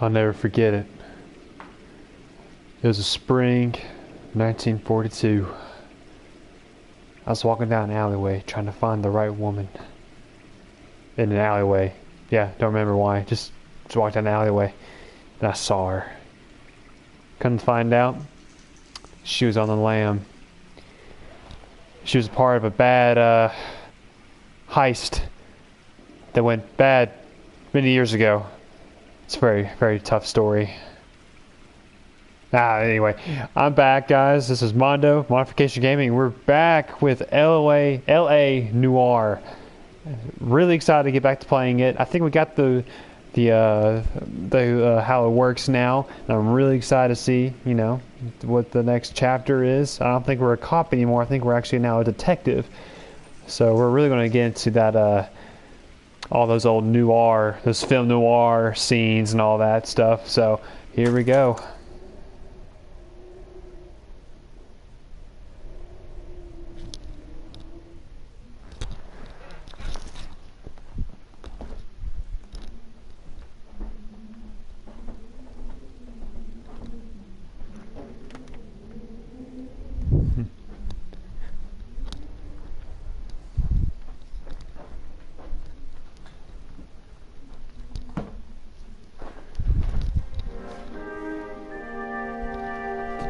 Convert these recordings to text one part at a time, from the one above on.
I'll never forget it. It was a spring 1942. I was walking down an alleyway trying to find the right woman. In an alleyway. Yeah, don't remember why. Just walked down the alleyway and I saw her. Couldn't find out. She was on the lam. She was a part of a bad heist that went bad many years ago. It's a very, very tough story. Anyway, I'm back, guys. This is Mondo, Modification Gaming. We're back with LA Noire. Really excited to get back to playing it. I think we got the how it works now, and I'm really excited to see, you know, what the next chapter is. I don't think we're a cop anymore. I think we're actually now a detective. So we're really going to get into that, all those old noir, those film noir scenes and all that stuff. So here we go.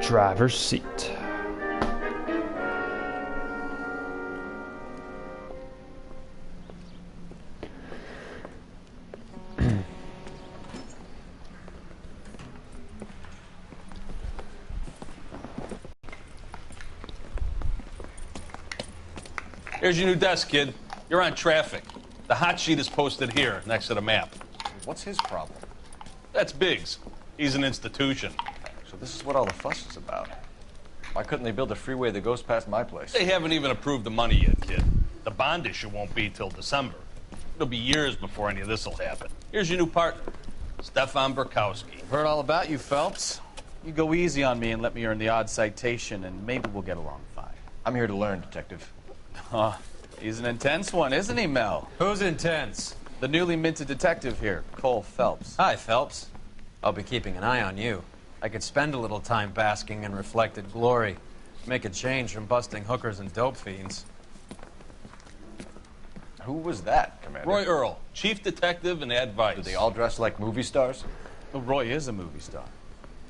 Driver's seat. Here's your new desk, kid. You're on traffic. The hot sheet is posted here, next to the map. What's his problem? That's Biggs. He's an institution. So this is what all the fuss is about. Why couldn't they build a freeway that goes past my place? They haven't even approved the money yet, kid. The bond issue won't be till December. It'll be years before any of this will happen. Here's your new partner, Stefan Burkowski. Heard all about you, Phelps. You go easy on me and let me earn the odd citation, and maybe we'll get along fine. I'm here to learn, Detective. He's an intense one, isn't he, Mel? Who's intense? The newly minted detective here, Cole Phelps. Hi, Phelps. I'll be keeping an eye on you. I could spend a little time basking in reflected glory. Make a change from busting hookers and dope fiends. Who was that, Commander? Roy Earl, chief detective and advice. Do they all dress like movie stars? Well, Roy is a movie star.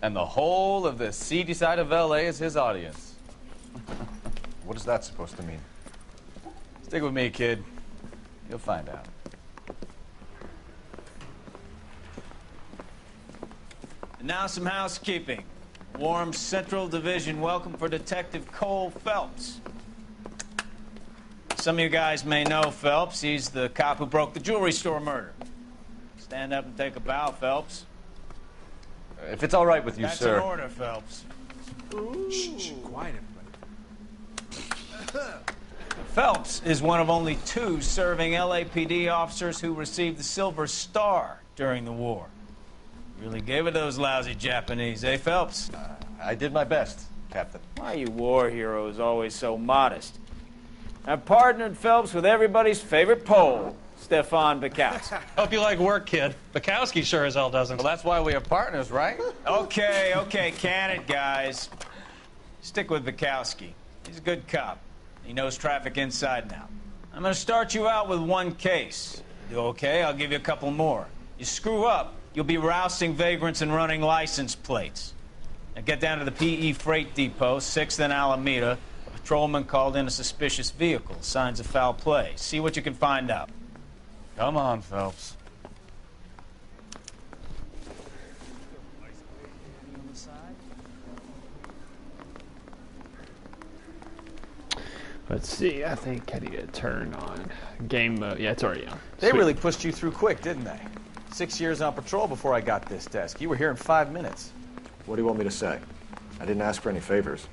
And the whole of the seedy side of L.A. is his audience. What is that supposed to mean? Stick with me, kid. You'll find out. And now some housekeeping. Warm Central Division welcome for Detective Cole Phelps. Some of you guys may know Phelps. He's the cop who broke the jewelry store murder. Stand up and take a bow, Phelps. If it's all right with you, That's sir. That's an order, Phelps. Shh, quiet, everybody. Phelps is one of only 2 serving LAPD officers who received the Silver Star during the war. Really gave it those lousy Japanese, eh, Phelps? I did my best, Captain. Why are you war heroes always so modest? I've partnered Phelps with everybody's favorite Pole, Stefan Burkowski. Hope you like work, kid. Bukowski sure as hell doesn't. Well, that's why we are partners, right? Okay, can it, guys. Stick with Burkowski. He's a good cop. He knows traffic inside and out. I'm going to start you out with 1 case. You do okay? I'll give you a couple more. You screw up, you'll be rousting vagrants and running license plates. Now get down to the PE Freight Depot, 6th and Alameda. A patrolman called in a suspicious vehicle. Signs of foul play. See what you can find out. Come on, Phelps. Let's see, I think I need to turn on game mode. Yeah, it's already on. They Sweet. really pushed you through quick, didn't they? 6 years on patrol before I got this desk. You were here in 5 minutes. What do you want me to say? I didn't ask for any favors.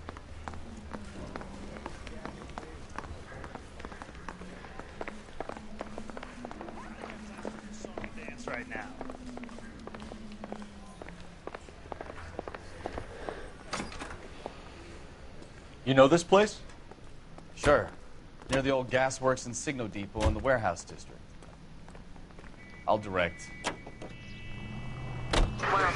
Dance right now. You know this place? Sure. Near the old gasworks and Signo Depot in the warehouse district. I'll direct. Square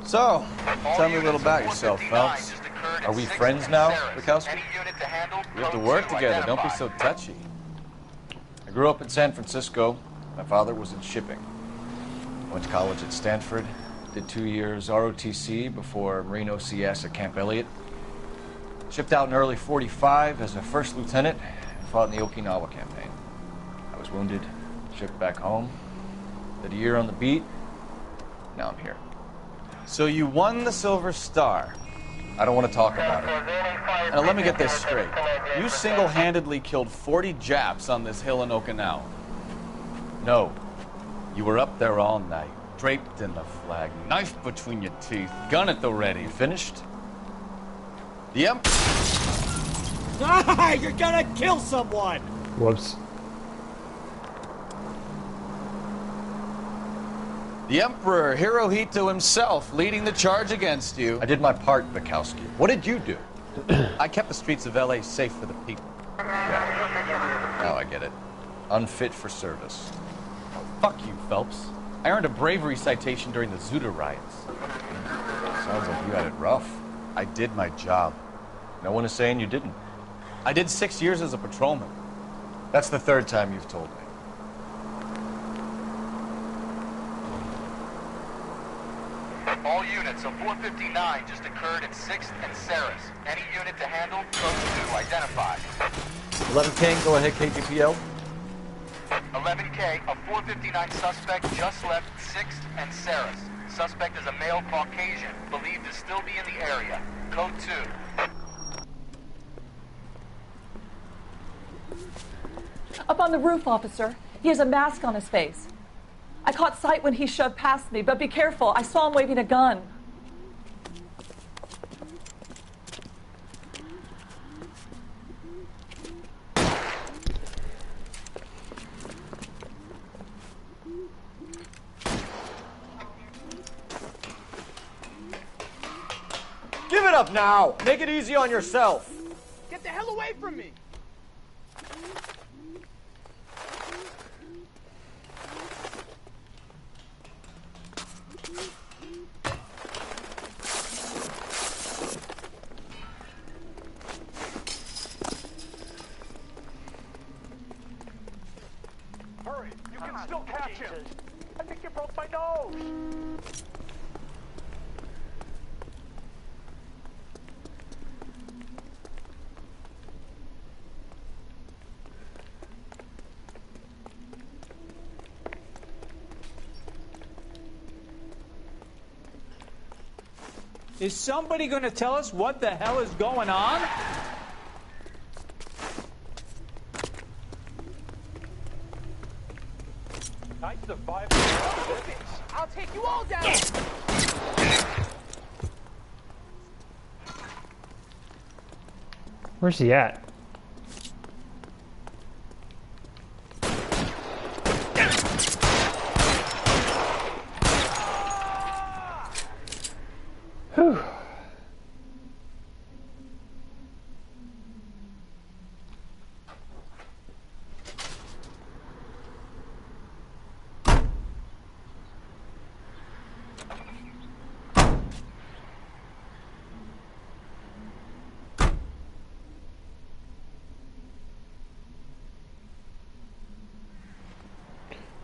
So, tell me a little about yourself, Phelps. Are we friends now, Bukowski? We have to work together. Don't be so touchy. I grew up in San Francisco. My father was in shipping. Went to college at Stanford. Did 2 years ROTC before Marine OCS at Camp Elliott. Shipped out in early '45 as a first lieutenant and fought in the Okinawa campaign. I was wounded, shipped back home. Did a year on the beat. Now I'm here. So you won the Silver Star. I don't want to talk about it. Now let me get this straight. You single-handedly killed 40 Japs on this hill in Okinawa. No. You were up there all night, draped in the flag, knife between your teeth, gun at the ready. You finished? The Emperor... Ah, you're gonna kill someone! Whoops. The Emperor Hirohito himself leading the charge against you. I did my part, Bukowski. What did you do? I kept the streets of L.A. safe for the people. Yeah. Now I get it. Unfit for service. Fuck you, Phelps. I earned a bravery citation during the Zuda riots. Sounds like you had it rough. I did my job. No one is saying you didn't. I did 6 years as a patrolman. That's the third time you've told me. All units, a 459 just occurred at 6th and Saris. Any unit to handle, code 2, identified. 11 King, go ahead, KGPL. 11K, a 459 suspect just left 6th and Saris. Suspect is a male Caucasian, believed to still be in the area. Code 2. Up on the roof, officer. He has a mask on his face. I caught sight when he shoved past me, but be careful. I saw him waving a gun. Give it up now! Make it easy on yourself! Get the hell away from me! Hurry, you can still catch him. I think you broke my nose. Is somebody gonna tell us what the hell is going on? I survived. I'll take you all down! Where's he at? Whew.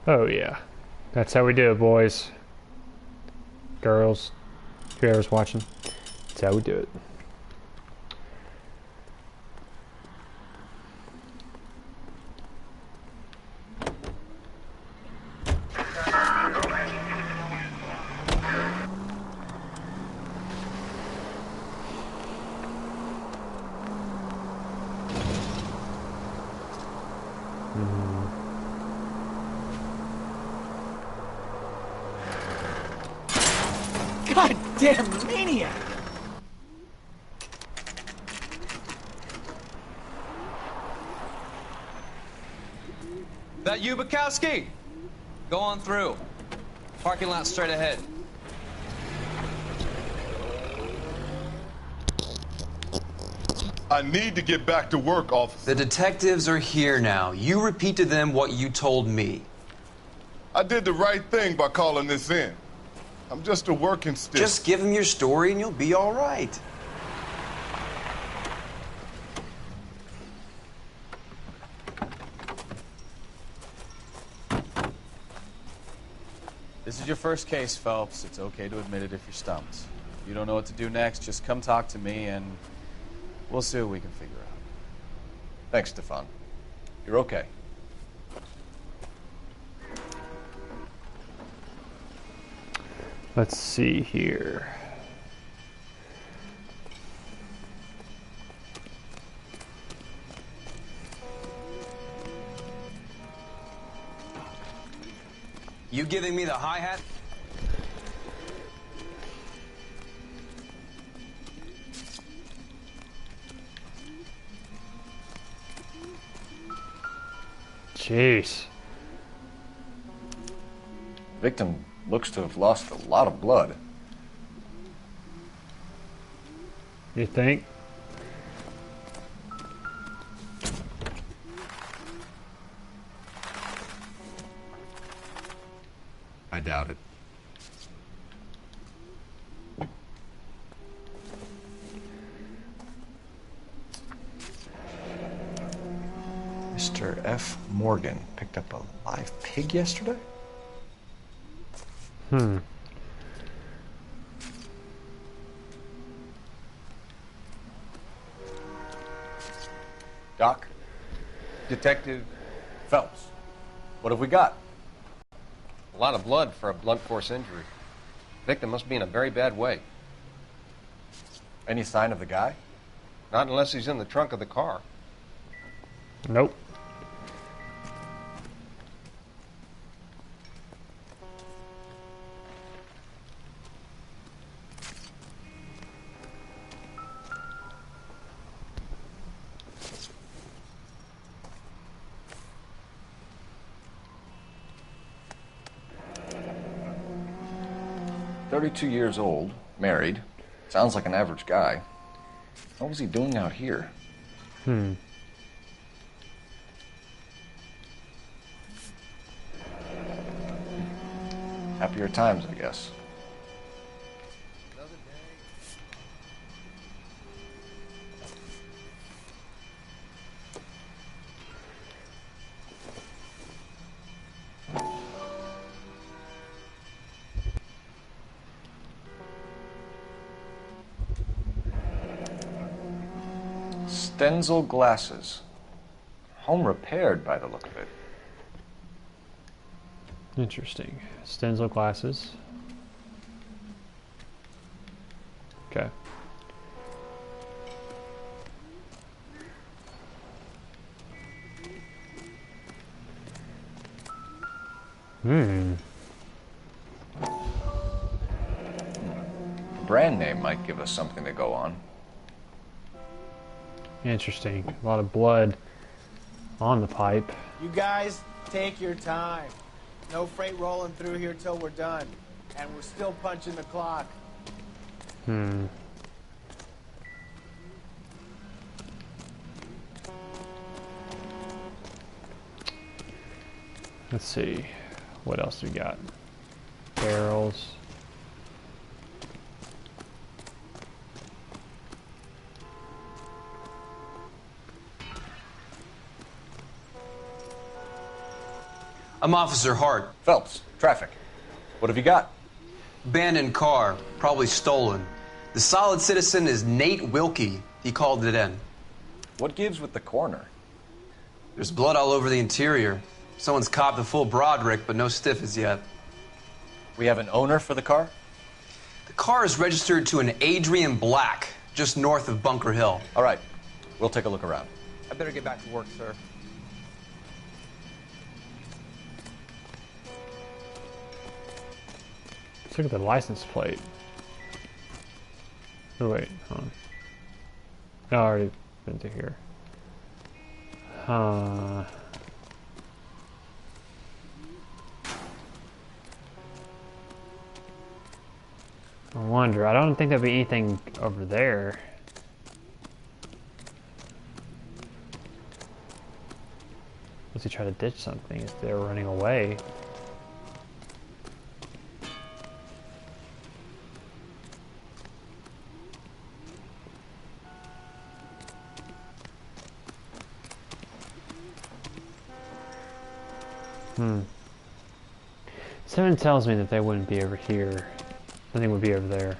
Oh yeah, that's how we do it, boys, girls, whoever's watching. That's how we do it. Goddamn maniac! That you, Bukowski? Go on through. Parking lot straight ahead. I need to get back to work, officer. The detectives are here now. You repeat to them what you told me. I did the right thing by calling this in. I'm just a working stick. Just give them your story and you'll be all right. This is your first case, Phelps. It's okay to admit it if you're stumped. If you don't know what to do next, just come talk to me and we'll see what we can figure out. Thanks, Stefan. You're okay. Let's see here. You giving me the hi-hat? Jeez. Victim looks to have lost a lot of blood. You think? I doubt it. Mr. F. Morgan picked up a live pig yesterday? Doc? Detective Phelps. What have we got? A lot of blood for a blunt force injury. Victim must be in a very bad way. Any sign of the guy? Not unless he's in the trunk of the car. Nope. "32 years old, married. Sounds like an average guy. What was he doing out here?" Happier times, I guess. Stenzel glasses. Home repaired by the look of it. Interesting. Stenzel glasses. Okay. Brand name might give us something to go on. Interesting. A lot of blood on the pipe. You guys, take your time. No freight rolling through here till we're done. And we're still punching the clock. Let's see. What else we got? Barrels. I'm Officer Hart. Phelps, traffic. What have you got? Abandoned car, probably stolen. The solid citizen is Nate Wilkie. He called it in. What gives with the coroner? There's blood all over the interior. Someone's copped the full Broderick, but no stiff as yet. We have an owner for the car? The car is registered to an Adrian Black, just north of Bunker Hill. All right, we'll take a look around. I better get back to work, sir. Let's look at the license plate. Oh wait, hold on. I already been to here. I wonder. I don't think there'll be anything over there. Unless he tried to ditch something if they were running away. Something tells me that they wouldn't be over here. Something would be over there.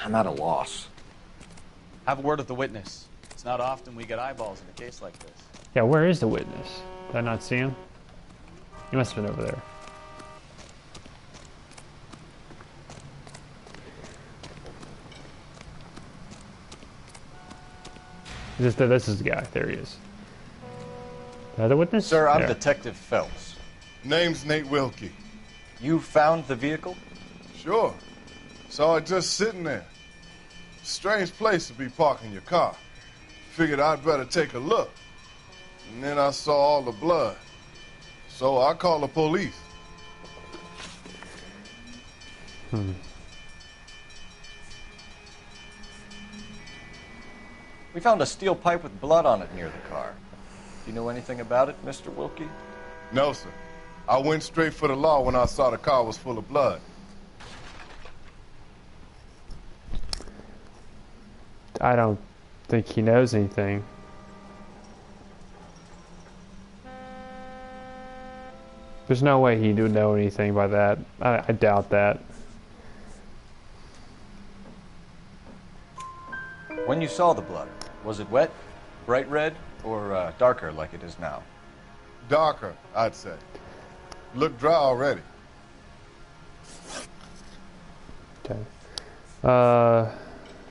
I'm at a loss. Have a word with the witness. It's not often we get eyeballs in a case like this. Yeah, where is the witness? Did I not see him? He must have been over there. This is the guy. There he is. The other witness? Sir, I'm There. Detective Phelps. Name's Nate Wilkie. You found the vehicle? Sure. Saw it just sitting there. Strange place to be parking your car. Figured I'd better take a look. And then I saw all the blood. So I called the police. We found a steel pipe with blood on it near the car. Do you know anything about it, Mr. Wilkie? No, sir. I went straight for the law when I saw the car was full of blood. I don't think he knows anything. There's no way he would know anything by that. I doubt that. When you saw the blood, was it wet, bright red, or darker like it is now? Darker, I'd say. Looked dry already. Okay.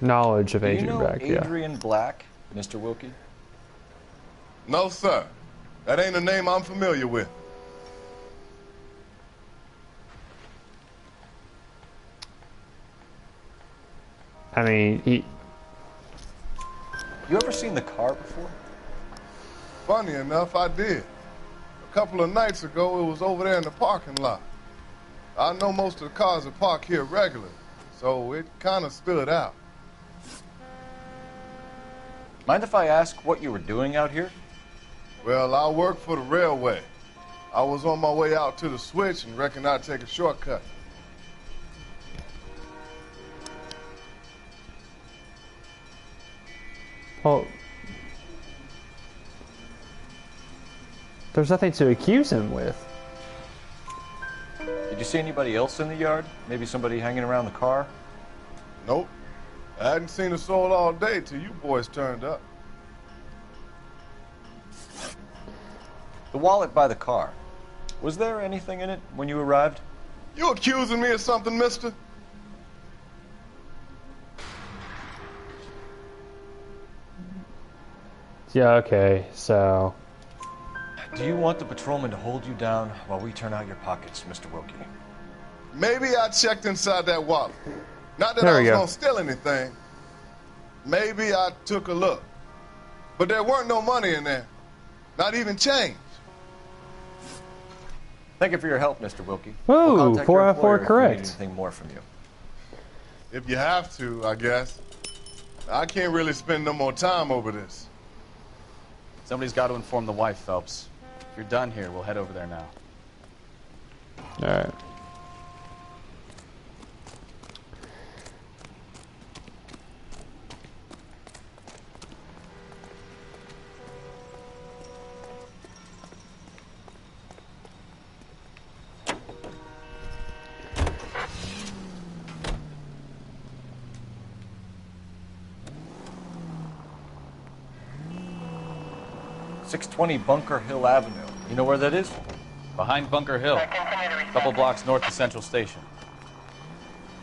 Knowledge of Adrian Black, Do you know Adrian Black, Mr. Wilkie? No, sir. That ain't a name I'm familiar with. I mean, You ever seen the car before? Funny enough, I did. A couple of nights ago, it was over there in the parking lot. I know most of the cars are parked here regularly, so it kind of stood out. Mind if I ask what you were doing out here? Well, I work for the railway. I was on my way out to the switch and reckoned I'd take a shortcut. well, there's nothing to accuse him with. Did you see anybody else in the yard? Maybe somebody hanging around the car? Nope. I hadn't seen a soul all day till you boys turned up. The wallet by the car. Was there anything in it when you arrived? You accusing me of something, mister? Yeah, okay, so... Do you want the patrolman to hold you down while we turn out your pockets, Mr. Wilkie? Maybe I checked inside that wallet. Not that There I we was go. gonna steal anything. Maybe I took a look. But there weren't no money in there. Not even change. Thank you for your help, Mr. Wilkie. Ooh, I'll contact 4 your out of 4 employer if we need correct. anything more from you. If you have to, I guess. I can't really spend no more time over this. Somebody's got to inform the wife, Phelps. If you're done here, we'll head over there now. Alright. .620 Bunker Hill Avenue. You know where that is? Behind Bunker Hill. A couple blocks north of Central Station.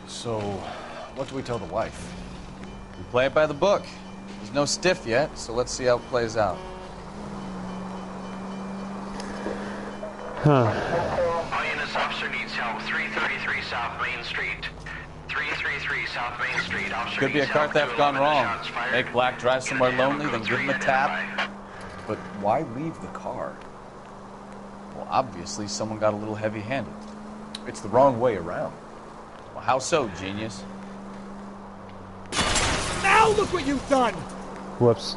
So, what do we tell the wife? We play it by the book. He's no stiff yet, so let's see how it plays out. INS officer needs help. 333 South Main Street. 333 South Main Street. Officer Could be a needs car help. theft gone 211 wrong. shots fired. Make Black drive somewhere lonely, then give him a tap. But why leave the car? Well, obviously, someone got a little heavy-handed. It's the wrong way around. Well, how so, genius? Now look what you've done! Whoops.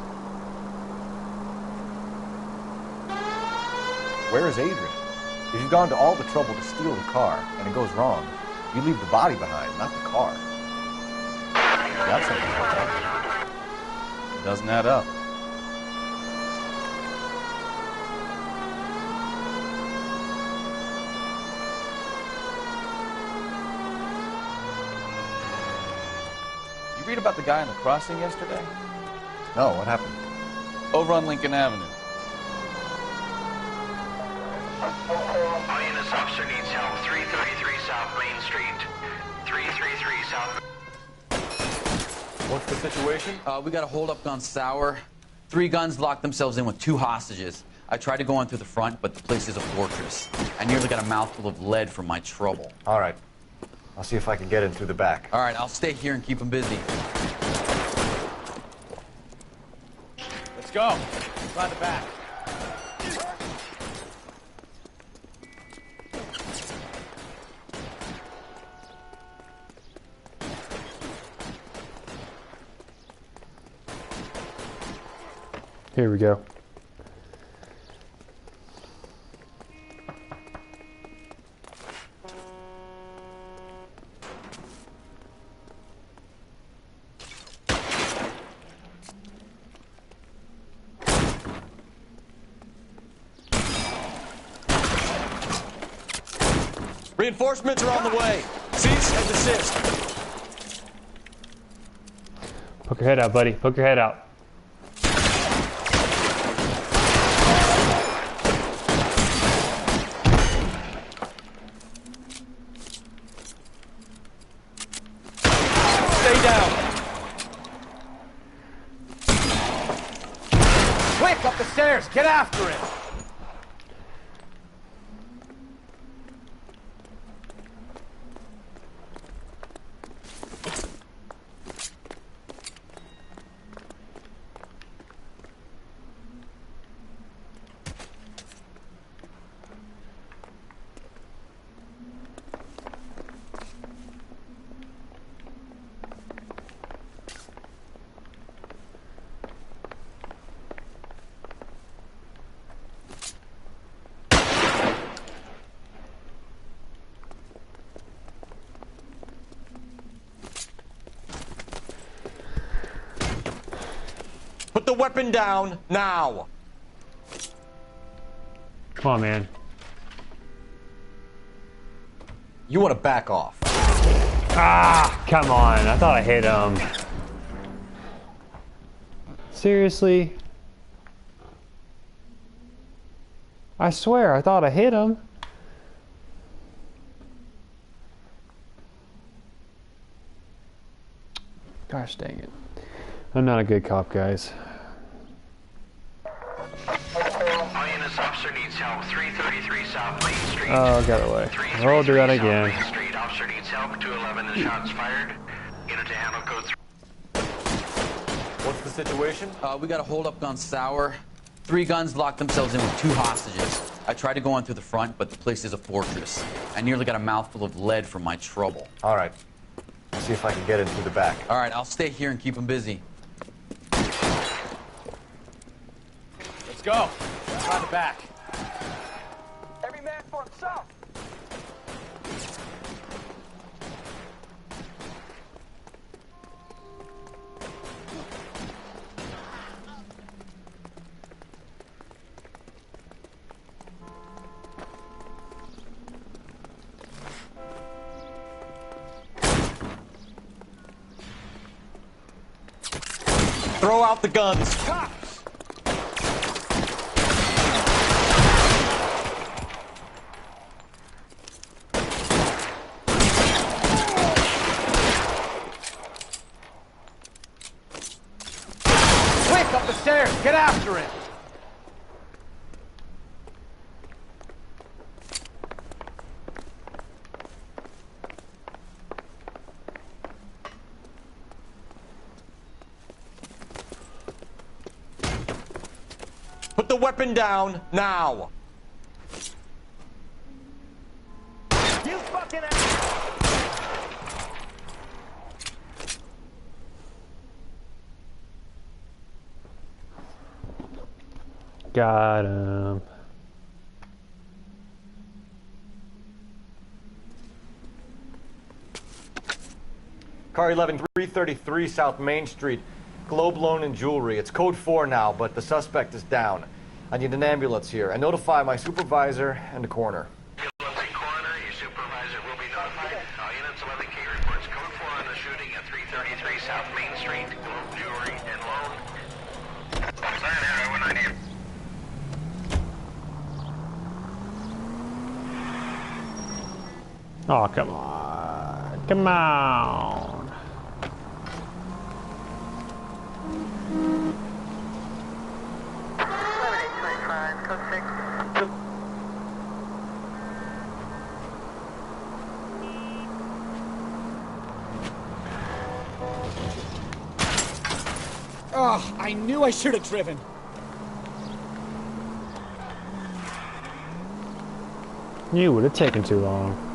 Where is Adrian? If you've gone to all the trouble to steal the car and it goes wrong, you leave the body behind, not the car. Got something like that. It doesn't add up. You read about the guy on the crossing yesterday? No, what happened? Over on Lincoln Avenue. Lioness officer needs help. 333 South Main Street. 333 South. What's the situation? We got a hold-up gone sour. 3 guns locked themselves in with 2 hostages. I tried to go in through the front, but the place is a fortress. I nearly got a mouthful of lead from my trouble. All right. I'll see if I can get in through the back. All right, I'll stay here and keep them busy. Let's go. Try the back. Here we go. Reinforcements are on the way. Cease and desist. Poke your head out, buddy. Poke your head out. Stay down. Quick, up the stairs. Get after it. Put the weapon down now. Come on, man. You want to back off. Ah, come on. I thought I hit him. Seriously? I swear, I thought I hit him. Gosh dang it. I'm not a good cop, guys. Lioness officer needs help. 333 South Main Street. Oh, got away. I'll do that again. Main Street. Officer needs help. 211 and shots fired. Unit to handle code 3. What's the situation? We got a hold-up gone sour. 3 guns locked themselves in with 2 hostages. I tried to go in through the front, but the place is a fortress. I nearly got a mouthful of lead from my trouble. All right. I'll see if I can get in through the back. All right, I'll stay here and keep them busy. Let's go. Try the back. Every man for himself. Throw out the guns. Cops! Quick, up the stairs. Get after it. Put the weapon down now. You fucking ass! Got him. Car 11333 South Main Street. Globe Loan and Jewelry. It's code 4 now, but the suspect is down. I need an ambulance here. And notify my supervisor and the coroner. Coroner, your supervisor will be notified. All units 11K reports code 4 on the shooting at 333 South Main Street. Globe Jewelry and Loan. Sign here, 190. Oh, come on. Come on. Oh, I knew I should have driven. You would have taken too long.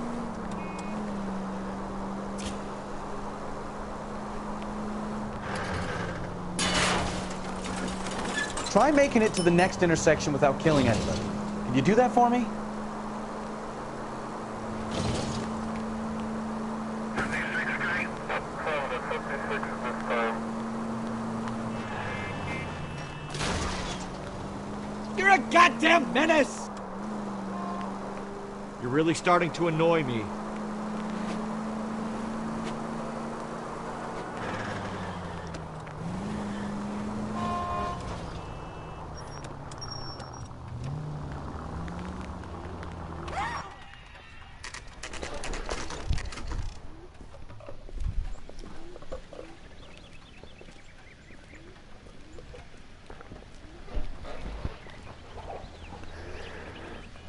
Try making it to the next intersection without killing anybody. Can you do that for me? You're a goddamn menace! You're really starting to annoy me.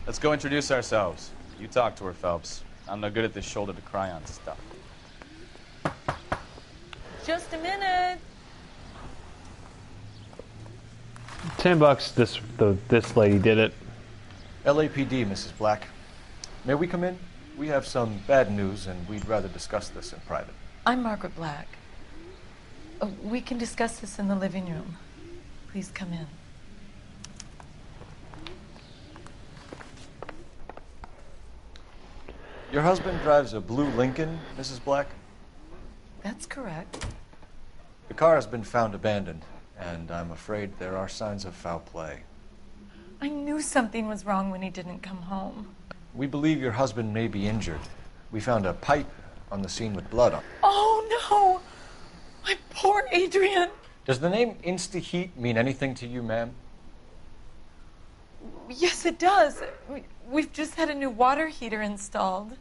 Let's go introduce ourselves. You talk to her, Phelps. I'm no good at this shoulder to cry on stuff. Just a minute. $10. This lady did it. LAPD, Mrs. Black. May we come in? We have some bad news, and we'd rather discuss this in private. I'm Margaret Black. We can discuss this in the living room. Please come in. Your husband drives a blue Lincoln, Mrs. Black? That's correct. The car has been found abandoned, and I'm afraid there are signs of foul play. I knew something was wrong when he didn't come home. We believe your husband may be injured. We found a pipe on the scene with blood on it. Oh, no! My poor Adrian! Does the name Insta-Heat mean anything to you, ma'am? Yes, it does. We've just had a new water heater installed.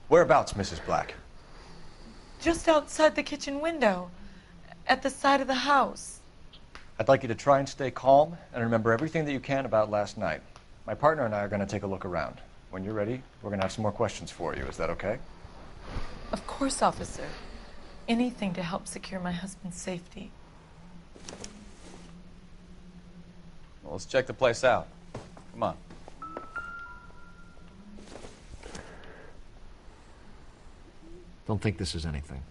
Whereabouts, Mrs. Black? Just outside the kitchen window, at the side of the house. I'd like you to try and stay calm and remember everything that you can about last night. My partner and I are going to take a look around. When you're ready, we're going to have some more questions for you. Is that okay? Of course, officer. Anything to help secure my husband's safety. Well, let's check the place out. Come on. Don't think this is anything.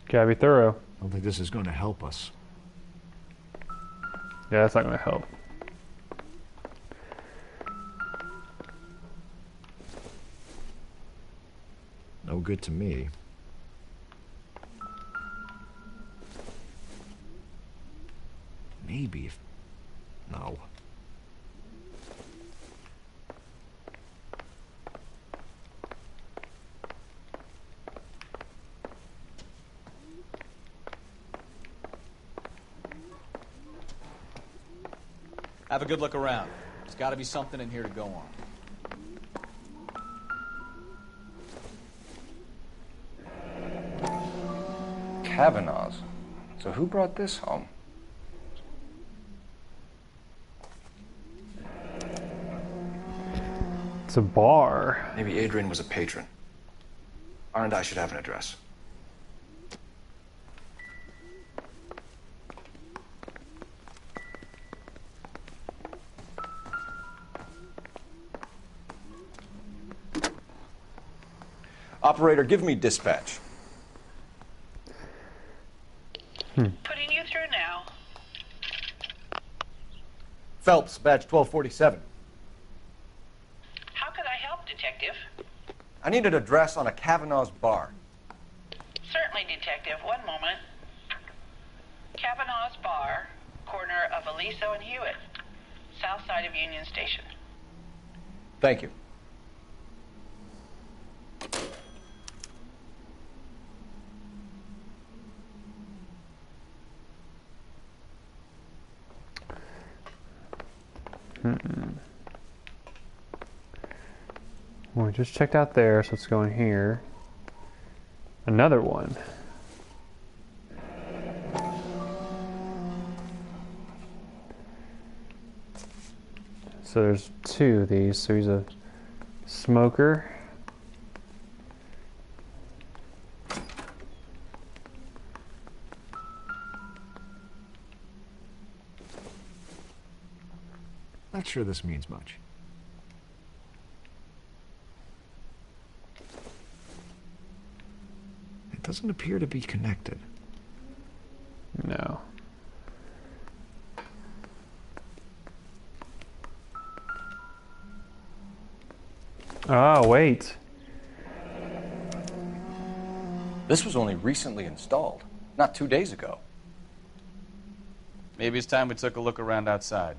Gotta be thorough. Don't think this is going to help us. Yeah, that's not gonna help. No good to me. Maybe if... No. Have a good look around. There's got to be something in here to go on. Kavanaugh's. So who brought this home? It's a bar. Maybe Adrian was a patron. R&I should have an address. Operator, give me dispatch. Putting you through now. Phelps, badge 1247. How can help, Detective? I need an address on a Kavanaugh's bar. Certainly, Detective. One moment. Kavanaugh's Bar, corner of Aliso and Hewitt, south side of Union Station. Thank you. Well, we just checked out there, so let's go in here. Another one. So there's two of these. So he's a smoker. Not sure this means much. It doesn't appear to be connected. No. Oh, wait. This was only recently installed, not 2 days ago. Maybe it's time we took a look around outside.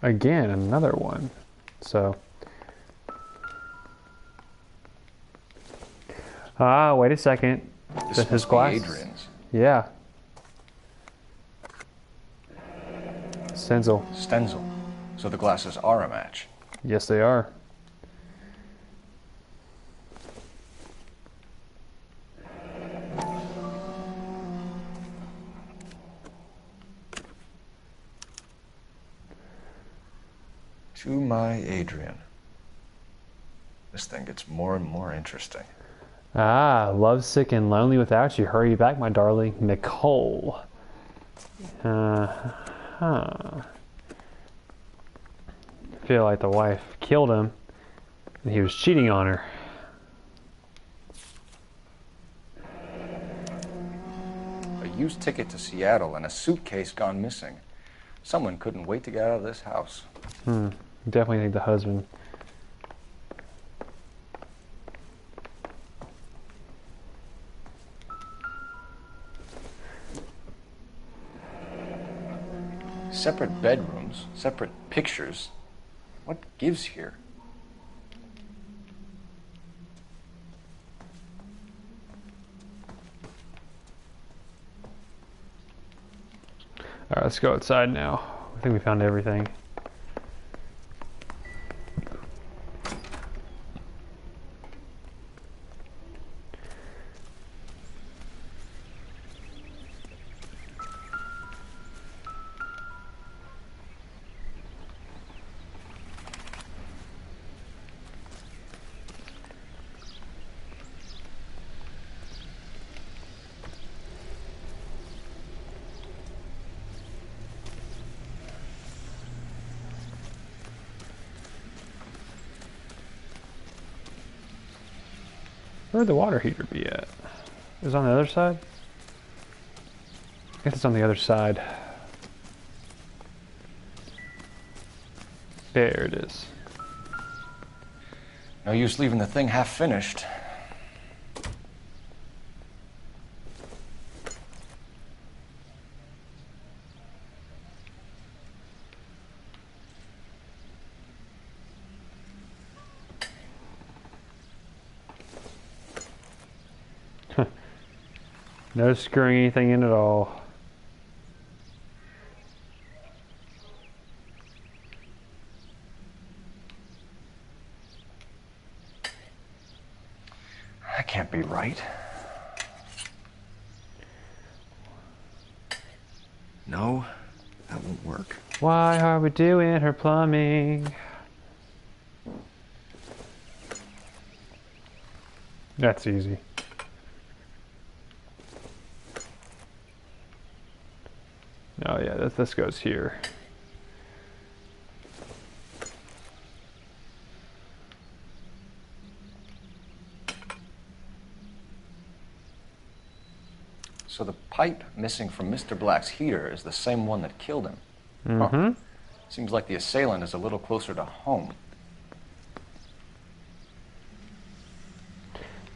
Again, another one. So. Ah, wait a second. This must be Adrian's. Yeah. Stenzel. Stenzel. So the glasses are a match. Yes, they are. To my Adrian. This thing gets more and more interesting. Ah, lovesick and lonely without you. Hurry back, my darling. Nicole. I feel like the wife killed him and he was cheating on her. A used ticket to Seattle and a suitcase gone missing. Someone couldn't wait to get out of this house. Definitely think the husband. Separate bedrooms, separate pictures. What gives here? Alright, let's go outside now. I think we found everything. Where'd the water heater be at? It was on the other side? I guess it's on the other side. There it is. No use leaving the thing half finished. No screwing anything in at all. That can't be right. No, that won't work. Why are we doing her plumbing? That's easy. Oh yeah, this goes here. So the pipe missing from Mr. Black's heater is the same one that killed him. Mm-hmm. Huh. Seems like the assailant is a little closer to home.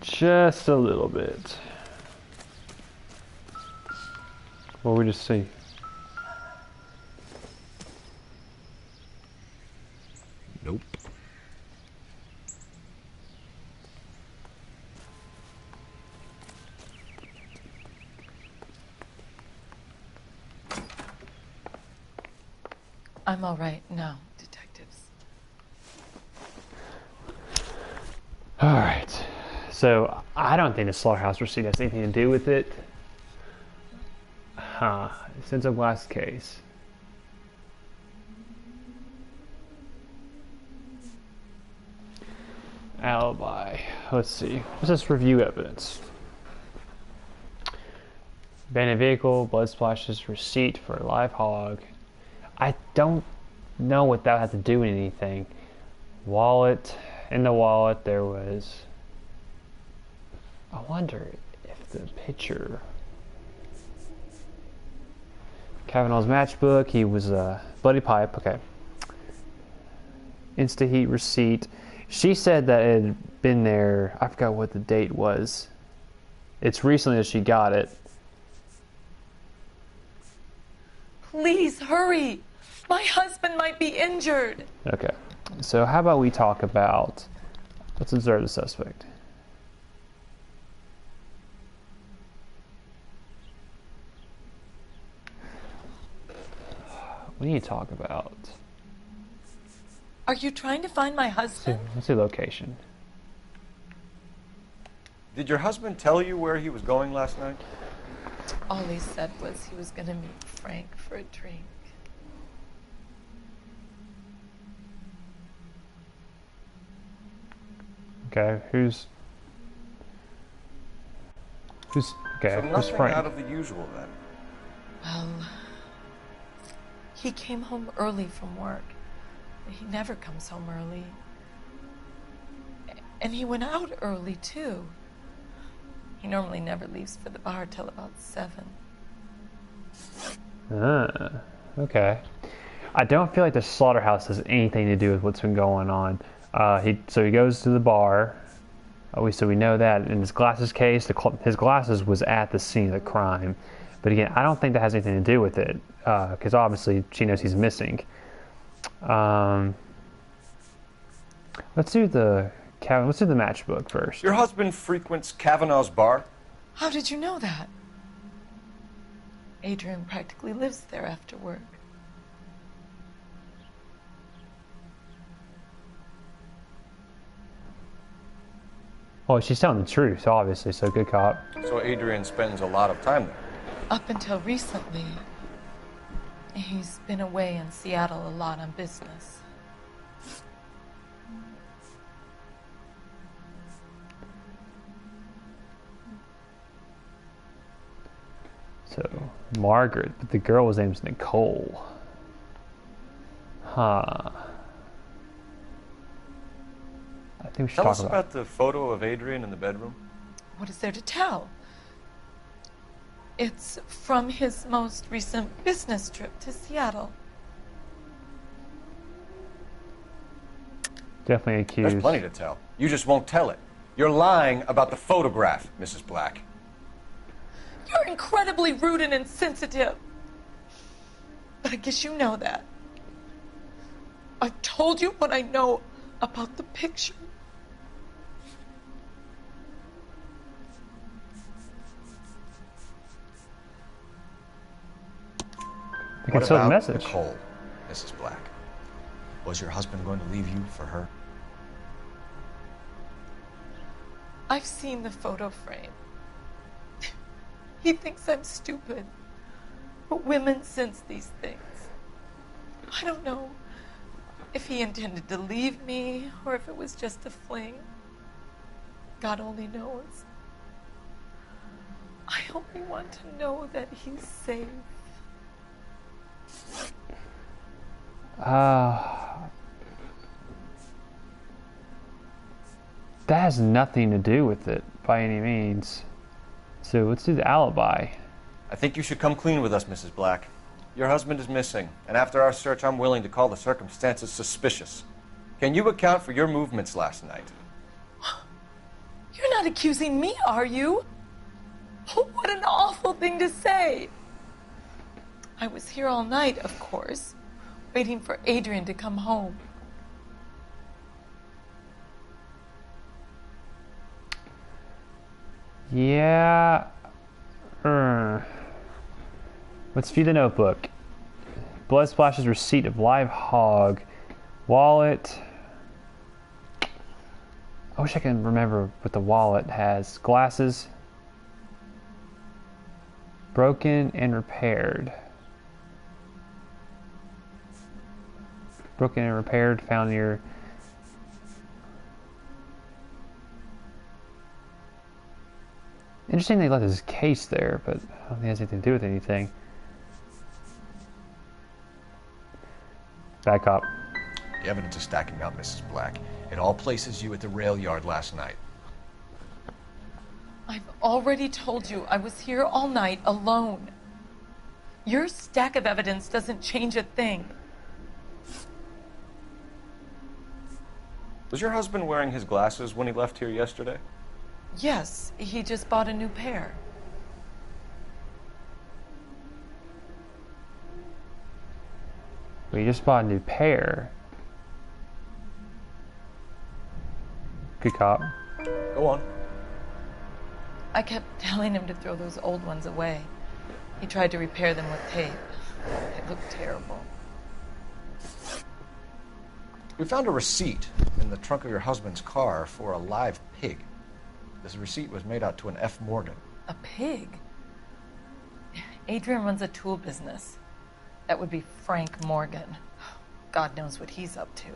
Just a little bit. What we just see? Nope. I'm all right now, detectives. All right. So I don't think the slaughterhouse receipt has anything to do with it. Huh. Since the last case. Alibi. Let's see. What's this review evidence? Abandoned vehicle, blood splashes, receipt for a live hog. I don't know what that had to do with anything. Wallet. In the wallet there was... I wonder if the picture... Kavanaugh's matchbook. He was a bloody pipe. Okay. Insta-heat receipt. She said that it had been there. I forgot what the date was. It's recently that she got it. Please hurry. My husband might be injured. Okay. So how about we talk about... Let's observe the suspect. We need to talk about... Are you trying to find my husband? Let's see location. Did your husband tell you where he was going last night? All he said was he was going to meet Frank for a drink. Okay, who's okay, So who's nothing Frank? out of the usual then. Well, he came home early from work. He never comes home early. And he went out early, too. He normally never leaves for the bar till about 7. Ah, okay. I don't feel like the slaughterhouse has anything to do with what's been going on. So he goes to the bar. So we know that in his glasses case, his glasses was at the scene of the crime. But again, I don't think that has anything to do with it, because obviously she knows he's missing. Let's do the matchbook first. Your husband frequents Kavanaugh's bar? How did you know that? Adrian practically lives there after work. Well, she's telling the truth, obviously, so good cop. So Adrian spends a lot of time there? Up until recently, he's been away in Seattle a lot on business. So, Margaret, but the girl was named Nicole. Huh. I think we should Tell talk us about the photo of Adrian in the bedroom. What is there to tell? It's from his most recent business trip to Seattle. Definitely accused. There's plenty to tell. You just won't tell it. You're lying about the photograph, Mrs. Black. You're incredibly rude and insensitive. But I guess you know that. I've told you what I know about the picture. You can send a message. Nicole, Mrs. Black? Was your husband going to leave you for her? I've seen the photo frame. He thinks I'm stupid. But women sense these things. I don't know if he intended to leave me or if it was just a fling. God only knows. I only want to know that he's safe. That has nothing to do with it by any means. So let's do the alibi. I think you should come clean with us, Mrs. Black. Your husband is missing, and after our search, I'm willing to call the circumstances suspicious. Can you account for your movements last night? You're not accusing me, are you? What an awful thing to say. I was here all night, of course, waiting for Adrian to come home. Yeah. Let's view the notebook. Blood splashes, receipt of live hog. Wallet. I wish I can remember what the wallet has. Glasses. Broken and repaired. Broken and repaired, found near. Interesting they left his case there, but I don't think it has anything to do with anything. Back up. The evidence is stacking up, Mrs. Black. It all places you at the rail yard last night. I've already told you I was here all night alone. Your stack of evidence doesn't change a thing. Was your husband wearing his glasses when he left here yesterday? Yes, he just bought a new pair. We just bought a new pair. Good cop. Go on. I kept telling him to throw those old ones away. He tried to repair them with tape. They looked terrible. We found a receipt in the trunk of your husband's car for a live pig. This receipt was made out to an F. Morgan. A pig? Adrian runs a tool business. That would be Frank Morgan. God knows what he's up to.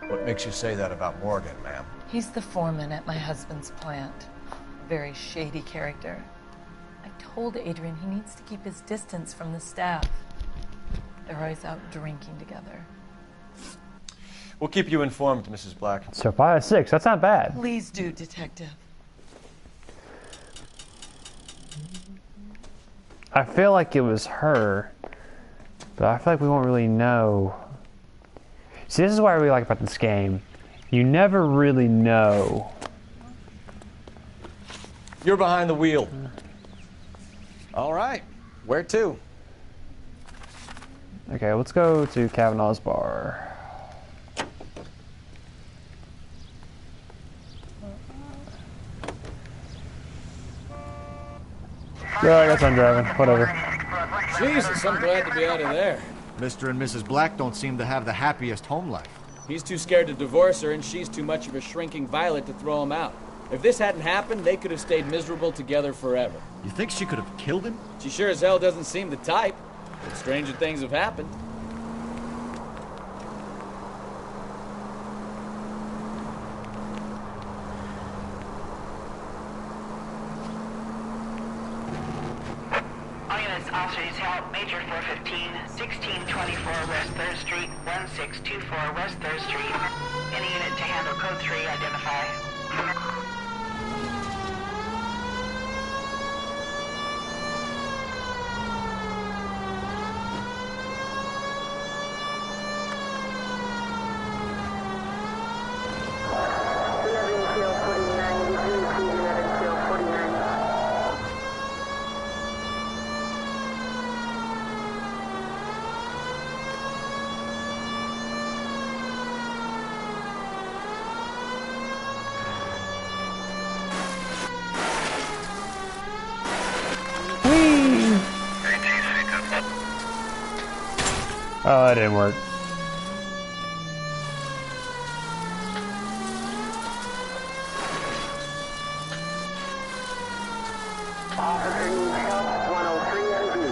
What makes you say that about Morgan, ma'am? He's the foreman at my husband's plant. A very shady character. I told Adrian he needs to keep his distance from the staff. They're always out drinking together. We'll keep you informed, Mrs. Black. So 5 out of 6, that's not bad. Please do, Detective. I feel like it was her, but I feel like we won't really know. See, this is what I really like about this game. You never really know. You're behind the wheel. All right. Where to? Okay, let's go to Kavanaugh's bar. Yeah, I guess I'm driving. Whatever. Jesus, I'm glad to be out of there. Mr. and Mrs. Black don't seem to have the happiest home life. He's too scared to divorce her, and she's too much of a shrinking violet to throw him out. If this hadn't happened, they could have stayed miserable together forever. You think she could have killed him? She sure as hell doesn't seem the type. But stranger things have happened. All units, officers help. Major 415, 1624 West 3rd Street, 1624 West 3rd Street. Any unit to handle code 3, identify. Oh, that didn't work. Officer needs help, 103 MD.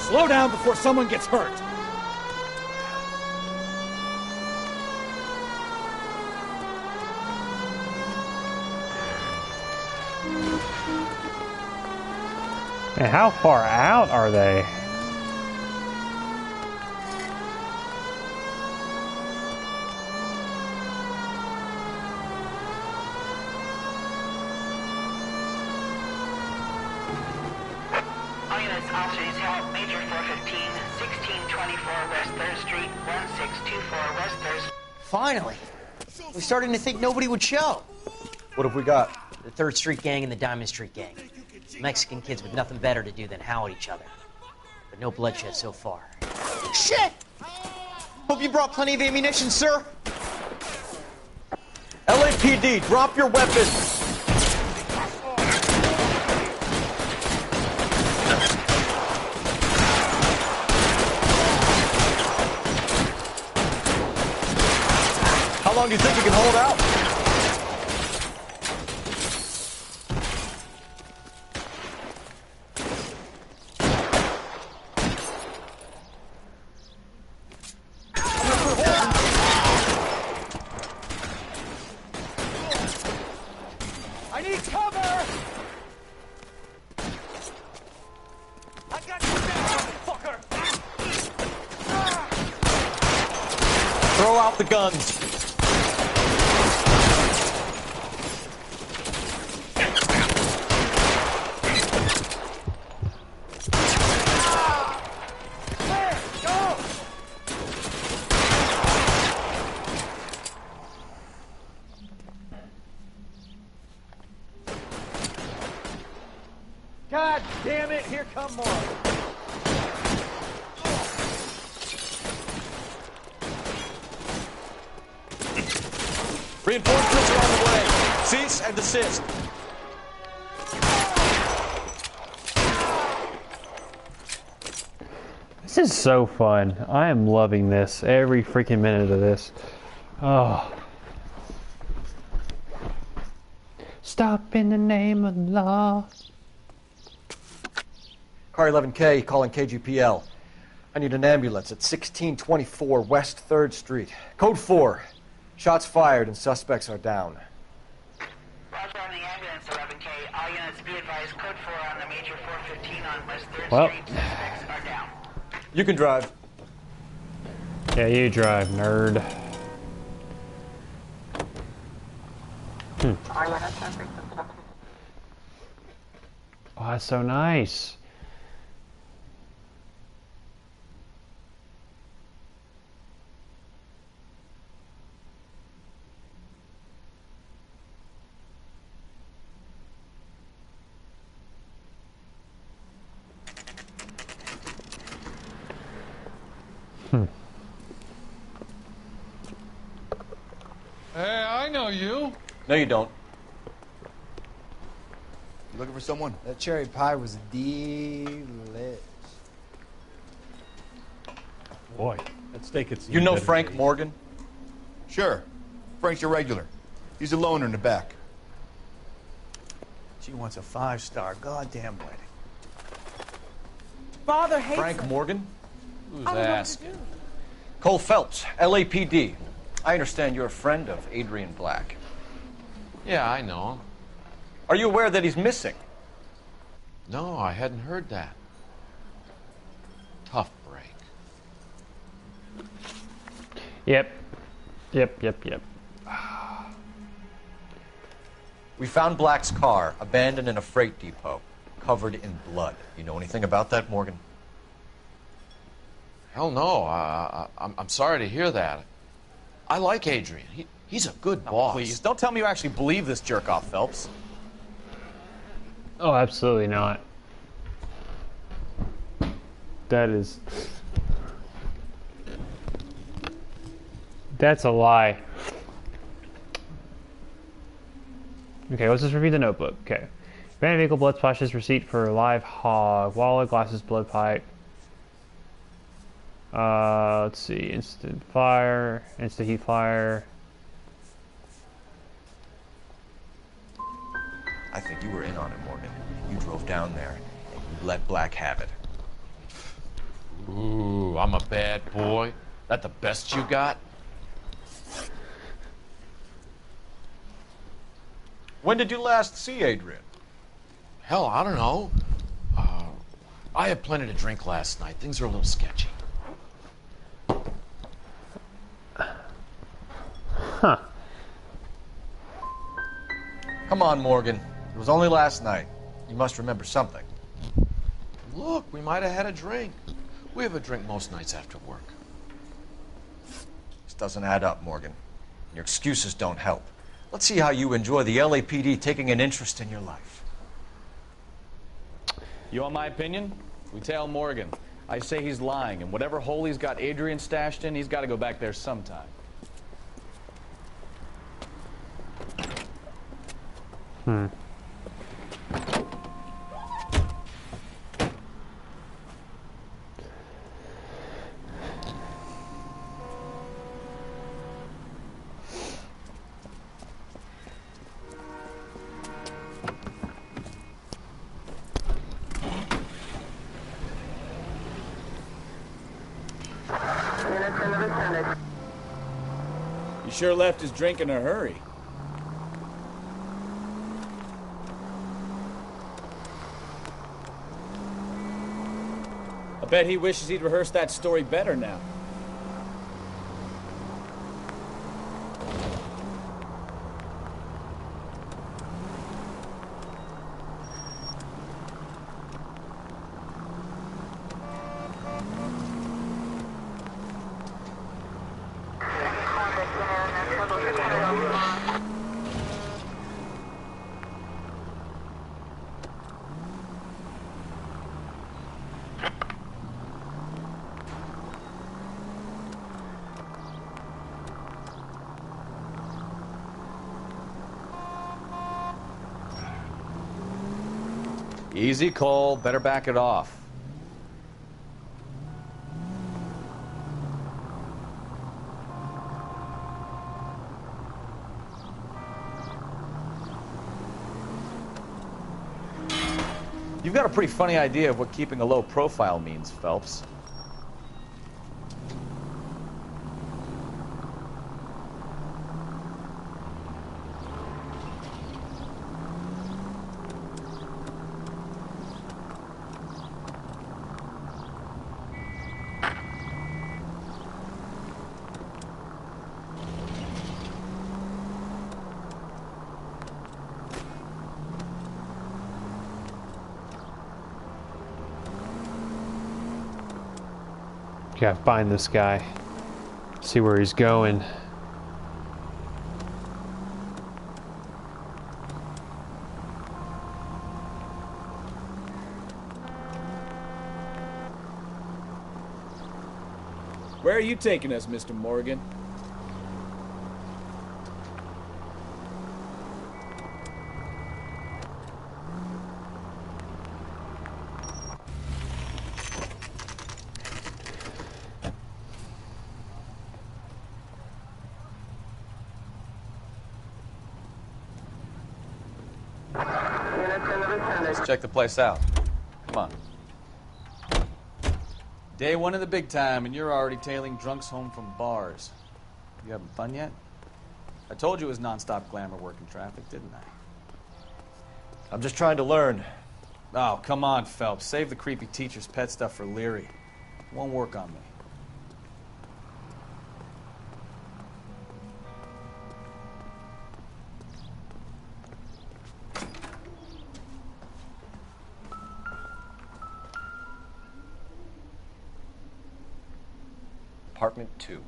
Slow down before someone gets hurt. And how far out are they? All units, officers help. Major 415, 1624 West 3rd Street, 1624 West 3rd Street. Finally. We're starting to think nobody would show. What have we got? The 3rd Street Gang and the Diamond Street Gang. Mexican kids with nothing better to do than howl at each other. But no bloodshed so far. Shit! Hope you brought plenty of ammunition, sir. LAPD, drop your weapons! How long do you think you can hold out? I need cover! I got you down, fucker! Throw out the guns. God damn it, here come more. Reinforcements are on the way. Cease and desist. This is so fun. I am loving this. Every freaking minute of this. Oh. Stop in the name of the law. Car 11K calling KGPL. I need an ambulance at 1624 West 3rd Street. Code 4. Shots fired and suspects are down. Roger on the ambulance, 11K. All units be advised, code 4 on the major 415 on West 3rd Well. Street. Suspects are down. You can drive. Yeah, you drive, nerd. Oh, that's so nice. Hey, I know you. No, you don't. You looking for someone? That cherry pie was delish. Boy, that steak had You know Frank Morgan? Sure. Frank's your regular. He's a loner in the back. She wants a 5-star goddamn wedding. Father hates Frank him. Morgan? Who's I don't know what to asking? do. Cole Phelps, LAPD. I understand you're a friend of Adrian Black. Yeah, I know. Are you aware that he's missing? No, I hadn't heard that. Tough break. Yep. Yep. We found Black's car abandoned in a freight depot, covered in blood. You know anything about that, Morgan? Hell no. I'm sorry to hear that. I like Adrian. He's a good boss. Please, don't tell me you actually believe this jerk-off, Phelps. Oh, absolutely not. That is... That's a lie. Okay, let's just review the notebook. Okay. Abandoned vehicle, blood splashes, receipt for live hog, wallet, glasses, blood pipe. Let's see, instant fire, instant heat fire. I think you were in on it, Morgan. You drove down there, and you let Black have it. Ooh, I'm a bad boy. That the best you got? When did you last see Adrian? Hell, I don't know. I had plenty to drink last night. Things are a little sketchy. Huh. Come on, Morgan. It was only last night. You must remember something. Look, we might have had a drink. We have a drink most nights after work. This doesn't add up, Morgan. Your excuses don't help. Let's see how you enjoy the LAPD taking an interest in your life. You want my opinion? We tail Morgan. I say he's lying, and whatever hole he's got Adrian stashed in, he's got to go back there sometime. Hmm. He sure left his drink in a hurry. I bet he wishes he'd rehearsed that story better now. Easy, Cole. Better back it off. You've got a pretty funny idea of what keeping a low profile means, Phelps. Gotta find this guy. See where he's going. Where are you taking us, Mr. Morgan? Let's check the place out. Come on. Day one of the big time, and you're already tailing drunks home from bars. You having fun yet? I told you it was non-stop glamour working traffic, didn't I? I'm just trying to learn. Oh, come on, Phelps. Save the creepy teacher's pet stuff for Leary. It won't work on me. Apartment 2.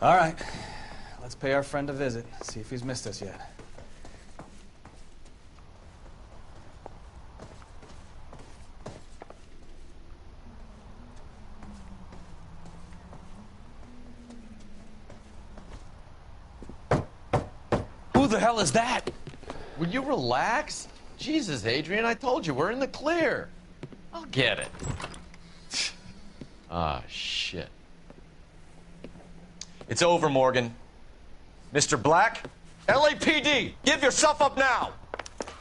All right. Let's pay our friend a visit. See if he's missed us yet. Who the hell is that? Will you relax? Jesus, Adrian, I told you, we're in the clear. I'll get it. Ah, shit. It's over, Morgan. Mr. Black, LAPD, give yourself up now!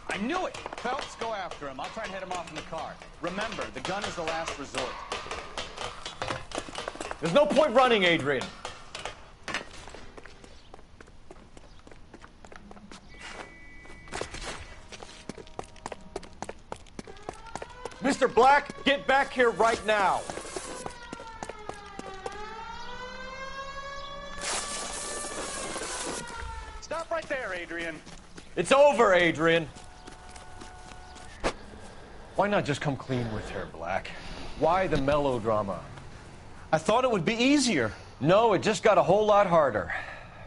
I knew it! Phelps, go after him. I'll try and head him off in the car. Remember, the gun is the last resort. There's no point running, Adrian. Mr. Black, get back here right now. Stop right there, Adrian. It's over, Adrian. Why not just come clean with her, Black? Why the melodrama? I thought it would be easier. No, it just got a whole lot harder.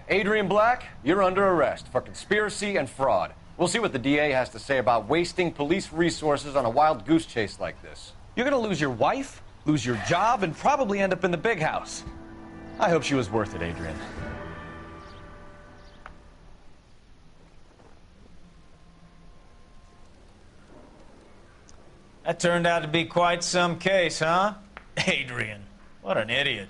Adrian Black, you're under arrest for conspiracy and fraud. We'll see what the DA has to say about wasting police resources on a wild goose chase like this. You're gonna lose your wife, lose your job, and probably end up in the big house. I hope she was worth it, Adrian. That turned out to be quite some case, huh? Adrian, what an idiot.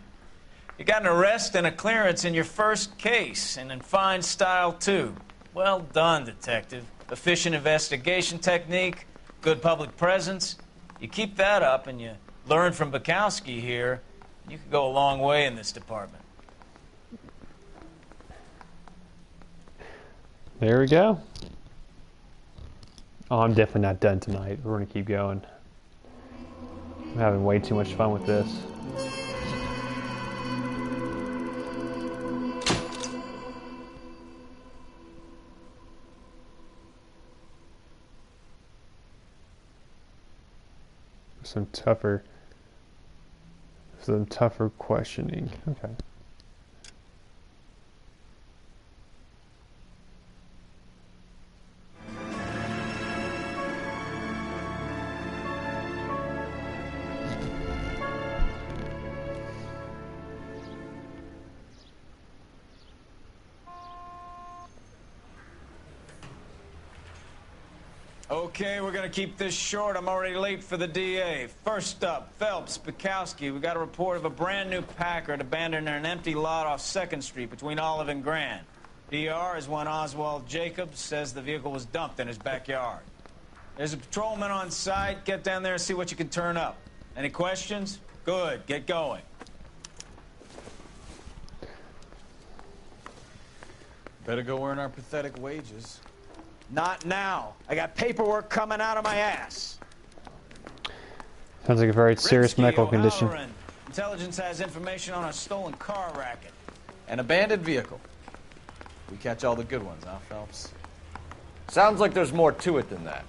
You got an arrest and a clearance in your first case, and in fine style, too. Well done, detective. Efficient investigation technique, good public presence. You keep that up and you learn from Bukowski here, you could go a long way in this department. There we go. Oh, I'm definitely not done tonight. We're going to keep going. I'm having way too much fun with this. Some tougher questioning. Okay. Okay, we're gonna keep this short. I'm already late for the DA. First up, Phelps, Bukowski. We got a report of a brand new Packard abandoned in an empty lot off 2nd Street between Olive and Grand. DR is one Oswald Jacobs says the vehicle was dumped in his backyard. There's a patrolman on site. Get down there and see what you can turn up. Any questions? Good, get going. Better go earn our pathetic wages. Not now. I got paperwork coming out of my ass. Sounds like a very serious medical condition. O'Halloran. Intelligence has information on a stolen car racket. An abandoned vehicle. We catch all the good ones, huh, Phelps? Sounds like there's more to it than that.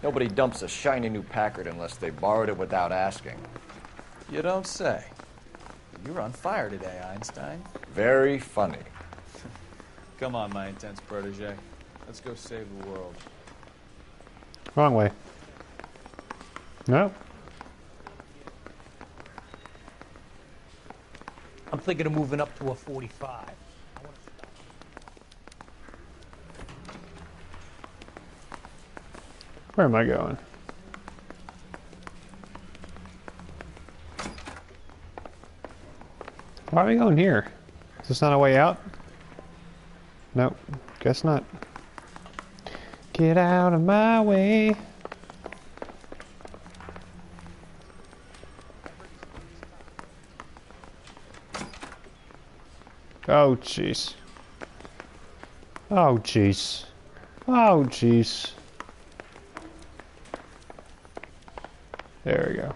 Nobody dumps a shiny new Packard unless they borrowed it without asking. You don't say. You're on fire today, Einstein. Very funny. Come on, my intense protege. Let's go save the world. Wrong way. Nope. I'm thinking of moving up to a 45. Where am I going? Why are we going here? Is this not a way out? Nope. Guess not. Get out of my way. Oh, jeez. Oh, jeez. Oh, jeez. There we go.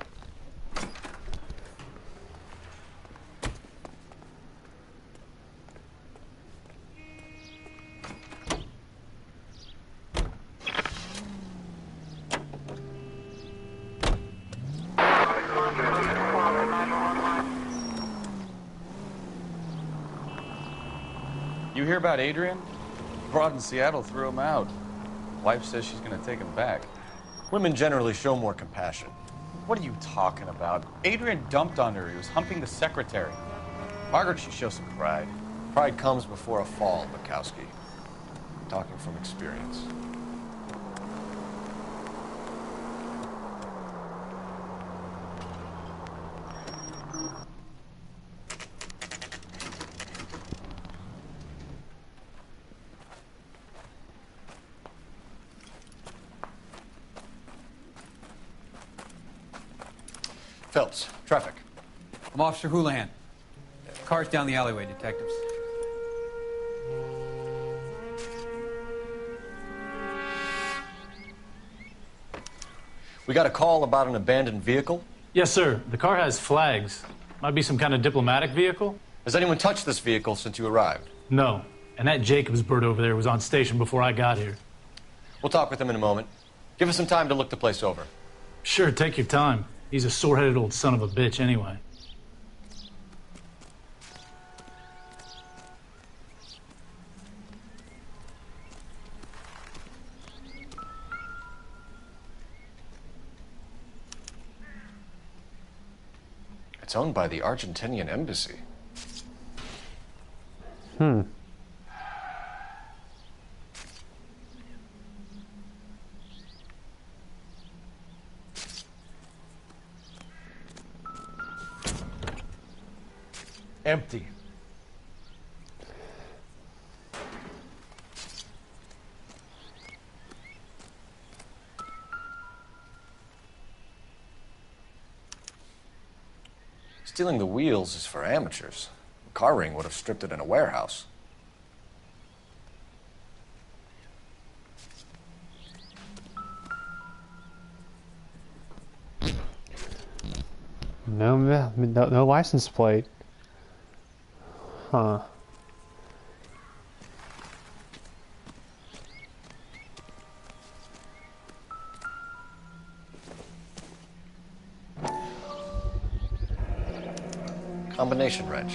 You hear about Adrian? Broad in Seattle threw him out. Wife says she's gonna take him back. Women generally show more compassion. What are you talking about? Adrian dumped on her. He was humping the secretary. Margaret should show some pride. Pride comes before a fall, Bukowski. Talking from experience. Phelps, traffic. I'm Officer Houlihan. Car's down the alleyway, detectives. We got a call about an abandoned vehicle. Yes, sir. The car has flags. Might be some kind of diplomatic vehicle. Has anyone touched this vehicle since you arrived? No. And that Jacobs bird over there was on station before I got here. We'll talk with him in a moment. Give us some time to look the place over. Sure, take your time. He's a sore-headed old son of a bitch anyway. It's owned by the Argentinian embassy. Empty. Stealing the wheels is for amateurs. A car ring would have stripped it in a warehouse. No license plate. Huh. Combination wrench.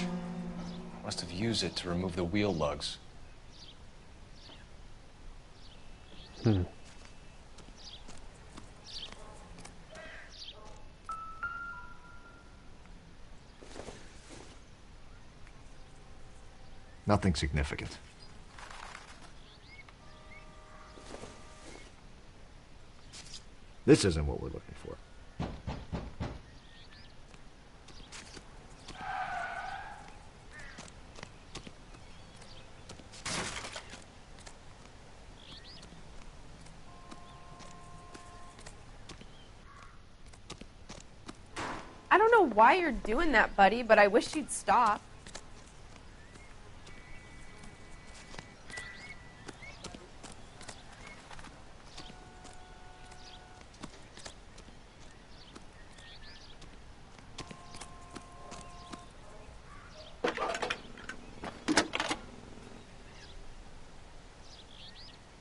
Must have used it to remove the wheel lugs. Nothing significant. This isn't what we're looking for. I don't know why you're doing that, buddy, but I wish you'd stop.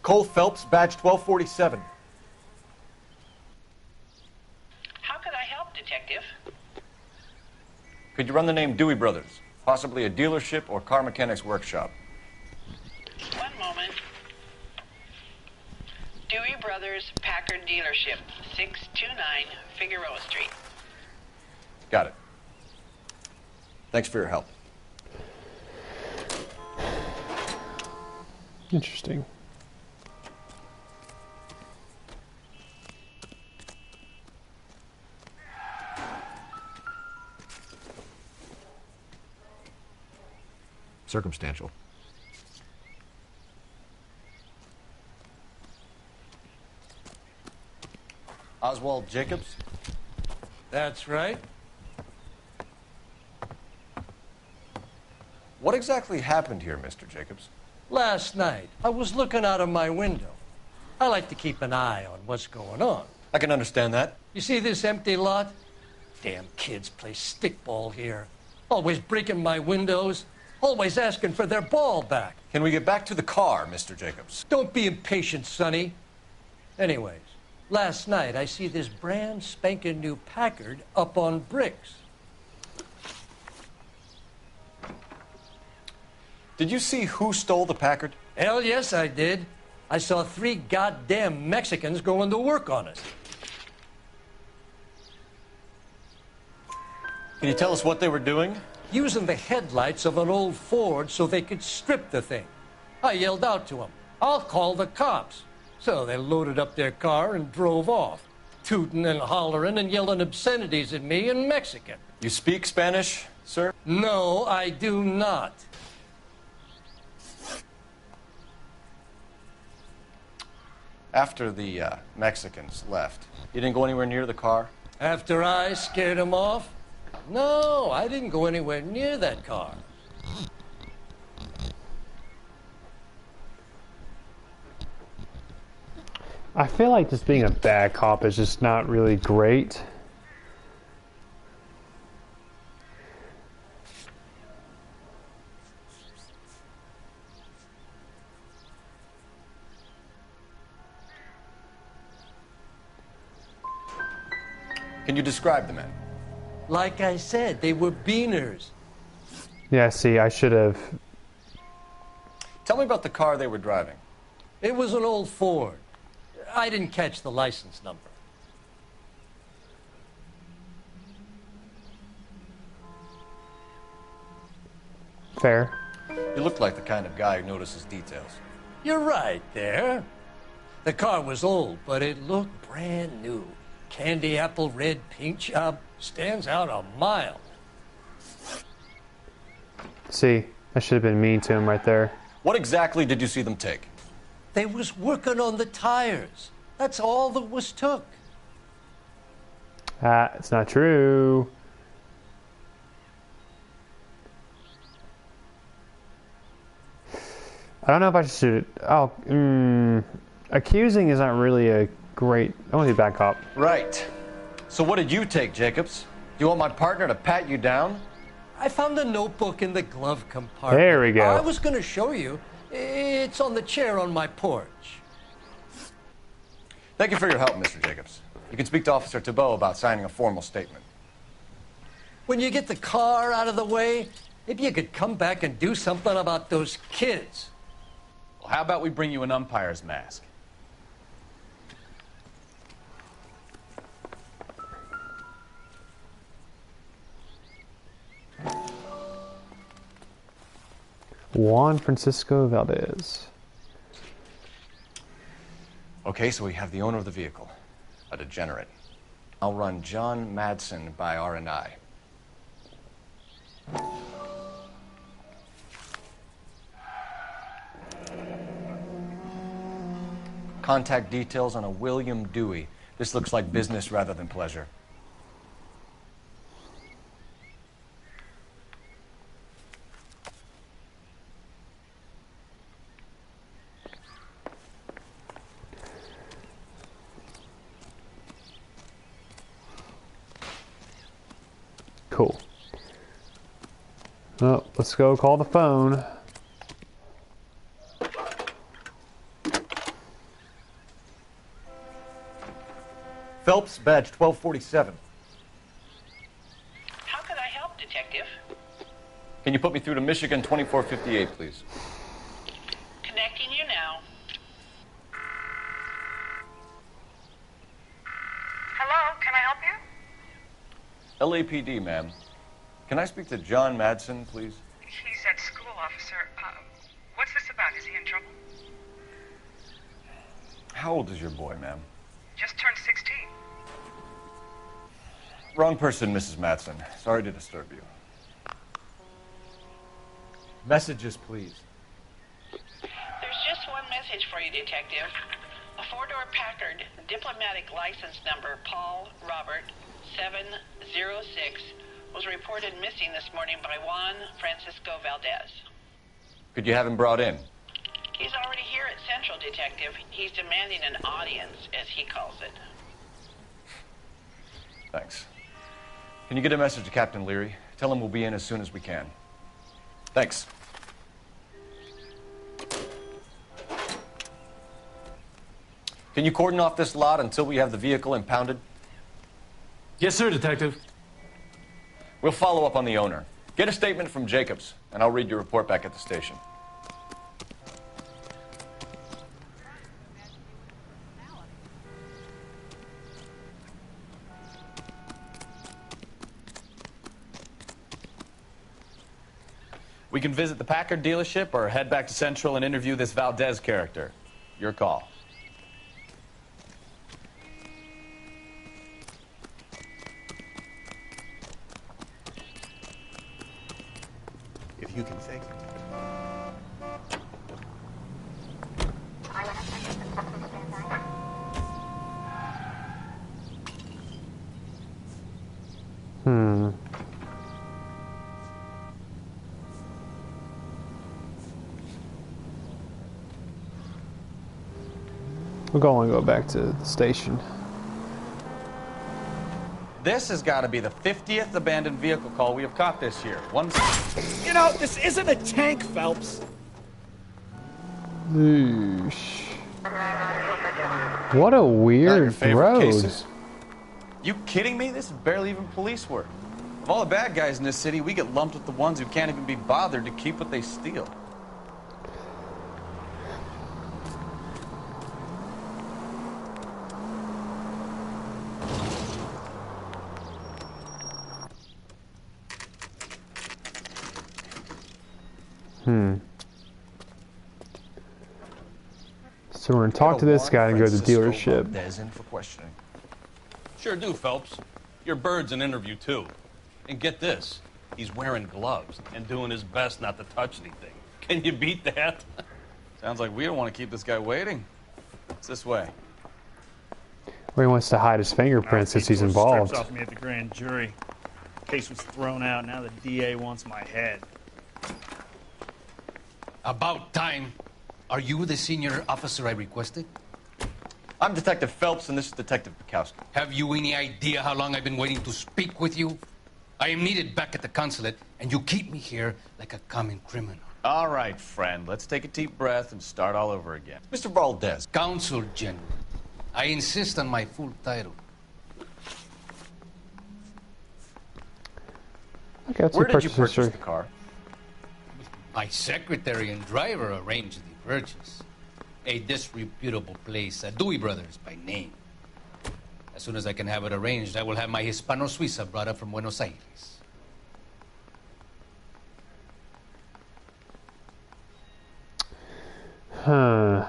Cole Phelps, badge 1247. How could I help, Detective? Could you run the name Dewey Brothers? Possibly a dealership or car mechanics workshop. One moment. Dewey Brothers Packard Dealership, 629 Figueroa Street. Got it. Thanks for your help. Interesting. Circumstantial. Oswald Jacobs? That's right. What exactly happened here, Mr. Jacobs? Last night, I was looking out of my window. I like to keep an eye on what's going on. I can understand that. You see this empty lot? Damn kids play stickball here. Always breaking my windows. Always asking for their ball back. Can we get back to the car, Mr. Jacobs? Don't be impatient, Sonny. Anyways, last night I see this brand spanking new Packard up on bricks. Did you see who stole the Packard? Hell yes, I did. I saw 3 goddamn Mexicans going to work on it. Can you tell us what they were doing? Using the headlights of an old Ford so they could strip the thing. I yelled out to them, "I'll call the cops." So they loaded up their car and drove off, tooting and hollering and yelling obscenities at me in Mexican. You speak Spanish, sir? No, I do not. After the Mexicans left, you didn't go anywhere near the car? After I scared him off? No, I didn't go anywhere near that car. I feel like just being a bad cop is just not really great. Can you describe the men? Like I said, they were beaners. Yeah, see, I should have. Tell me about the car they were driving. It was an old Ford. I didn't catch the license number. Fair. You look like the kind of guy who notices details. You're right there. The car was old, but it looked brand new. Candy apple red paint job stands out a mile. See, I should have been mean to him right there. What exactly did you see them take? They was working on the tires. That's all that was took. It's not true. I don't know if I should. Accusing is not really a great. I want to be back cop. Right. So what did you take, Jacobs? Do you want my partner to pat you down? I found a notebook in the glove compartment. There we go. I was going to show you. It's on the chair on my porch. Thank you for your help, Mr. Jacobs. You can speak to Officer Thibault about signing a formal statement. When you get the car out of the way, maybe you could come back and do something about those kids. Well, how about we bring you an umpire's mask? Juan Francisco Valdez. Okay, so we have the owner of the vehicle, a degenerate. I'll run John Madsen by R&I. Contact details on a William Dewey. This looks like business rather than pleasure. Cool. Oh, let's go call the phone. Phelps, badge 1247. How could I help, Detective? Can you put me through to Michigan 2458, please? Connecting you now. Hello, can I help you? LAPD, ma'am. Can I speak to John Madsen, please? He's at school, officer. What's this about? Is he in trouble? How old is your boy, ma'am? Just turned 16. Wrong person, Mrs. Madsen. Sorry to disturb you. Messages, please. There's just one message for you, Detective. A four-door Packard, diplomatic license number Paul Robert 706, was reported missing this morning by Juan Francisco Valdez. Could you have him brought in? He's already here at Central, Detective. He's demanding an audience, as he calls it. Thanks. Can you get a message to Captain Leary? Tell him we'll be in as soon as we can. Thanks. Can you cordon off this lot until we have the vehicle impounded? Yes, sir, Detective. We'll follow up on the owner. Get a statement from Jacobs, and I'll read your report back at the station. We can visit the Packard dealership or head back to Central and interview this Valdez character. Your call. If you can fake it. We're going to go back to the station. This has got to be the 50th abandoned vehicle call we have caught this year. You know, this isn't a tank, Phelps. Oosh. What a weird road. Cases? You kidding me? This is barely even police work. Of all the bad guys in this city, we get lumped with the ones who can't even be bothered to keep what they steal. So we're going to talk to this guy and go to the dealership. In for questioning. Sure do, Phelps. Your bird's an interview, too. And get this, he's wearing gloves and doing his best not to touch anything. Can you beat that? Sounds like we don't want to keep this guy waiting. It's this way. Where he wants to hide his fingerprints since he's involved. Strips off me at the grand jury. Case was thrown out. Now the DA wants my head. About time. Are you the senior officer I requested? I'm Detective Phelps, and this is Detective Bukowski. Have you any idea how long I've been waiting to speak with you? I am needed back at the consulate, and you keep me here like a common criminal. All right, friend. Let's take a deep breath and start all over again. Mr. Valdez. Consul General. I insist on my full title. Okay, Where did you purchase the car? My secretary and driver arranged the purchase. A disreputable place, Dewey Brothers by name. As soon as I can have it arranged, I will have my Hispano Suiza brought up from Buenos Aires. Huh.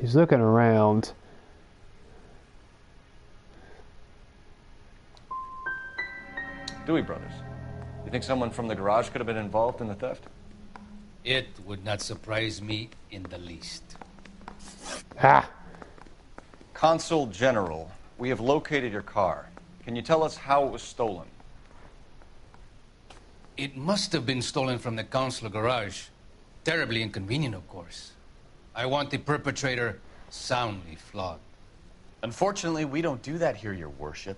He's looking around. Dewey Brothers. You think someone from the garage could have been involved in the theft? It would not surprise me in the least. Ah. Consul General, we have located your car. Can you tell us how it was stolen? It must have been stolen from the consular garage. Terribly inconvenient, of course. I want the perpetrator soundly flogged. Unfortunately, we don't do that here, Your Worship.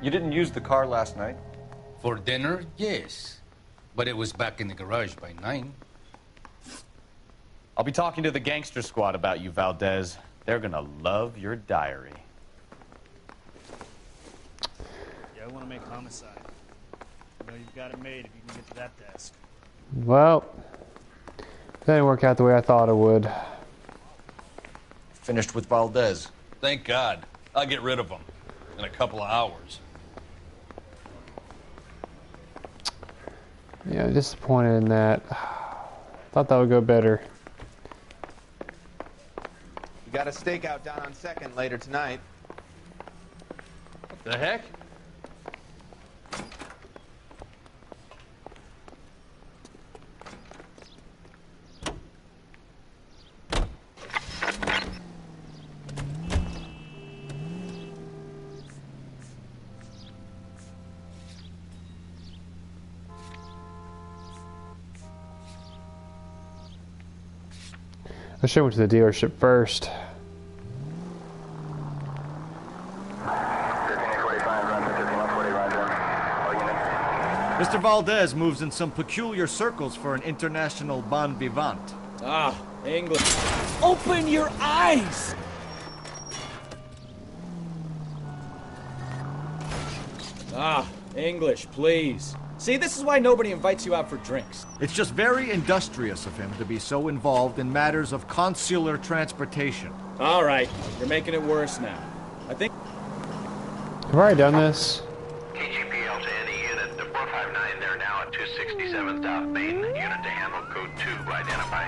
You didn't use the car last night? For dinner, yes. But it was back in the garage by 9. I'll be talking to the gangster squad about you, Valdez. They're gonna love your diary. Yeah, I want to make homicide. You know you've got it made if you can get to that desk. Well, that didn't work out the way I thought it would. Finished with Valdez. Thank God. I'll get rid of him in a couple of hours. Yeah, disappointed in that. Thought that would go better. We got a stakeout down on 2nd later tonight. What the heck? I should have went to the dealership first. Mr. Valdez moves in some peculiar circles for an international bon vivant. Ah, English. Open your eyes! Ah, English, please. See, this is why nobody invites you out for drinks. It's just very industrious of him to be so involved in matters of consular transportation. All right, you're making it worse now. I think... I've already done this. KGPL to any unit. The 459 there now at 267 South Main. Unit to handle code 2 identify.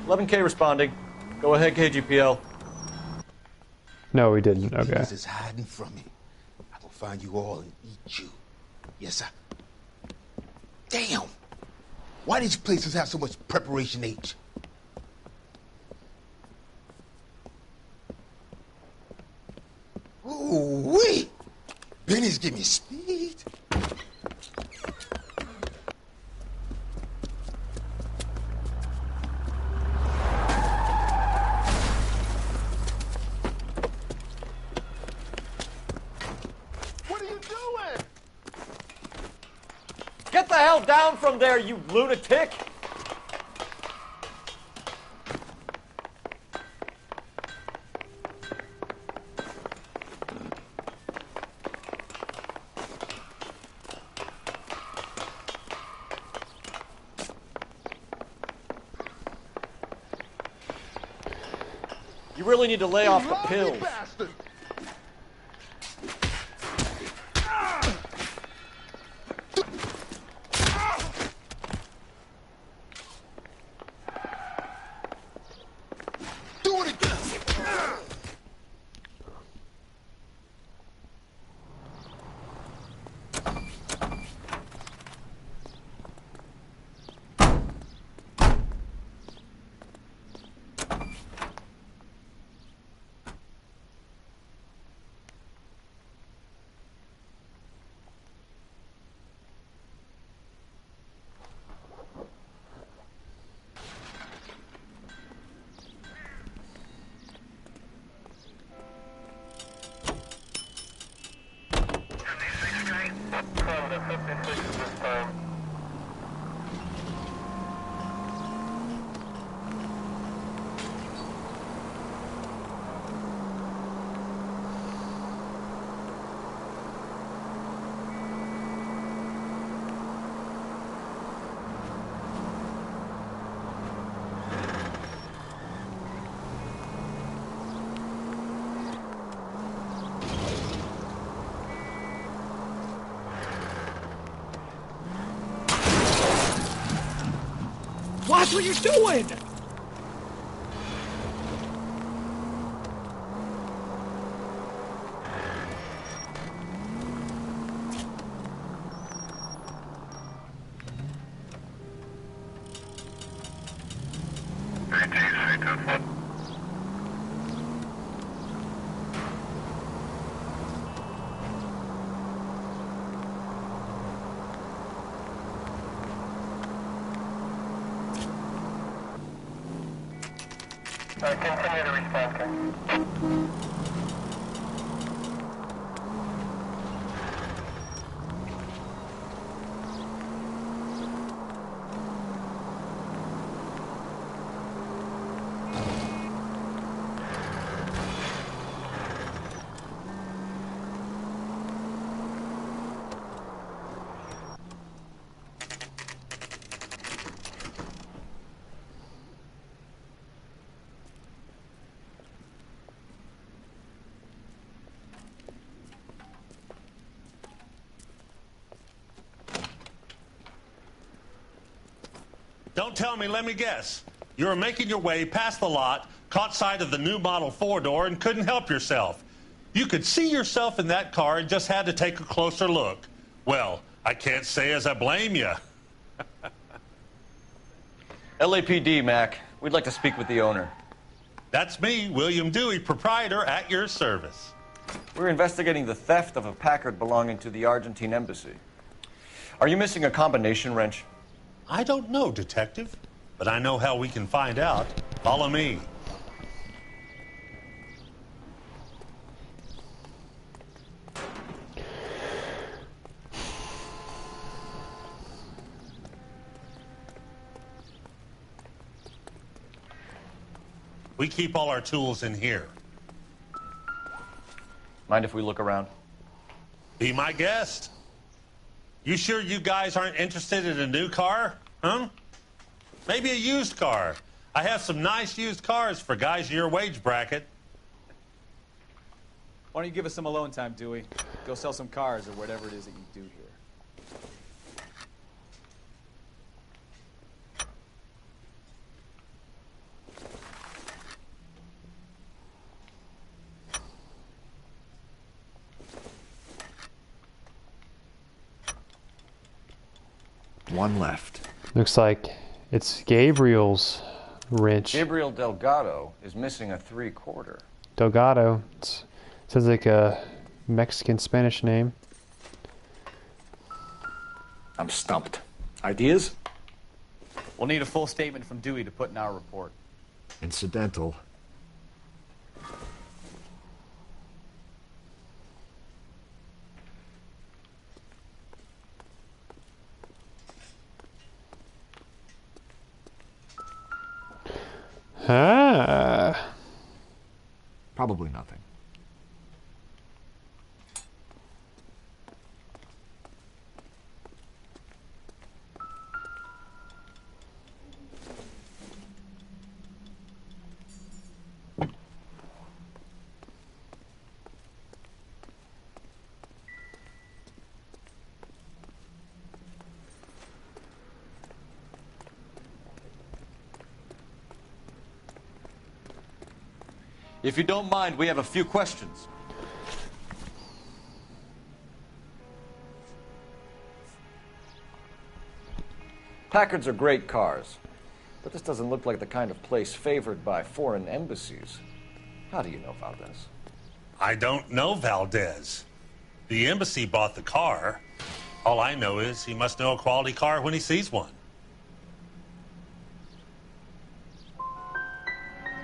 11K responding. Go ahead, KGPL. No, we didn't. Okay. This is hiding from me. I will find you all and eat you. Yes, sir. Damn! Why these places have so much preparation H? Ooh-wee! Benny's give me speed. What are you doing? Get the hell down from there, you lunatic! You really need to lay off the pills. Do it again. Watch what you're doing! Continue to respond. Don't tell me, let me guess. You were making your way past the lot, caught sight of the new model four-door, and couldn't help yourself. You could see yourself in that car and just had to take a closer look. Well, I can't say as I blame you. LAPD, Mac. We'd like to speak with the owner. That's me, William Dewey, proprietor, at your service. We're investigating the theft of a Packard belonging to the Argentine embassy. Are you missing a combination wrench? I don't know, Detective, but I know how we can find out. Follow me. We keep all our tools in here. Mind if we look around? Be my guest. You sure you guys aren't interested in a new car? Huh? Maybe a used car. I have some nice used cars for guys your wage bracket. Why don't you give us some alone time, Dewey? Go sell some cars or whatever it is that you do here. One left. Looks like it's Gabriel's wrench. Gabriel Delgado is missing a 3/4. Delgado. Sounds like a Mexican Spanish name. I'm stumped. Ideas? We'll need a full statement from Dewey to put in our report. Incidental. Ah. Probably nothing. If you don't mind, we have a few questions. Packards are great cars, but this doesn't look like the kind of place favored by foreign embassies. How do you know Valdez? I don't know Valdez. The embassy bought the car. All I know is he must know a quality car when he sees one.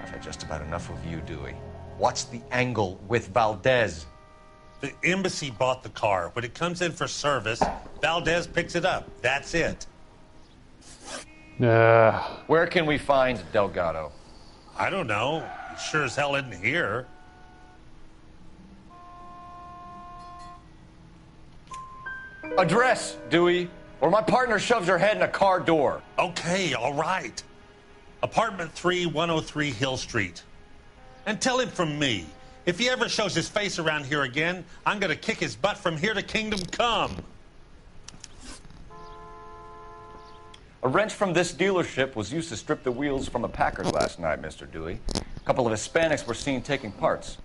I've had just about enough of you, Dewey. What's the angle with Valdez? The embassy bought the car. When it comes in for service, Valdez picks it up. That's it. Where can we find Delgado? I don't know. He sure as hell isn't here. Address, Dewey, or my partner shoves her head in a car door. Okay, all right. Apartment 3, 103 Hill Street. And tell him from me, if he ever shows his face around here again, I'm gonna kick his butt from here to Kingdom Come. A wrench from this dealership was used to strip the wheels from a Packard last night, Mr. Dewey. A couple of Hispanics were seen taking parts.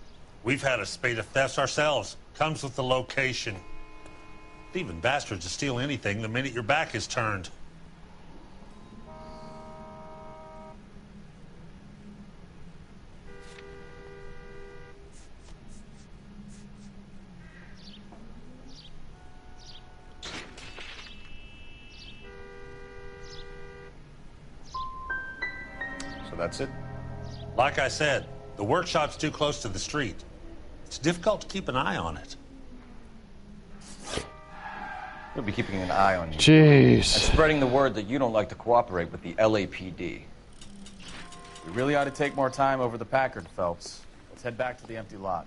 We've had a spate of thefts ourselves. Comes with the location. Thieving bastards to steal anything the minute your back is turned. So that's it? Like I said, the workshop's too close to the street. It's difficult to keep an eye on it. We'll be keeping an eye on you. Jeez. And spreading the word that you don't like to cooperate with the LAPD. We really ought to take more time over the Packard, Phelps. Let's head back to the empty lot.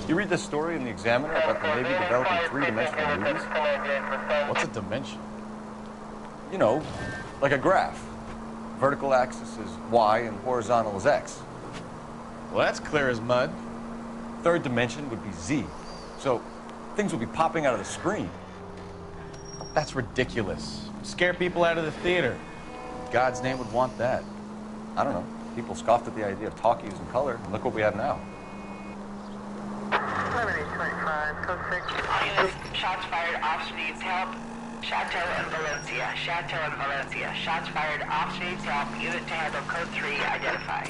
You read this story in the Examiner about the Navy developing three-dimensional movies? What's a dimension? You know, like a graph. Vertical axis is Y and horizontal is X. Well, that's clear as mud. Third dimension would be Z. So things would be popping out of the screen. That's ridiculous. Scare people out of the theater. In God's name would want that. I don't know. People scoffed at the idea of talkies in color, and look what we have now. All units, shots fired, officer needs help. Chateau and Valencia. Chateau and Valencia. Shots fired, officer needs help. Unit to handle code 3, identify.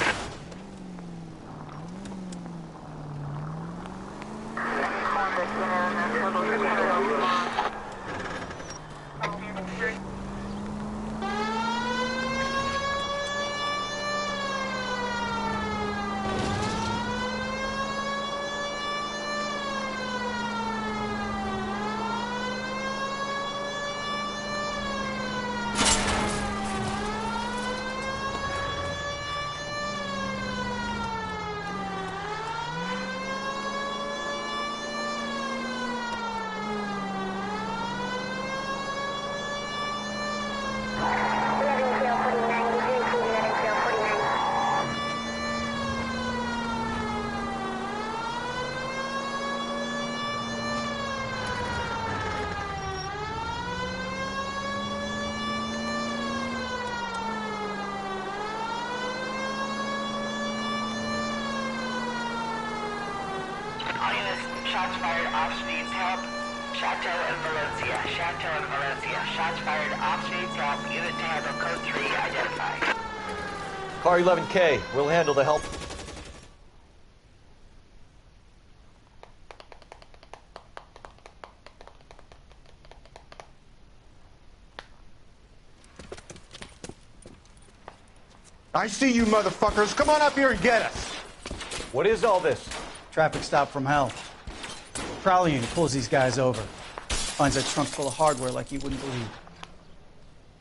All units, shots fired, officer needs help. Chateau and Valencia. Chateau and Valencia. Shots fired, officer needs help. Unit to handle code 3, identify. Car 11K, we'll handle the help. I see you motherfuckers. Come on up here and get us. What is all this? Traffic stop from hell. Prowler unit pulls these guys over. Finds their trunk full of hardware like you wouldn't believe.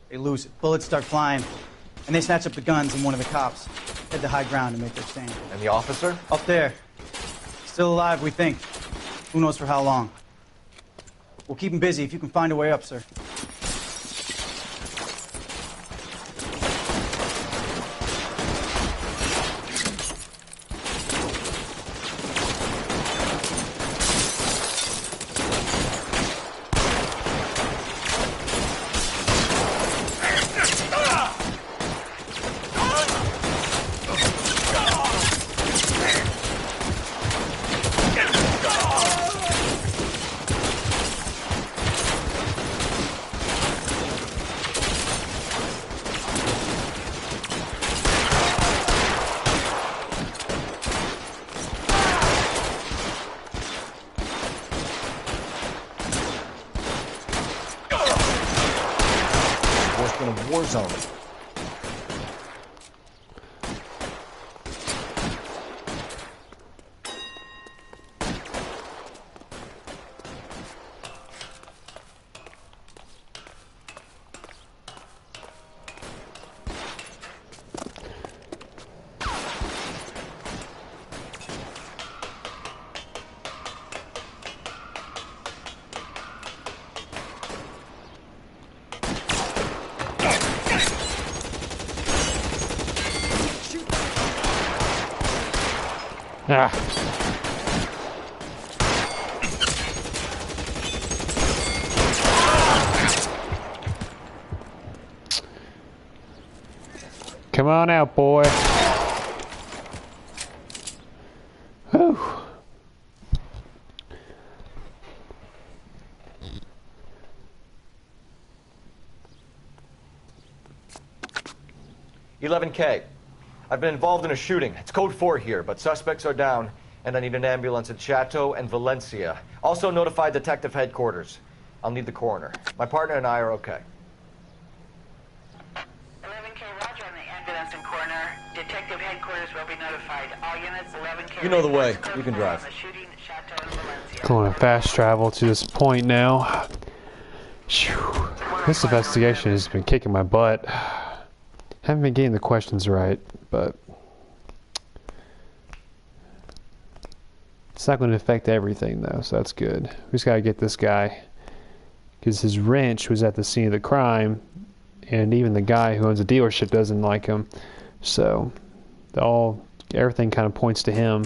They lose it. Bullets start flying. And they snatch up the guns and one of the cops. Head to high ground and make their stand. And the officer? Up there. Still alive, we think. Who knows for how long. We'll keep him busy if you can find a way up, sir. War zone. Ah. Come on out, boy. Whew. $11K. I've been involved in a shooting. It's code 4 here, but suspects are down, and I need an ambulance at Chateau and Valencia. Also notify detective headquarters. I'll need the coroner. My partner and I are okay. 11K, roger on the ambulance and coroner. Detective headquarters will be notified. All units, 11K. You know the way. You can drive. Going fast travel to this point now. Whew. This investigation has been kicking my butt. Haven't been getting the questions right, but it's not going to affect everything though, so that's good. We just got to get this guy, because his wrench was at the scene of the crime, and even the guy who owns the dealership doesn't like him, so everything kind of points to him.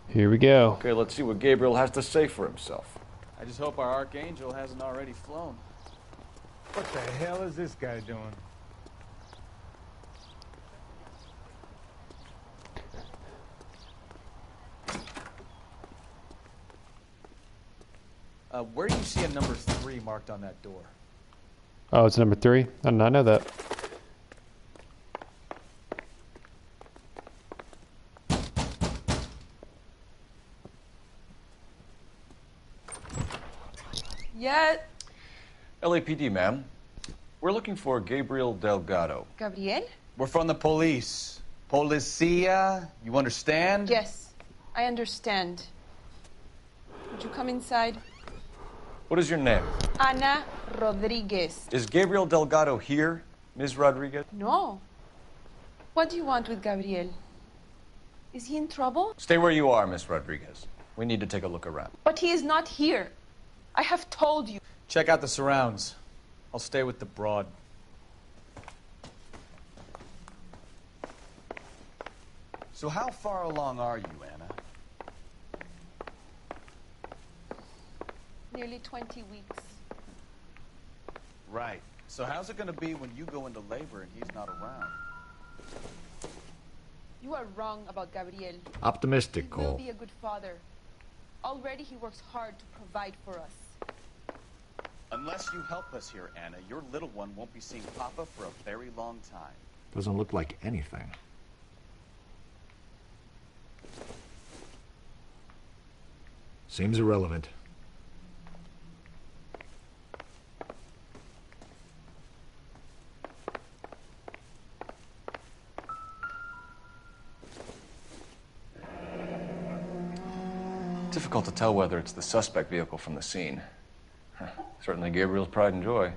Here we go. Okay, let's see what Gabriel has to say for himself. I just hope our Archangel hasn't already flown. What the hell is this guy doing? Where do you see a number 3 marked on that door? Oh, it's number 3? I did not know that. Yet. LAPD, ma'am. We're looking for Gabriel Delgado. Gabriel? We're from the police. Policia, you understand? Yes, I understand. Would you come inside? What is your name? Ana Rodriguez. Is Gabriel Delgado here, Ms. Rodriguez? No. What do you want with Gabriel? Is he in trouble? Stay where you are, Ms. Rodriguez. We need to take a look around. But he is not here. I have told you. Check out the surrounds. I'll stay with the broad. So how far along are you, Anna? Nearly 20 weeks. Right. So how's it gonna be when you go into labor and he's not around? You are wrong about Gabriel. Optimistic, He will Cole. be a good father. Already he works hard to provide for us. Unless you help us here, Anna, your little one won't be seeing Papa for a very long time. Doesn't look like anything. Seems irrelevant. Difficult to tell whether it's the suspect vehicle from the scene. Certainly Gabriel's pride and joy.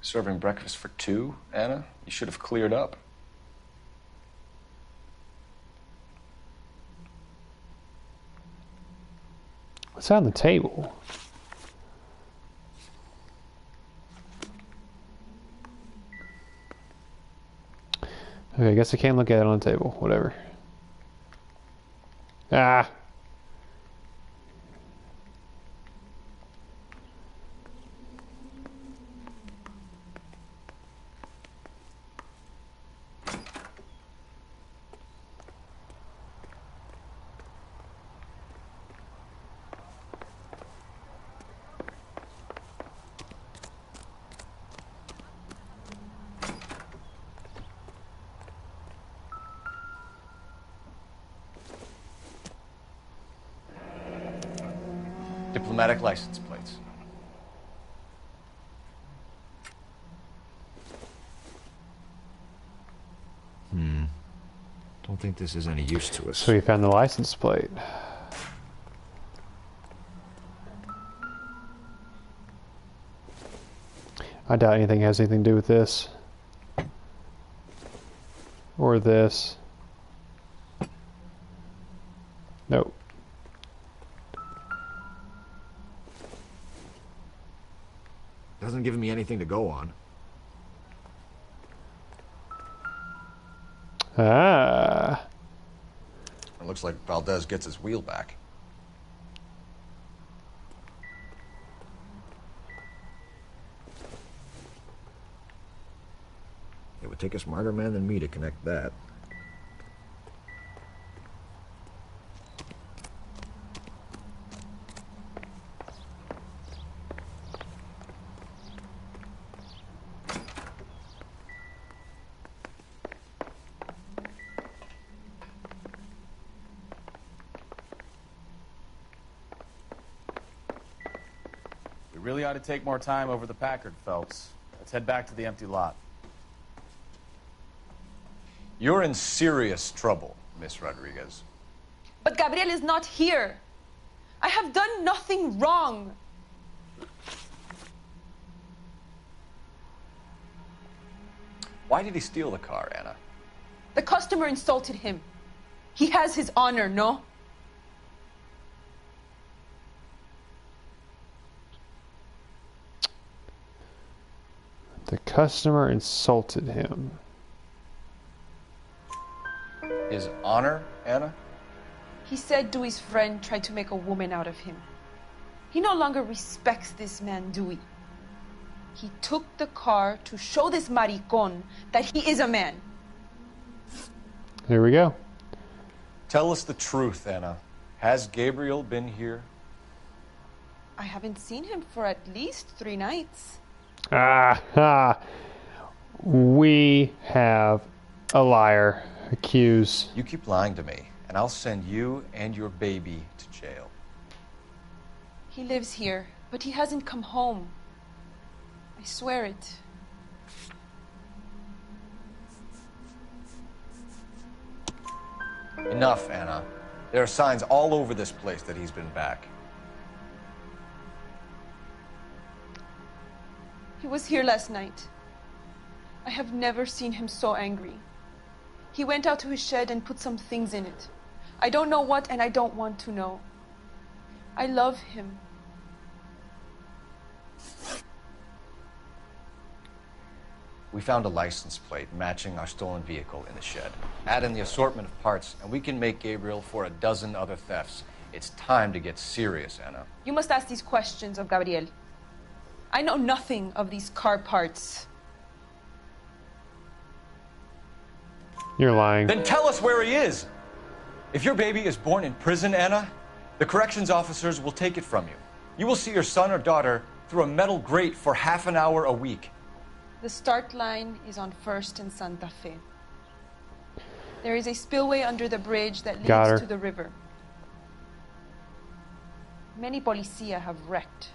Serving breakfast for two, Anna? You should have cleared up. What's on the table? Okay, I guess I can't look at it on the table. Whatever. Ah! Diplomatic license plates. Don't think this is any use to us. So we found the license plate. I doubt anything has anything to do with this. Or this. Nope. Doesn't give me anything to go on. Ah. It looks like Valdez gets his wheel back. It would take a smarter man than me to connect that. We really ought to take more time over the Packard, Phelps. Let's head back to the empty lot. You're in serious trouble, Miss Rodriguez. But Gabriel is not here. I have done nothing wrong. Why did he steal the car, Anna? The customer insulted him. He has his honor, no? The customer insulted him. His honor, Anna? He said Dewey's friend tried to make a woman out of him. He no longer respects this man, Dewey. He took the car to show this maricon that he is a man. Here we go. Tell us the truth, Anna. Has Gabriel been here? I haven't seen him for at least 3 nights. We have a liar accused. You keep lying to me, and I'll send you and your baby to jail. He lives here, but he hasn't come home. I swear it. Enough, Anna. There are signs all over this place that he's been back. He was here last night. I have never seen him so angry. He went out to his shed and put some things in it. I don't know what, and I don't want to know. I love him. We found a license plate matching our stolen vehicle in the shed. Add in the assortment of parts, and we can make Gabriel for a dozen other thefts. It's time to get serious, Anna. You must ask these questions of Gabriel. I know nothing of these car parts. You're lying. Then tell us where he is! If your baby is born in prison, Anna, the corrections officers will take it from you. You will see your son or daughter through a metal grate for half an hour a week. The start line is on 1st and Santa Fe. There is a spillway under the bridge that leads to the river. Many policia have wrecked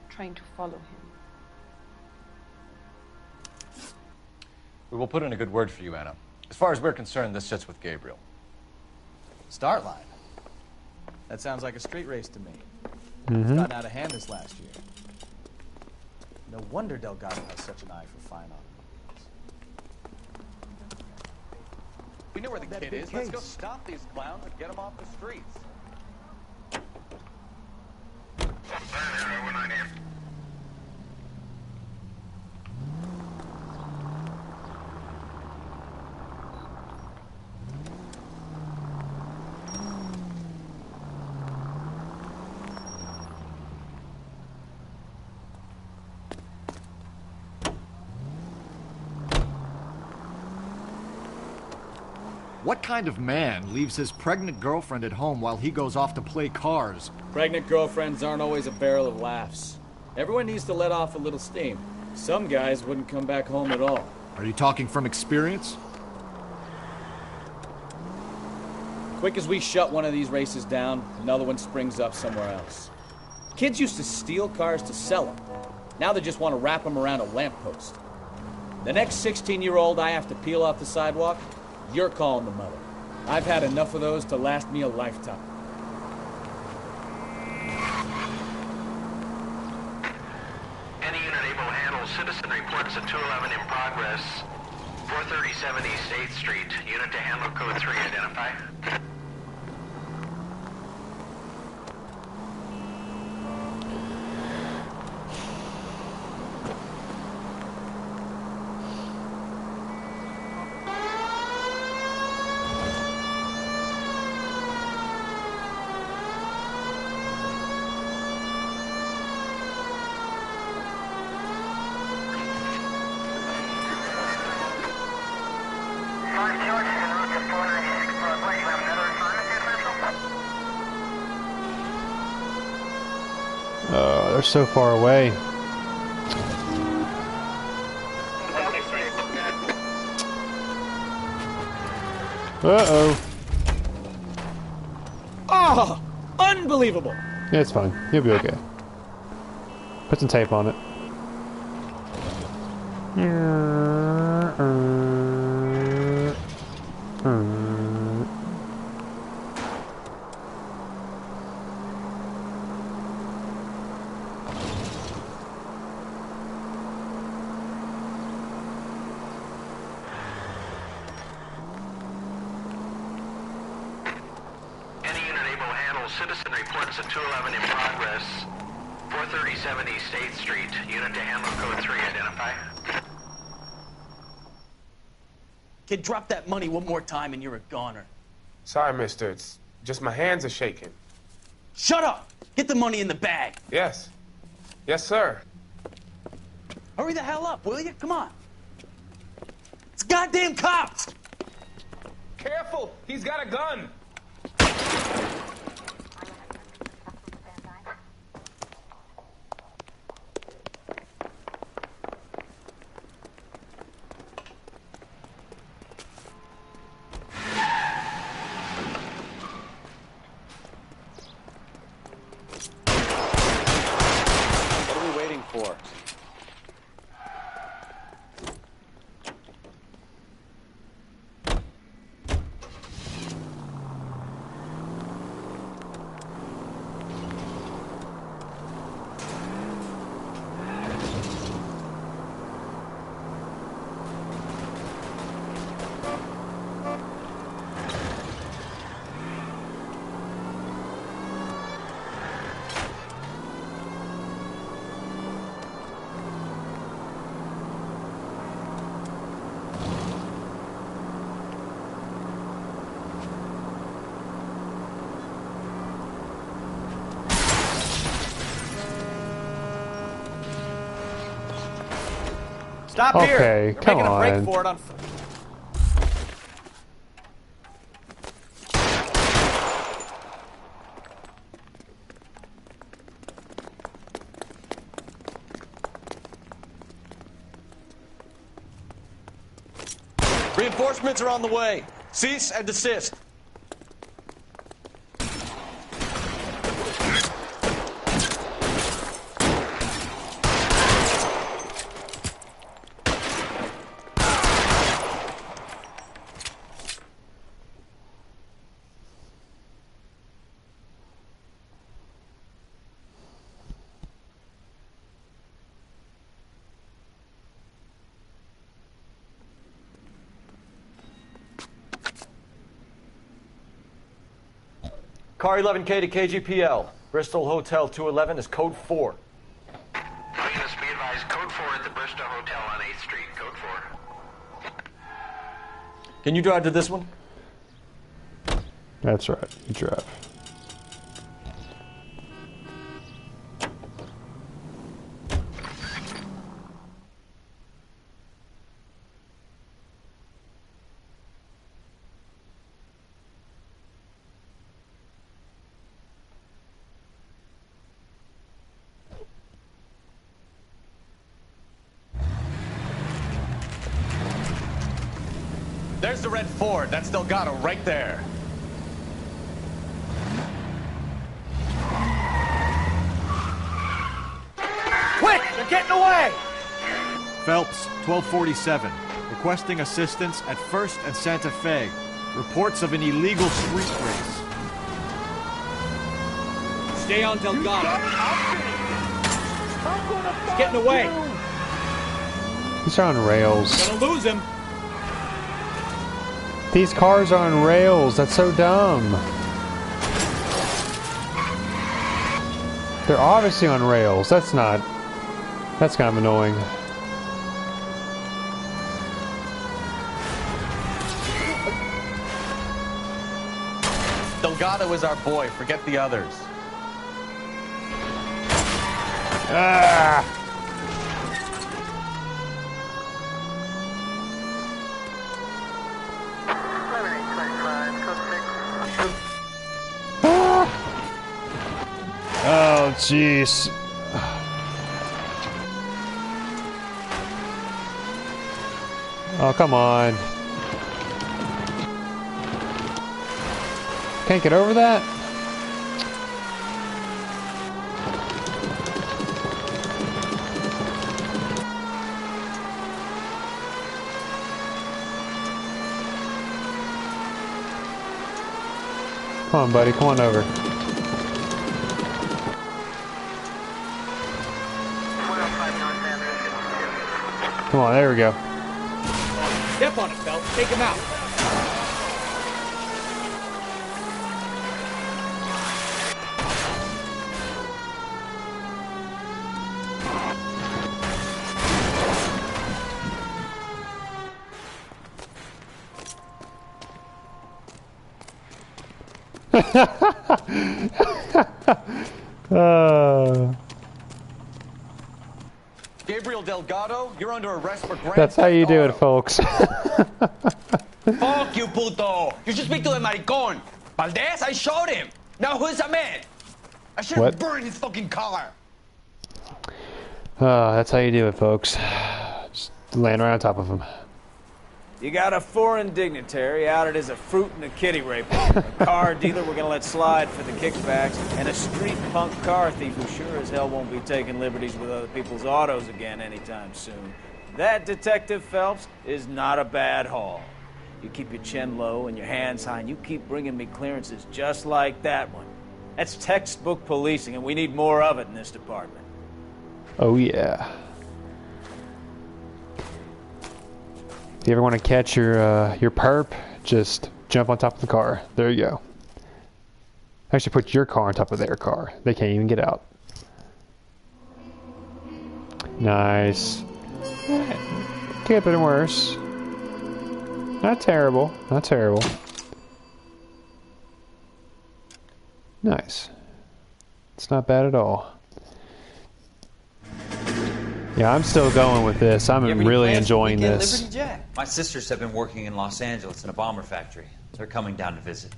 trying to follow him. We will put in a good word for you, Anna. As far as we're concerned, this sits with Gabriel. Start line? That sounds like a street race to me. Mm-hmm. It's gotten out of hand this last year. No wonder Delgado has such an eye for fine art. We know where the kid is. Let's go stop these clowns and get them off the streets. What kind of man leaves his pregnant girlfriend at home while he goes off to play cars? Pregnant girlfriends aren't always a barrel of laughs. Everyone needs to let off a little steam. Some guys wouldn't come back home at all. Are you talking from experience? Quick as we shut one of these races down, another one springs up somewhere else. Kids used to steal cars to sell them. Now they just want to wrap them around a lamppost. The next 16-year-old I have to peel off the sidewalk, you're calling the mother. I've had enough of those to last me a lifetime. Any unit able to handle citizen reports at 211 in progress. 437 East 8th Street. Unit to handle code 3. Identify. They're so far away. Uh-oh. Oh! Unbelievable! Yeah, it's fine. You'll be okay. Put some tape on it. Citizen reports at 211 in progress. 437 East 8th Street. Unit to handle code 3. Identify. Kid, drop that money one more time and you're a goner. Sorry, mister. It's just my hands are shaking. Shut up! Get the money in the bag. Yes. Yes, sir. Hurry the hell up, will you? Come on. It's goddamn cops! Careful! He's got a gun! For. Stop Okay, here. You're come making a break on. for it on. Reinforcements are on the way. Cease and desist. Car 11K to KGPL. Bristol Hotel 211 is code 4. Units, be advised, code 4 at the Bristol Hotel on 8th Street. Code 4. Can you drive to this one? That's right. You drive. There's the red Ford. That's Delgado right there. Quick! They're getting away! Phelps, 1247. Requesting assistance at 1st and Santa Fe. Reports of an illegal street race. Stay on Delgado. He's getting away. These are on rails. Gonna lose him. These cars are on rails. That's so dumb. They're obviously on rails. That's kind of annoying. Delgado is our boy. Forget the others. Ah! Oh, jeez. Oh, come on. Can't get over that? Come on, buddy. Come on over. Come on, there we go. Step on it, Phelps. Take him out. Gabriel Delgado, you're under arrest for grand That's how you do it, folks. Fuck you, puto! You should speak to the maricon. Valdez, I showed him. Now who's the man? I should What? have burned his fucking car. That's how you do it, folks. Just land right on top of him. You got a foreign dignitary outed as a fruit and a kitty raper, a car dealer we're gonna let slide for the kickbacks, and a street punk car thief who sure as hell won't be taking liberties with other people's autos again anytime soon. That, Detective Phelps, is not a bad haul. You keep your chin low and your hands high, and you keep bringing me clearances just like that one. That's textbook policing, and we need more of it in this department. Oh, yeah. If you ever want to catch your perp, just jump on top of the car. There you go. Actually, put your car on top of their car. They can't even get out. Nice. Could have been worse. Not terrible. Not terrible. Nice. It's not bad at all. Yeah, I'm still going with this. I'm You have any really plans for enjoying weekend this. Liberty, Jack? My sisters have been working in Los Angeles in a bomber factory. They're coming down to visit.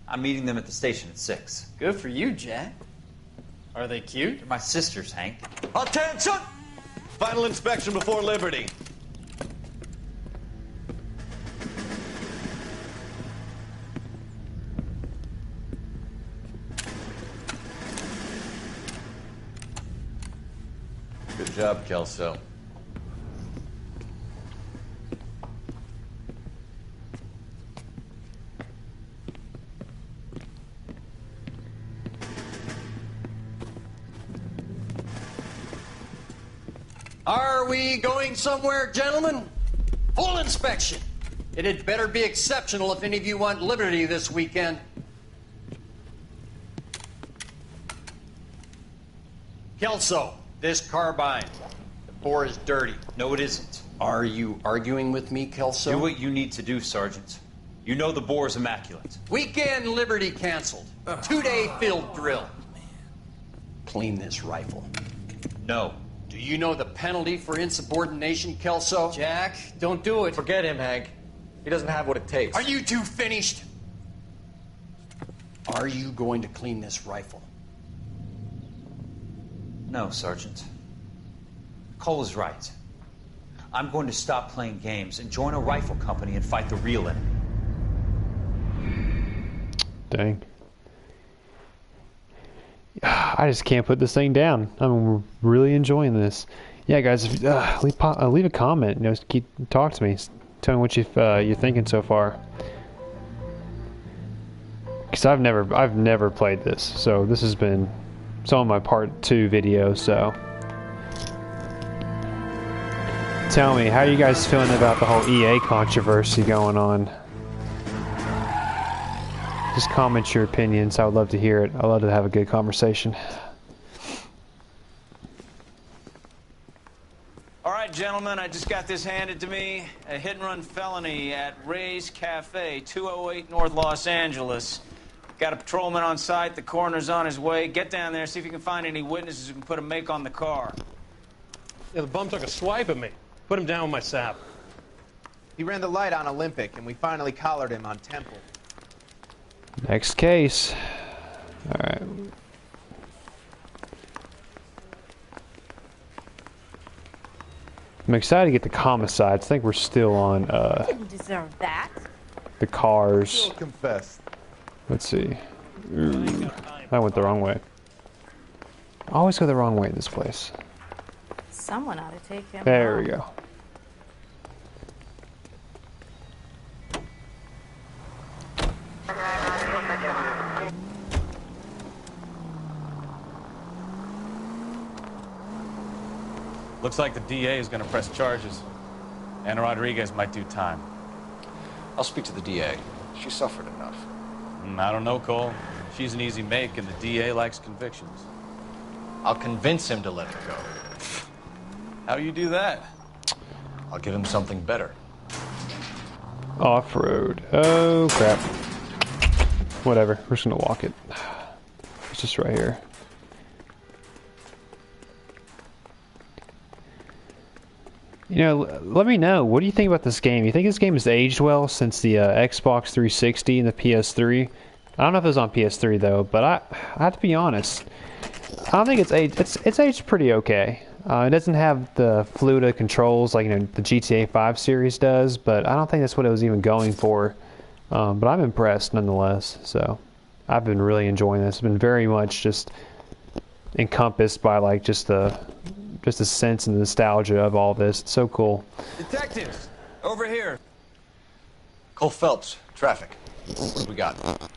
I'm meeting them at the station at 6. Good for you, Jack. Are they cute? They're my sisters, Hank. Attention! Final inspection before Liberty. Good job, Kelso. Are we going somewhere, gentlemen? Full inspection. It had better be exceptional if any of you want liberty this weekend. Kelso, this carbine. The bore is dirty. No, it isn't. Are you arguing with me, Kelso? Do what you need to do, Sergeant. You know the bore's immaculate. Weekend liberty canceled. 2-day field drill. Clean this rifle. No. Do you know the penalty for insubordination, Kelso? Jack, don't do it. Forget him, Hank. He doesn't have what it takes. Are you two finished? Are you going to clean this rifle? No, Sergeant. Cole is right. I'm going to stop playing games and join a rifle company and fight the real enemy. Dang. I just can't put this thing down. I'm really enjoying this. Yeah, guys, if, leave a comment. You know, talk to me. Tell me what you're thinking so far. Because I've never played this, so this has been some of my part 2 videos. So tell me, how are you guys feeling about the whole EA controversy going on? Just comment your opinions. I would love to hear it. I'd love to have a good conversation. All right, gentlemen, I just got this handed to me. A hit-and-run felony at Ray's Cafe, 208 North Los Angeles. Got a patrolman on site. The coroner's on his way. Get down there, see if you can find any witnesses who can put a make on the car. Yeah, the bum took a swipe at me. Put him down with my sap. He ran the light on Olympic, and we finally collared him on Temple. Next case. Alright. I'm excited to get the homicides. I think we're still on Didn't deserve that. the cars. Still confessed. Let's see. Ooh, I went the wrong way. I always go the wrong way in this place. Someone ought to take him. There we go. Looks like the DA is going to press charges. Anna Rodriguez might do time. I'll speak to the DA. She suffered enough. I don't know, Cole. She's an easy make, and the DA likes convictions. I'll convince him to let her go. How you do that? I'll give him something better. Off-road. Oh, crap. Whatever. We're just gonna walk it. It's just right here. You know, let me know. What do you think about this game? You think this game has aged well since the Xbox 360 and the PS3? I don't know if it was on PS3 though, but I have to be honest. I don't think it's aged. It's aged pretty okay. It doesn't have the fluid controls like the GTA 5 series does, but I don't think that's what it was even going for. But I'm impressed nonetheless. So I've been really enjoying this. It's been very much just encompassed by like just the sense and the nostalgia of all this. It's so cool. Detectives, over here. Cole Phelps, traffic. What do we got?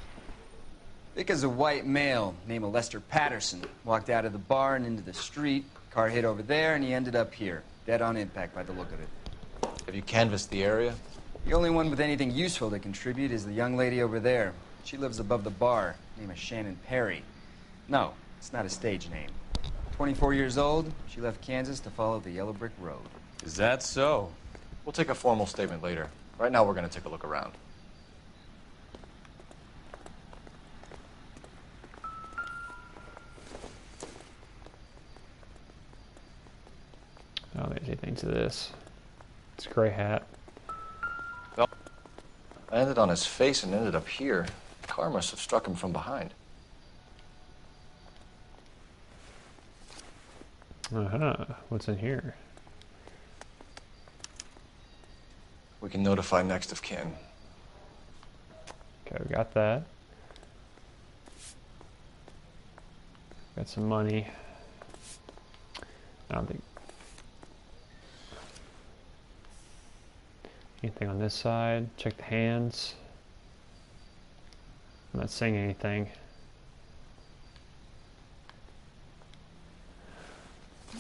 Because a white male named Lester Patterson walked out of the bar and into the street. Car hit over there, and he ended up here, dead on impact by the look of it. Have you canvassed the area? The only one with anything useful to contribute is the young lady over there. She lives above the bar. Name is Shannon Perry. No, it's not a stage name. 24 years old, she left Kansas to follow the Yellow Brick Road. Is that so? We'll take a formal statement later. Right now, we're going to take a look around. anything to this. It's a gray hat. Well, I landed on his face and ended up here. The car must have struck him from behind. What's in here? We can notify next of kin. Okay, we got that. Got some money. I don't think anything on this side. Check the hands. I'm not saying anything. I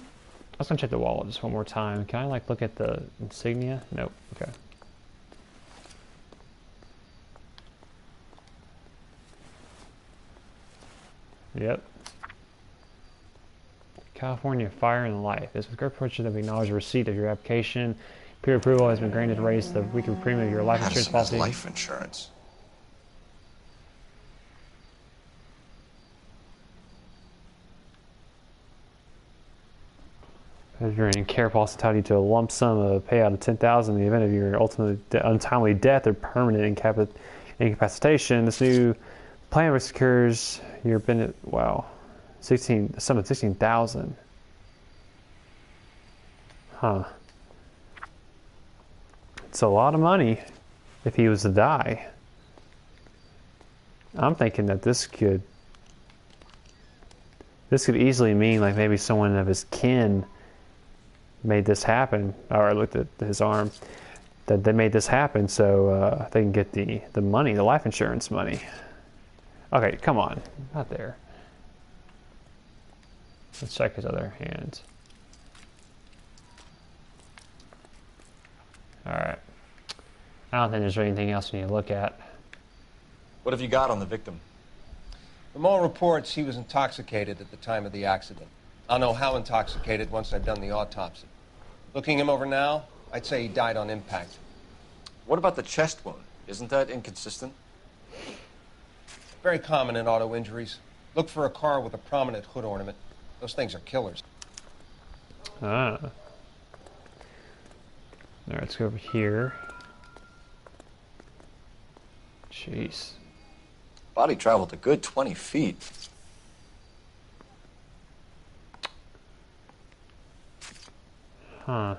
was gonna check the wallet just one more time. Can I like look at the insignia? Nope. Okay. Yep. California Fire and Life. This with great pleasure that we acknowledge the receipt of your application. Peer approval has been granted to raise the weekly premium of your life insurance policy. Life insurance. Your care policy entitled you to a lump sum of payout of $10,000 in the event of your ultimate untimely death or permanent incapacitation. This new plan secures your benefit. Wow, a sum of $16,000. Huh. It's a lot of money if he was to die. I'm thinking that this could easily mean like maybe someone of his kin made this happen, or I looked at his arm, that they made this happen so they can get the money, the life insurance money. Okay, come on, not there. Let's check his other hand. Alright. I don't think there's anything else we need to look at. What have you got on the victim? From all reports, he was intoxicated at the time of the accident. I'll know how intoxicated once I've done the autopsy. Looking him over now, I'd say he died on impact. What about the chest wound? Isn't that inconsistent? Very common in auto injuries. Look for a car with a prominent hood ornament. Those things are killers. Ah. Alright, let's go over here. Jeez. Body traveled a good 20 feet. Huh.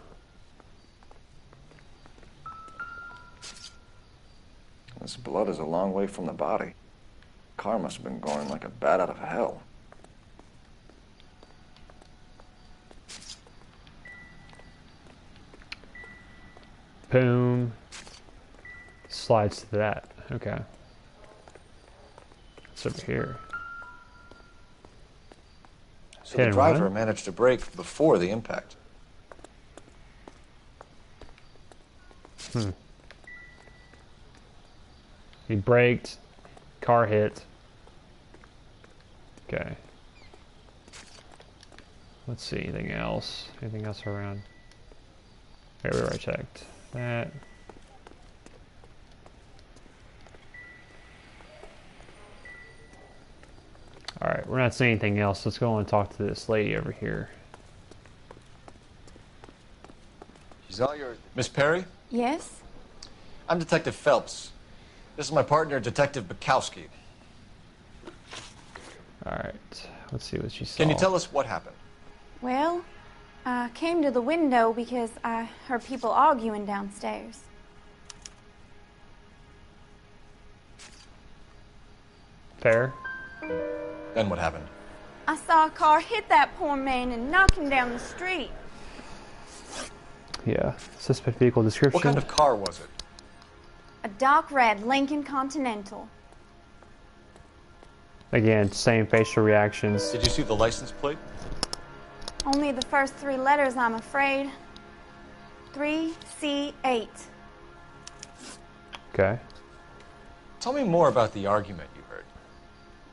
This blood is a long way from the body. Car must have been going like a bat out of hell. Boom. Slides to that. Okay. It's over here. So the driver managed to brake before the impact. He braked, car hit. Okay. Let's see, anything else? Anything else around? Okay, we already checked that. Alright, we're not seeing anything else. Let's go and talk to this lady over here. She's all yours. Miss Perry? Yes? I'm Detective Phelps. This is my partner, Detective Bukowski. Alright, let's see what she saw. Can you tell us what happened? Well, I came to the window because I heard people arguing downstairs. Fair. Then what happened? I saw a car hit that poor man and knock him down the street. Yeah. Suspect vehicle description. What kind of car was it? A dark red Lincoln Continental. Again, same facial reactions. Did you see the license plate? Only the first three letters, I'm afraid. 3C8. Okay. Tell me more about the argument you heard.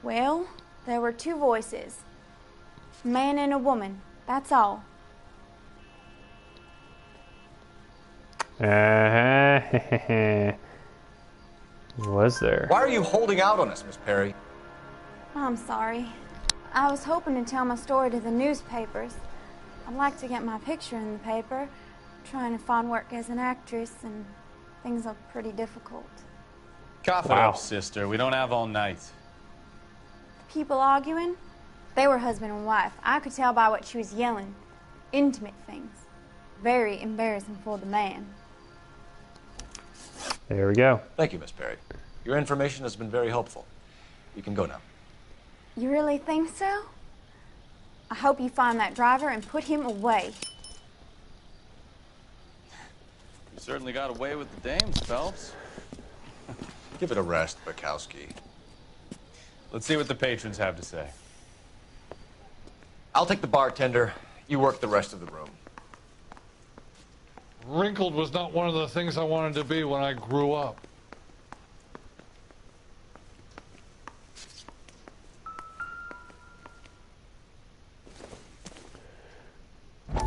Well, there were two voices. A man and a woman, that's all. Was there? Why are you holding out on us, Miss Perry? I'm sorry. I was hoping to tell my story to the newspapers, I'd like to get my picture in the paper. Trying to find work as an actress, and things look pretty difficult. Cough it up, sister. We don't have all night. People arguing? They were husband and wife. I could tell by what she was yelling. Intimate things. Very embarrassing for the man. There we go. Thank you, Miss Perry. Your information has been very helpful. You can go now. You really think so? I hope you find that driver and put him away. You certainly got away with the dames, Phelps. Give it a rest, Bukowski. Let's see what the patrons have to say. I'll take the bartender. You work the rest of the room. Wrinkled was not one of the things I wanted to be when I grew up.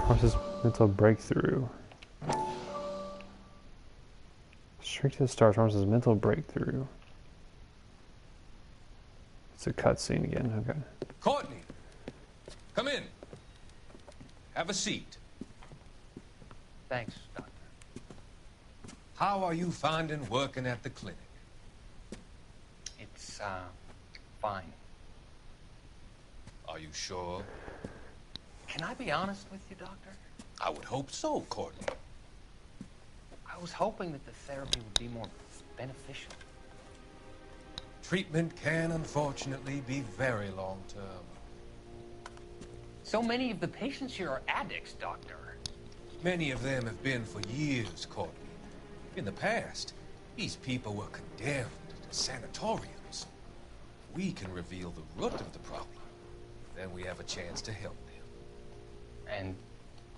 What's this mental breakthrough? Straight to the stars. What's this mental breakthrough? It's a cutscene again. Okay. Courtney, come in. Have a seat. Thanks, Doctor. How are you finding working at the clinic? It's, fine. Are you sure? Can I be honest with you, Doctor? I would hope so, Courtney. I was hoping that the therapy would be more beneficial. Treatment can, unfortunately, be very long-term. So many of the patients here are addicts, Doctor. Many of them have been for years, Courtney. In the past, these people were condemned to sanatoriums. We can reveal the root of the problem. Then we have a chance to help them. And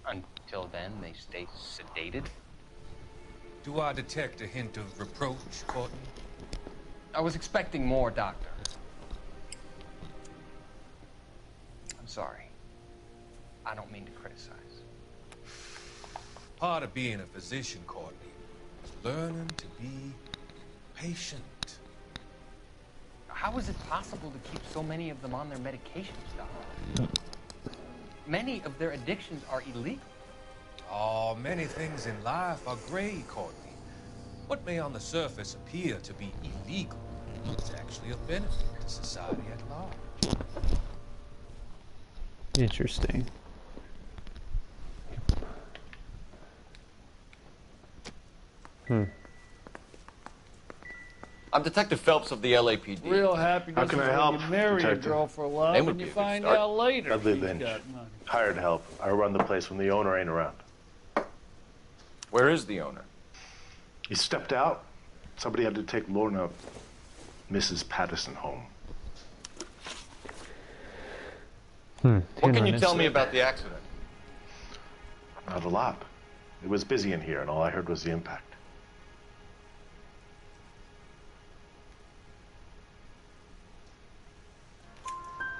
until then, they stay sedated? Do I detect a hint of reproach, Courtney? I was expecting more, Doctor. I'm sorry. I don't mean to criticize. Part of being a physician, Courtney, is learning to be patient. How is it possible to keep so many of them on their medications, Doctor? Many of their addictions are illegal. Oh, many things in life are gray, Courtney. What may on the surface appear to be illegal is actually a benefit to society at large. Interesting. I'm Detective Phelps of the LAPD. Real happiness How can I is help, when you marry a Detective? girl for love They would and be you a good find start. out later Dudley she's Lynch. got money. Hired help. I run the place when the owner ain't around. Where is the owner? He stepped out. Somebody had to take Lorna, Mrs. Patterson, home. What can you tell me about the accident? Not a lot. It was busy in here, and all I heard was the impact.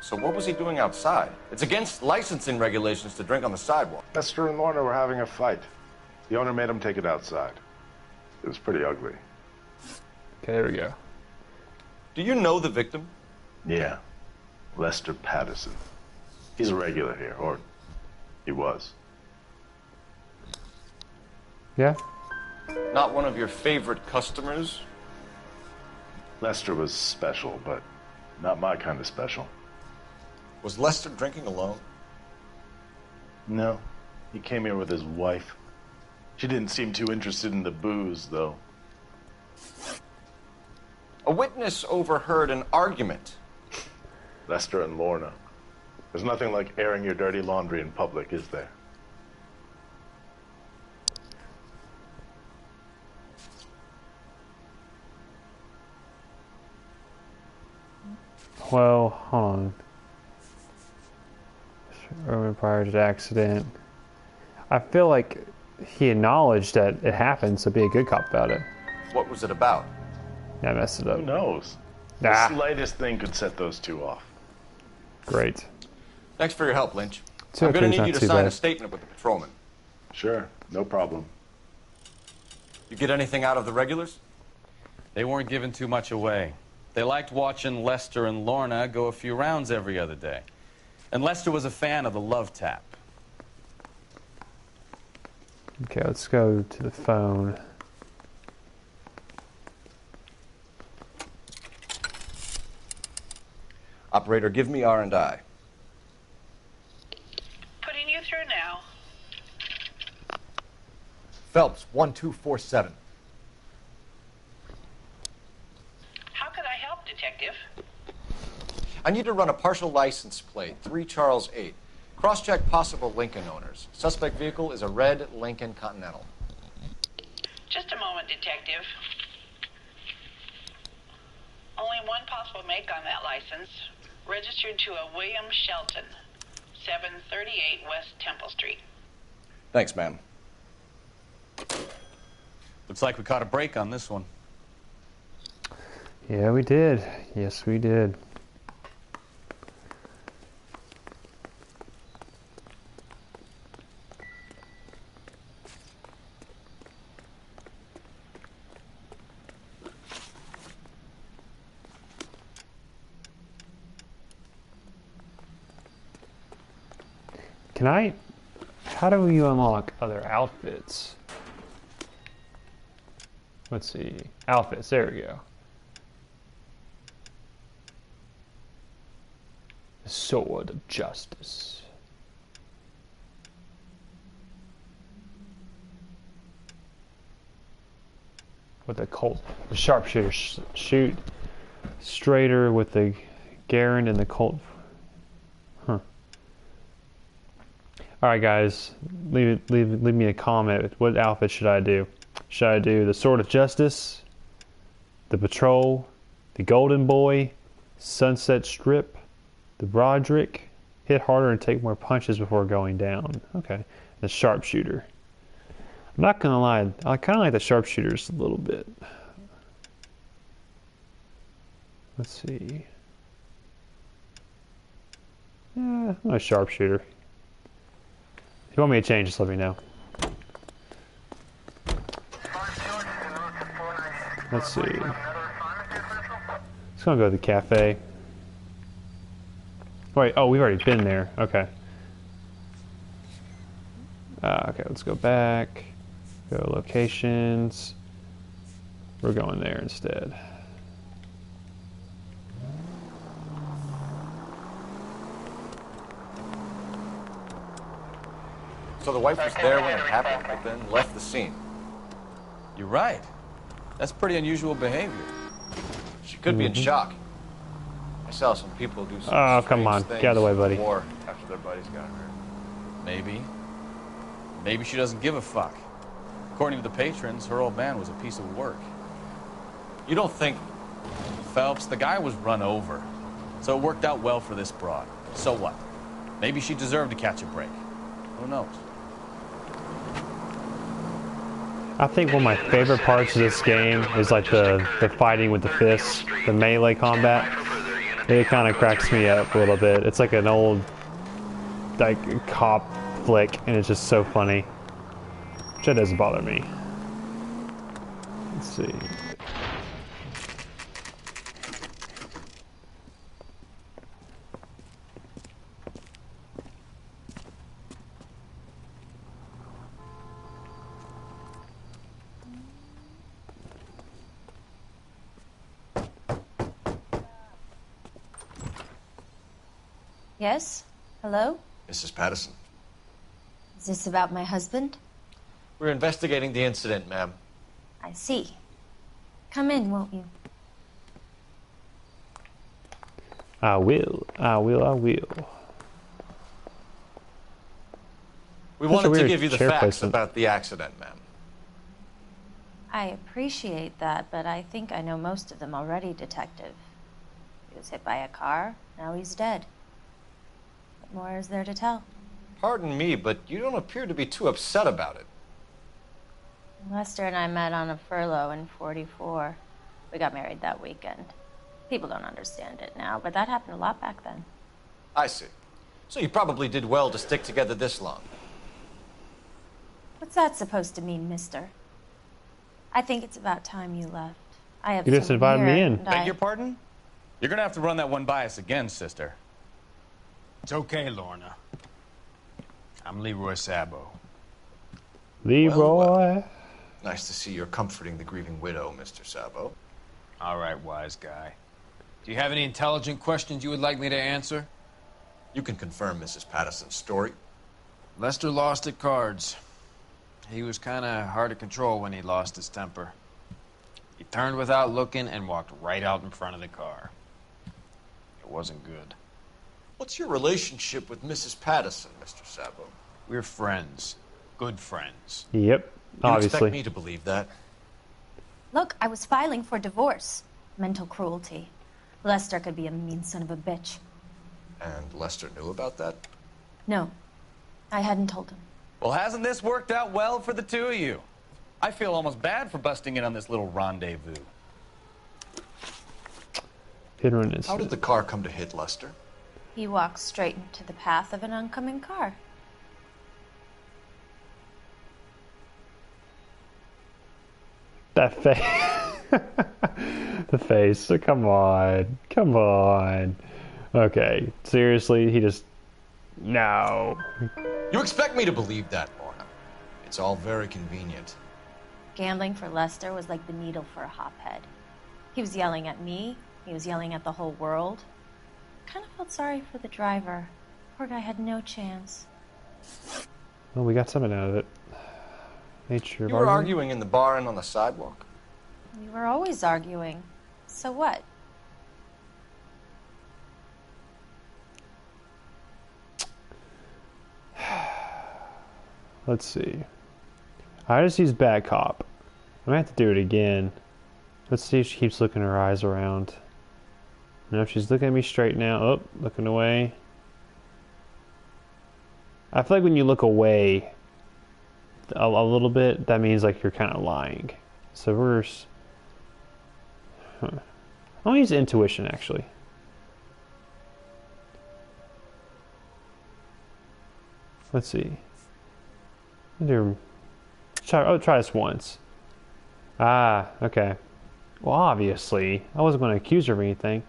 So what was he doing outside? It's against licensing regulations to drink on the sidewalk. Lester and Lorna were having a fight. The owner made him take it outside. It was pretty ugly. Okay, there we go. Do you know the victim? Yeah. Lester Patterson. He's a regular here, or he was. Yeah? Not one of your favorite customers? Lester was special, but not my kind of special. Was Lester drinking alone? No. He came here with his wife. She didn't seem too interested in the booze, though. A witness overheard an argument. Lester and Lorna. There's nothing like airing your dirty laundry in public, is there? Well, hold on. Roman prior to the accident. I feel like he acknowledged that it happened, so be a good cop about it. What was it about? Yeah, I messed it up. Who knows? Ah. The slightest thing could set those two off. Great. Thanks for your help, Lynch. Two I'm going to okay is need you not to too sign a bad. statement with the patrolman. Sure, no problem. You get anything out of the regulars? They weren't giving too much away. They liked watching Lester and Lorna go a few rounds every other day. And Lester was a fan of the love tap. Okay, let's go to the phone. Operator, give me R&I. Putting you through now. Phelps, 1247. How could I help, Detective? I need to run a partial license plate, 3 Charles 8. Cross-check possible Lincoln owners. Suspect vehicle is a red Lincoln Continental. Just a moment, Detective. Only one possible make on that license. Registered to a William Shelton, 738 West Temple Street. Thanks, ma'am. Looks like we caught a break on this one. Yeah, we did. Yes, we did. Can I... How do you unlock other outfits? Let's see. Outfits, there we go. The Sword of Justice. With the Colt. The sharpshooter shoot straighter with the Garand and the Colt. Huh. Alright guys, leave me a comment. What outfit should I do? Should I do the Sword of Justice, the Patrol, the Golden Boy, Sunset Strip, the Broderick, hit harder and take more punches before going down? Okay, the Sharpshooter. I'm not gonna lie, I kind of like the Sharpshooters a little bit. Let's see. Yeah, I'm a Sharpshooter. If you want me to change, just let me know. Let's see. Just gonna go to the cafe. Wait, oh, we've already been there. Okay. Okay, let's go back. Go locations. We're going there instead. So the wife was there when it happened, but then left the scene. You're right. That's pretty unusual behavior. She could be in shock. I saw some people do some Oh, come on. things Get out of the way, in buddy. war after their buddies got hurt. Maybe. Maybe she doesn't give a fuck. According to the patrons, her old man was a piece of work. You don't think... Phelps, the guy was run over. So it worked out well for this broad. So what? Maybe she deserved to catch a break. Who knows? I think one of my favorite parts of this game is like the fighting with the fists, the melee combat. It kind of cracks me up a little bit. It's like an old like cop flick, and it's just so funny. Which that doesn't bother me. Let's see. Yes? Hello? Mrs. Patterson. Is this about my husband? We're investigating the incident, ma'am. I see. Come in, won't you? I will. We Such a wanted to weird give you the chair facts placement. about the accident, ma'am. I appreciate that, but I think I know most of them already, Detective. He was hit by a car, now he's dead. What more is there to tell? Pardon me, but you don't appear to be too upset about it. Lester and I met on a furlough in '44. We got married that weekend. People don't understand it now, but that happened a lot back then. I see. So you probably did well to stick together this long. What's that supposed to mean, mister? I think it's about time you left. I have You just someone invited here, me in. and Beg your pardon? You're gonna have to run that one by us again, sister. It's okay, Lorna. I'm Leroy Sabo. Leroy. Nice to see you're comforting the grieving widow, Mr. Sabo. All right, wise guy. Do you have any intelligent questions you would like me to answer? You can confirm Mrs. Patterson's story. Lester lost at cards. He was kind of hard to control when he lost his temper. He turned without looking and walked right out in front of the car. It wasn't good. What's your relationship with Mrs. Patterson, Mr. Sabo? We're friends. Good friends. Yep, You obviously. expect me to believe that? Look, I was filing for divorce. Mental cruelty. Lester could be a mean son of a bitch. And Lester knew about that? No, I hadn't told him. Well, hasn't this worked out well for the two of you? I feel almost bad for busting in on this little rendezvous. Hit run How did the car come to hit Lester? He walked straight into the path of an oncoming car. That face. The face. Come on. Come on. Okay. Seriously, he just... No. You expect me to believe that, Lorna? It's all very convenient. Gambling for Lester was like the needle for a hophead. He was yelling at me. He was yelling at the whole world. I kind of felt sorry for the driver. Poor guy had no chance. Well, we got something out of it. Nature of You were argument. arguing in the bar and on the sidewalk? We were always arguing. So what? Let's see. I just used bad cop. I might have to do it again. Let's see if she keeps looking her eyes around. No, she's looking at me straight now. Oh, looking away. I feel like when you look away a little bit, that means like you're kind of lying. So we're... I'm gonna use intuition, actually. Let's see. Try this once. Ah, okay. Well, obviously, I wasn't going to accuse her of anything.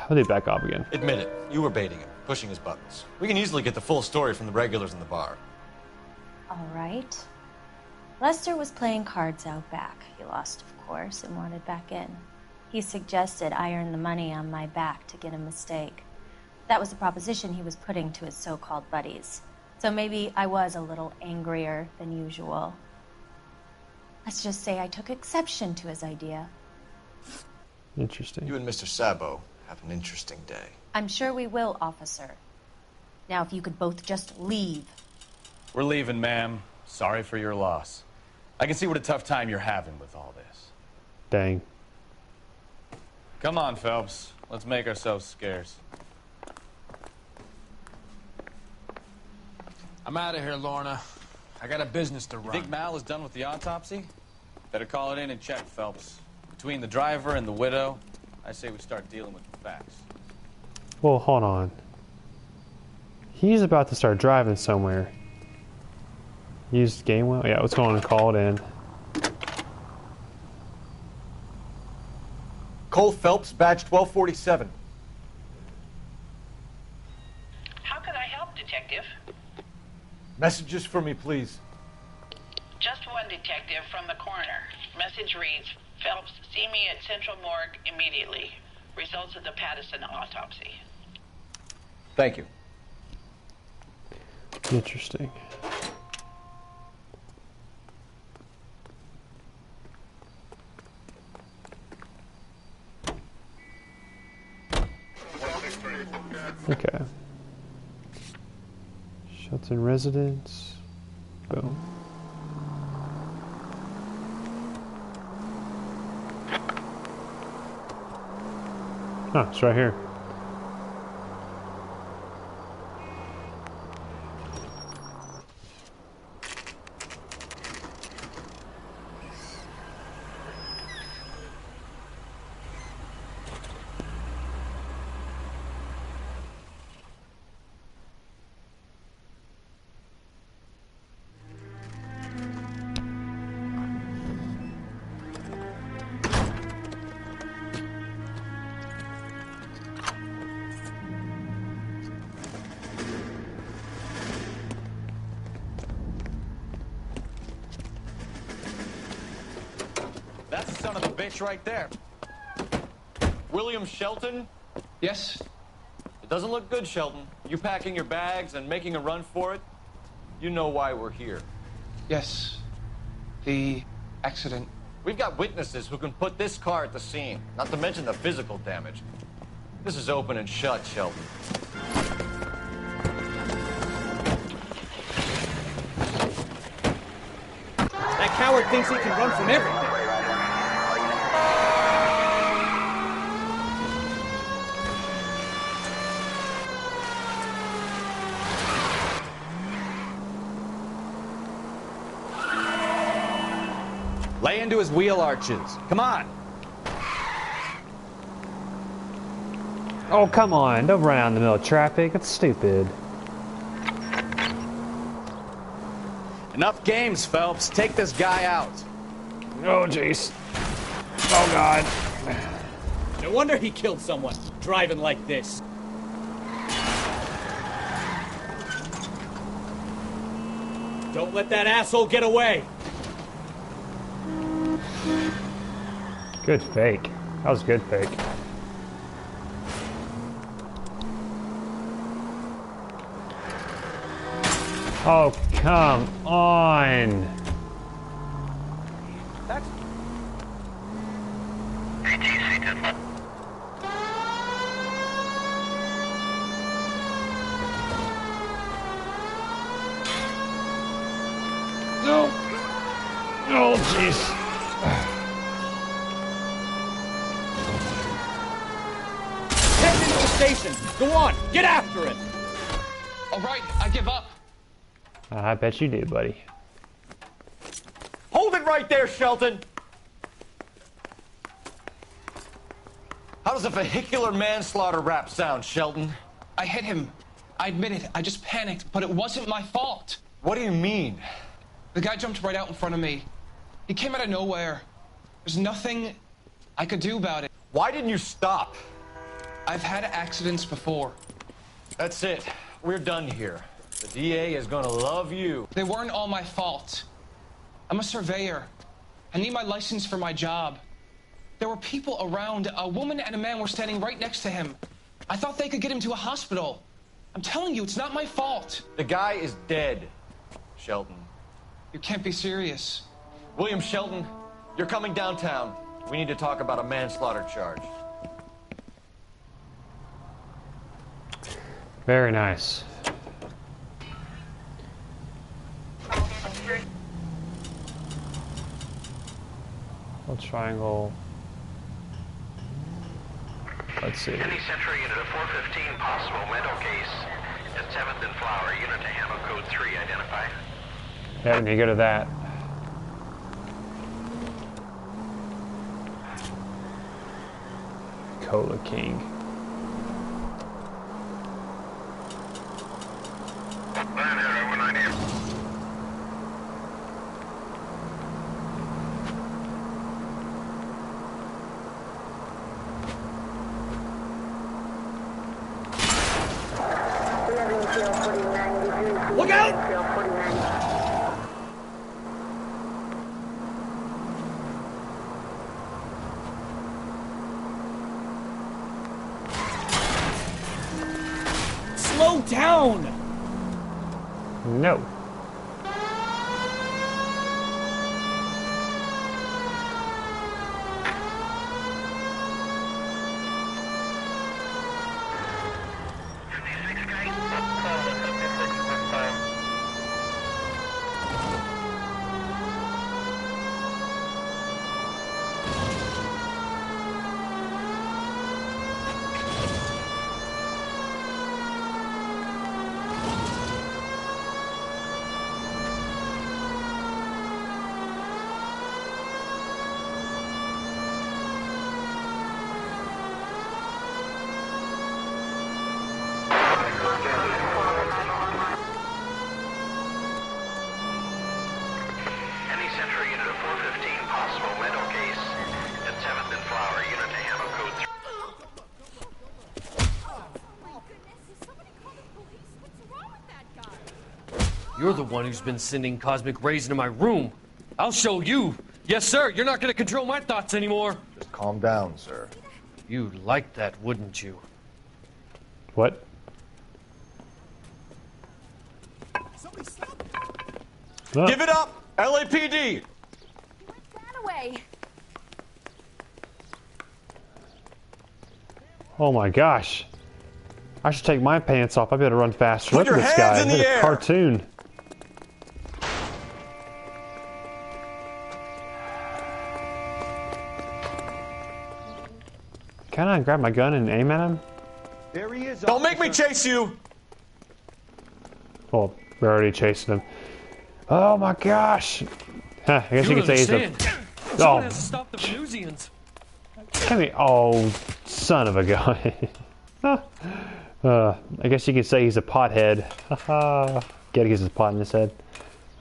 I'll do back off again. Admit it. You were baiting him, pushing his buttons. We can easily get the full story from the regulars in the bar. All right. Lester was playing cards out back. He lost, of course, and wanted back in. He suggested I earn the money on my back to get a mistake. That was the proposition he was putting to his so-called buddies. So maybe I was a little angrier than usual. Let's just say I took exception to his idea. Interesting. You and Mr. Sabo have an interesting day. I'm sure we will, officer. Now, if you could both just leave. We're leaving, ma'am. Sorry for your loss. I can see what a tough time you're having with all this. Dang. Come on, Phelps. Let's make ourselves scarce. I'm out of here, Lorna. I got a business to run. Think Mal is done with the autopsy? Better call it in and check, Phelps. Between the driver and the widow, I say we start dealing with the facts. Well, hold on. He's about to start driving somewhere. Used game well? Yeah, let's go on and call it in. Cole Phelps, badge 1247. How can I help, Detective? Messages for me, please. Just one detective from the coroner. Message reads, Phelps, see me at Central Morgue immediately. Results of the Patterson autopsy. Thank you. Interesting. Okay. Shelton residence. Boom. Oh, it's right here. son of a bitch right there. William Shelton? Yes? It doesn't look good, Shelton. You packing your bags and making a run for it? You know why we're here. Yes. The accident. We've got witnesses who can put this car at the scene, not to mention the physical damage. This is open and shut, Shelton. That coward thinks he can run from everything. Lay into his wheel arches. Come on. Oh, come on. Don't run out in the middle of traffic. That's stupid. Enough games, Phelps. Take this guy out. Oh, jeez. Oh, God. No wonder he killed someone, driving like this. Don't let that asshole get away. Good fake. That was good fake. Oh, come on. That's... No. Oh, jeez. Head into the station. Go on, get after him. All right, I give up. I bet you do, buddy. Hold it right there, Shelton! How does a vehicular manslaughter rap sound, Shelton? I hit him. I admit it. I just panicked, but it wasn't my fault. What do you mean? The guy jumped right out in front of me. He came out of nowhere. There's nothing I could do about it. Why didn't you stop? I've had accidents before. That's it. We're done here. The DA is gonna love you. They weren't all my fault. I'm a surveyor. I need my license for my job. There were people around. A woman and a man were standing right next to him. I thought they could get him to a hospital. I'm telling you, it's not my fault. The guy is dead, Shelton. You can't be serious. William Shelton, you're coming downtown. We need to talk about a manslaughter charge. Very nice. Little triangle. Let's see. Any Century unit of 415 possible mental case at 7th and Flower. Unit to handle code 3 identify. Yeah, when you go to that. Cola King. Look out! Slow down! No. Any Century unit of 415 possible mental case at 7th and Flower. Unit to handle code 3. You're the one who's been sending cosmic rays into my room. I'll show you. Yes, sir. You're not going to control my thoughts anymore. Just calm down, sir. You'd like that, wouldn't you? What? Oh. Give it up! LAPD! Away. Oh my gosh. I should take my pants off. I better run faster. Put Look your at this hands guy. in the Look at air. a cartoon. Can I grab my gun and aim at him? There he is. Don't make me chase you! Well, we're already chasing him. Oh my gosh. Huh, I guess you could say he's a... Someone has to stop the Venusians. Come here. Oh, son of a gun. I guess you could say he's a pothead. Haha. Get his pot in his head.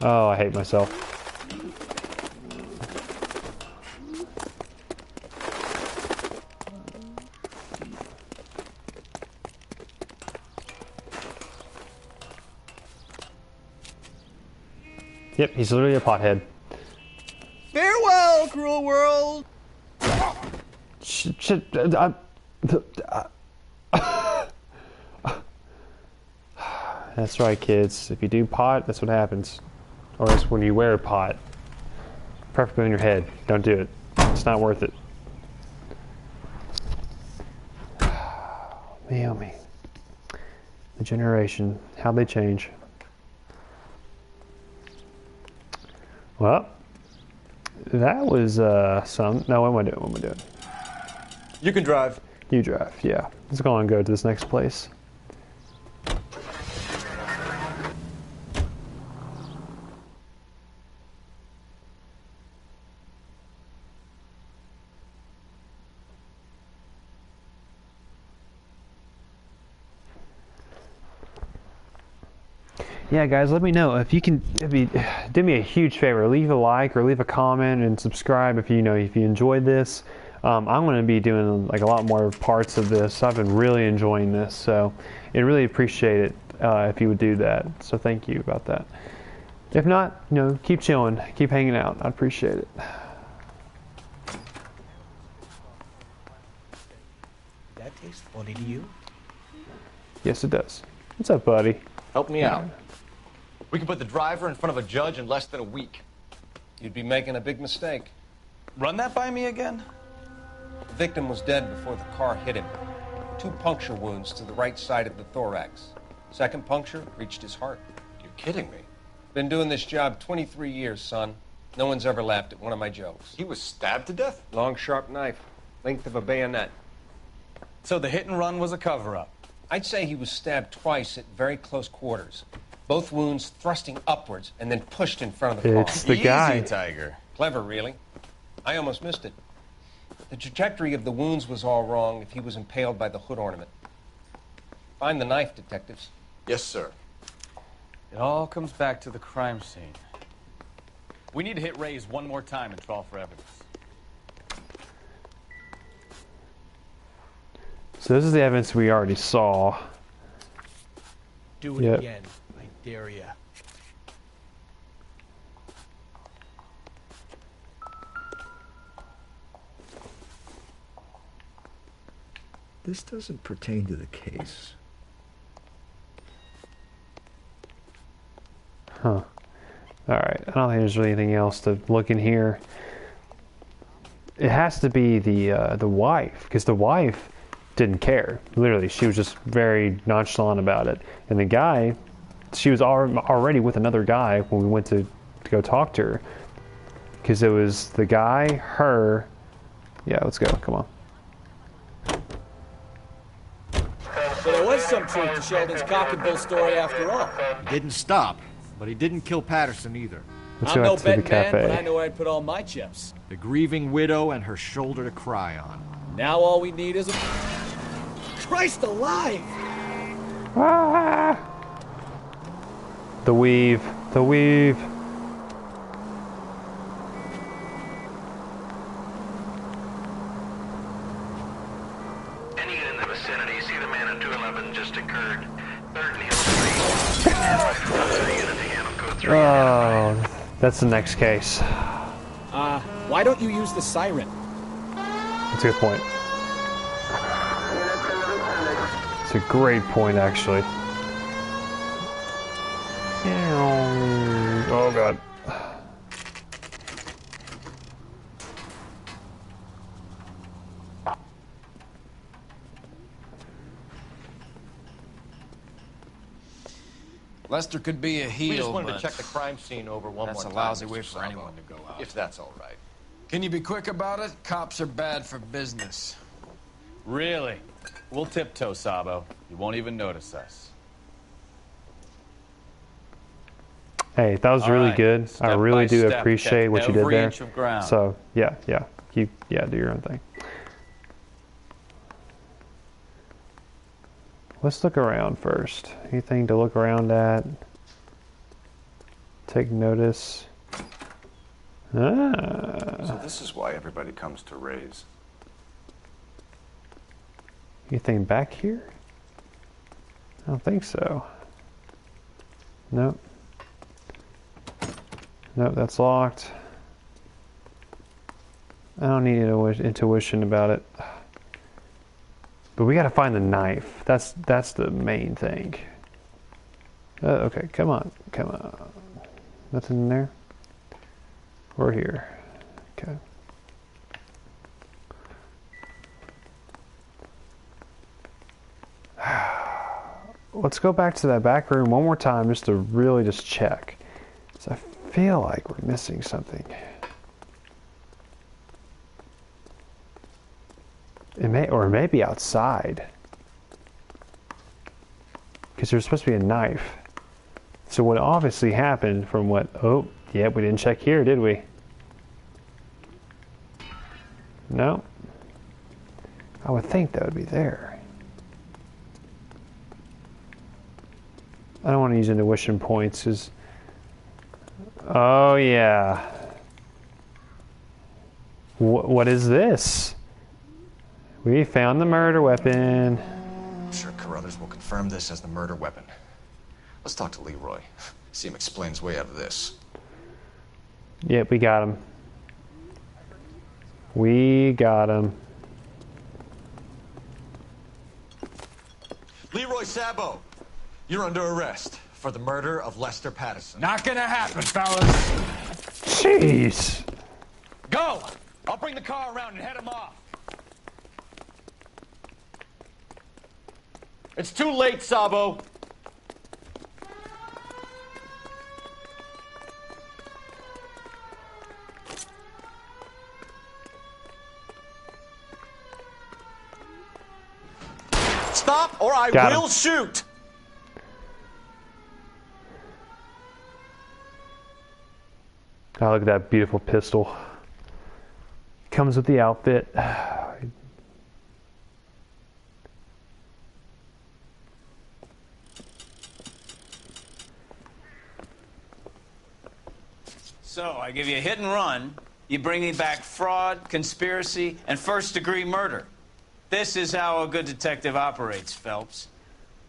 Oh, I hate myself. Yep, he's literally a pothead. Farewell, cruel world! Shit. That's right, kids. If you do pot, that's what happens. Or it's when you wear a pot. Preferably on your head. Don't do it. It's not worth it. Me, oh me. The generation. How they change. Well, that was some. No, what am I doing? What am I doing? You can drive. You drive, yeah. Let's go and go to this next place. Yeah, guys, let me know if you can. Do me a huge favor, leave a like or leave a comment and subscribe if you enjoyed this. I'm going to be doing like a lot more parts of this. I've been really enjoying this, so I'd really appreciate it if you would do that. So thank you about that. If not, keep chilling, keep hanging out. I'd appreciate it. That tastes funny to you? Yes, it does. What's up, buddy? Help me out. We can put the driver in front of a judge in less than a week. You'd be making a big mistake. Run that by me again? The victim was dead before the car hit him. 2 puncture wounds to the right side of the thorax. Second puncture reached his heart. You're kidding me. Been doing this job 23 years, son. No one's ever laughed at one of my jokes. He was stabbed to death? Long, sharp knife. Length of a bayonet. So the hit and run was a cover-up? I'd say he was stabbed twice at very close quarters. Both wounds thrusting upwards and then pushed in front of the car. It's the guy. Easy, Tiger. Clever, really. I almost missed it. The trajectory of the wounds was all wrong if he was impaled by the hood ornament. Find the knife, detectives. Yes, sir. It all comes back to the crime scene. We need to hit Ray's one more time and call for evidence. So this is the evidence we already saw. Do it again. I dare ya. This doesn't pertain to the case. Huh. Alright, I don't think there's really anything else to look in here. It has to be the wife, because the wife didn't care. Literally, she was just very nonchalant about it. And the guy, she was already with another guy when we went to go talk to her. Because it was the guy, her... Yeah, let's go, come on. So there was some truth to Sheldon's cock and bull story after all. He didn't stop, but he didn't kill Patterson either. Let's I'm go no out to the betting man, cafe. but I know where I'd put all my chips. The grieving widow and her shoulder to cry on. Now all we need is a... Christ alive! Ah! The weave. The weave. Any unit in the vicinity, see the man at 211 just occurred. 3rd and Hill Street. Unit to handle code 3. Oh, that's the next case. Why don't you use the siren? That's a good point. It's a great point, actually. Oh, God. Lester could be a heel, We just wanted but to check the crime scene over one more that's time. a lousy Mr. way for Sabo. anyone to go out. If that's all right. Can you be quick about it? Cops are bad for business. Really? We'll tiptoe, Sabo. You won't even notice us. Hey, that was All really right. good. I Step really by do step, appreciate check what you did every there. inch of ground. So, yeah. Do your own thing. Let's look around first. Anything to look around at? Take notice. So this is why everybody comes to Ray's. Anything back here? I don't think so. Nope. Nope, that's locked. I don't need intuition about it. But we gotta find the knife. That's the main thing. Okay, come on. Nothing in there? We're here. Okay. Let's go back to that back room one more time just to really just check. So I feel like we're missing something. It may be outside. Because there's supposed to be a knife. So what obviously happened from what... Oh, yeah, we didn't check here, did we? No. I would think that would be there. I don't want to use intuition points because... Oh, yeah. What is this? We found the murder weapon. I'm sure Carruthers will confirm this as the murder weapon. Let's talk to Leroy. See him explain his way out of this. Yep, we got him. We got him. Leroy Sabo, you're under arrest for the murder of Lester Patterson. Not gonna happen, fellas. Jeez. Go! I'll bring the car around and head him off. It's too late, Sabo. Stop or I Got will him. shoot. Oh, look at that beautiful pistol. Comes with the outfit. So, I give you a hit and run. You bring me back fraud, conspiracy, and first-degree murder. This is how a good detective operates, Phelps.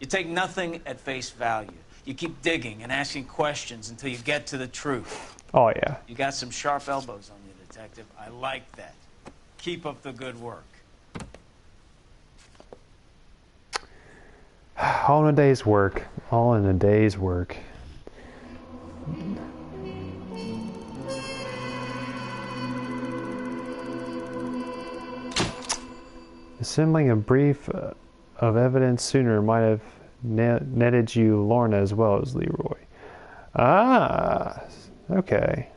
You take nothing at face value. You keep digging and asking questions until you get to the truth. Oh, yeah. You got some sharp elbows on you, detective. I like that. Keep up the good work. All in a day's work. All in a day's work. Assembling a brief of evidence sooner might have netted you Lorna as well as Leroy. Ah, okay.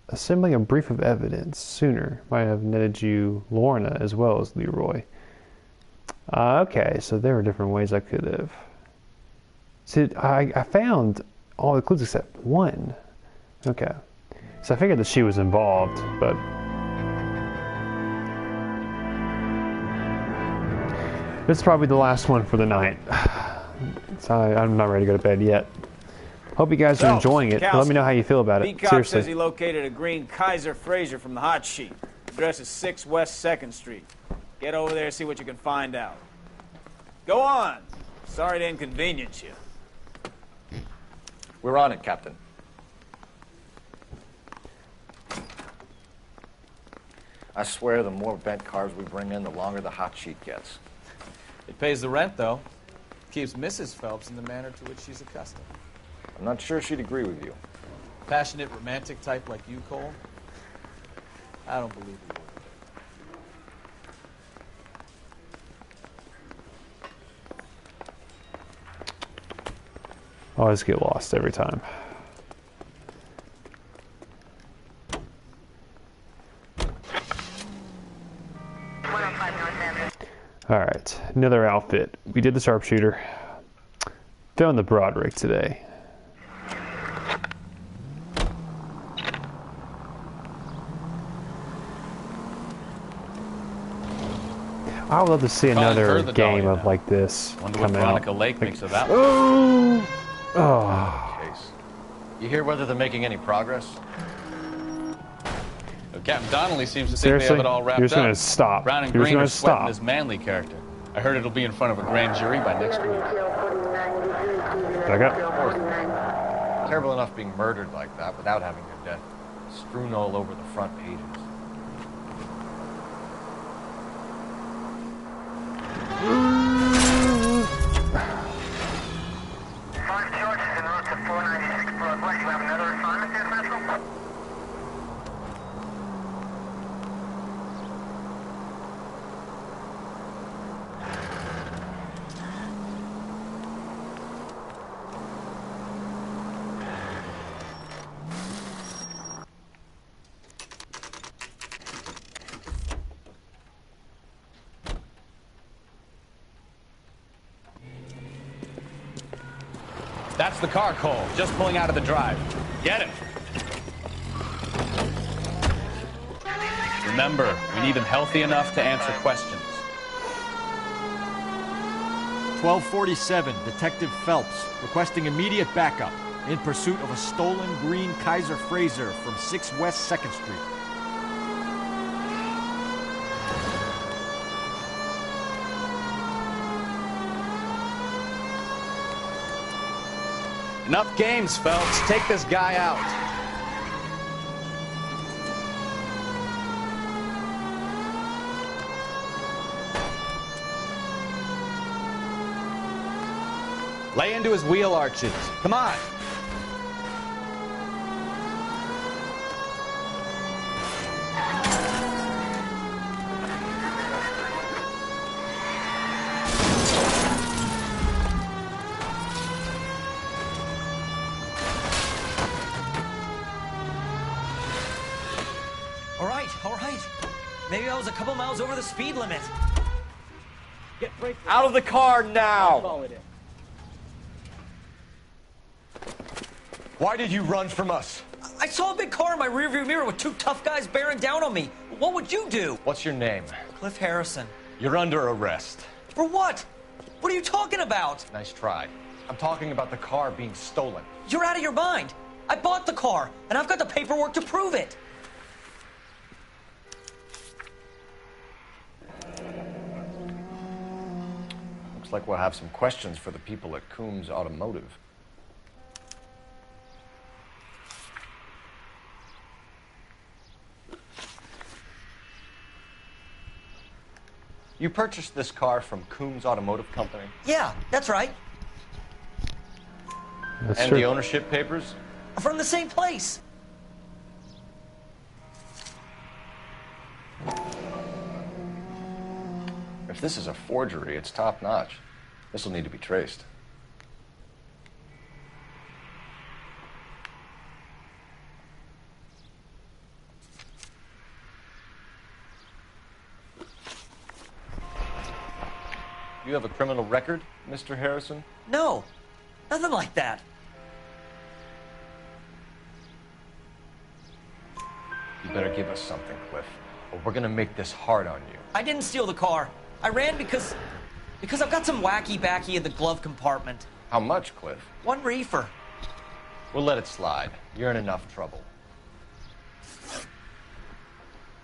Assembling a brief of evidence sooner might have netted you Lorna as well as Leroy. Okay, so there were different ways I could have. See, I found all the clues except one. Okay. So I figured that she was involved, but... This is probably the last one for the night. So I'm not ready to go to bed yet. Hope you guys are enjoying it. Let me know how you feel about it. Cop Seriously. says he located a green Kaiser Fraser from the hot sheet. Address is 6 West 2nd Street. Get over there, see what you can find out. Go on. Sorry to inconvenience you. We're on it, Captain. I swear the more bent cars we bring in, the longer the hot sheet gets. It pays the rent, though. Keeps Mrs. Phelps in the manner to which she's accustomed. I'm not sure she'd agree with you. Passionate, romantic type like you, Cole? I don't believe you would. I always get lost every time. Alright, another outfit. We did the sharpshooter. Found the broad rig today. I would love to see another game of like this Wonder come what out. Veronica Lake Like, thinks of that oh! Oh. case. You hear whether they're making any progress? Captain Donnelly seems to think Seriously? they have it all wrapped You're just up. gonna stop. Brown and You're just Green are gonna sweating stop. this Manley character. I heard it'll be in front of a grand jury by next week. Back up. Terrible enough being murdered like that without having their death strewn all over the front pages. That's the car, Cole. Just pulling out of the drive. Get him. Remember, we need him healthy enough to answer questions. 1247, Detective Phelps, requesting immediate backup in pursuit of a stolen green Kaiser Frazer from 6 West 2nd Street. Enough games, Phelps. Take this guy out. Lay into his wheel arches. Come on. All right. Maybe I was a couple miles over the speed limit. Out of the car now! Why did you run from us? I saw a big car in my rearview mirror with 2 tough guys bearing down on me. What would you do? What's your name? Cliff Harrison. You're under arrest. For what? What are you talking about? Nice try. I'm talking about the car being stolen. You're out of your mind. I bought the car, and I've got the paperwork to prove it. Looks like we'll have some questions for the people at Coombs Automotive. You purchased this car from Coombs Automotive Company? Yeah, that's right. And the ownership papers? From the same place. If this is a forgery, it's top-notch. This will need to be traced. You have a criminal record, Mr. Harrison? No, nothing like that. You better give us something, Cliff, or we're gonna make this hard on you. I didn't steal the car. I ran because I've got some wacky-backy in the glove compartment. How much, Cliff? 1 reefer. We'll let it slide. You're in enough trouble.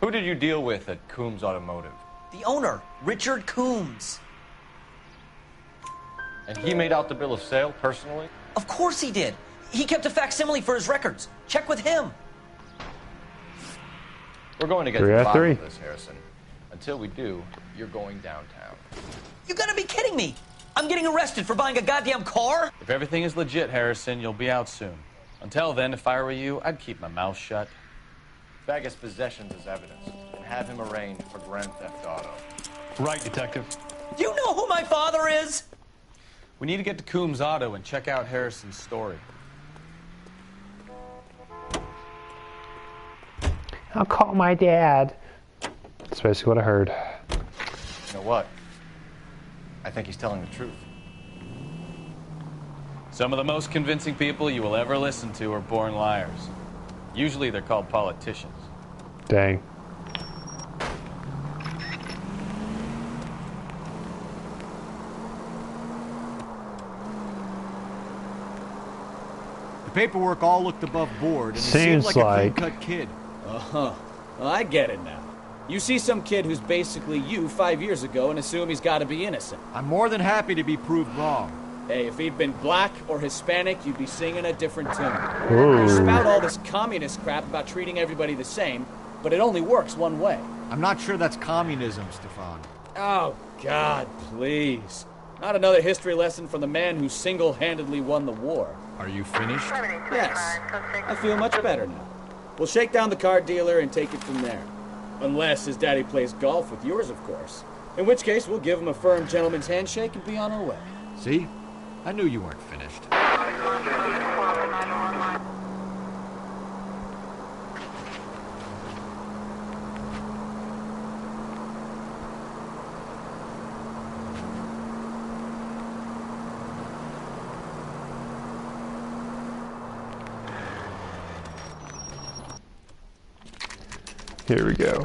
Who did you deal with at Coombs Automotive? The owner, Richard Coombs. And he made out the bill of sale personally? Of course he did. He kept a facsimile for his records. Check with him. We're going to get to the bottom of this, Harrison. Until we do, you're going downtown. You gotta be kidding me! I'm getting arrested for buying a goddamn car? If everything is legit, Harrison, you'll be out soon. Until then, if I were you, I'd keep my mouth shut. Bag his possessions as evidence and have him arraigned for grand theft auto. Right, Detective. Do you know who my father is? We need to get to Coombs Auto and check out Harrison's story. I'll call my dad. That's basically what I heard. You know what? I think he's telling the truth. Some of the most convincing people you will ever listen to are born liars. Usually they're called politicians. Dang. The paperwork all looked above board, and he Seems seemed like a like- clean-cut kid. Uh-huh. Well, I get it now. You see some kid who's basically you 5 years ago and assume he's got to be innocent. I'm more than happy to be proved wrong. Hey, if he'd been black or Hispanic, you'd be singing a different tune. Ooh. You spout all this communist crap about treating everybody the same, but it only works one way. I'm not sure that's communism, Stefan. Oh, God, please. Not another history lesson from the man who single-handedly won the war. Are you finished? Yes. I feel much better now. We'll shake down the car dealer and take it from there. Unless his daddy plays golf with yours, of course. In which case, we'll give him a firm gentleman's handshake and be on our way. See? I knew you weren't finished. Here we go.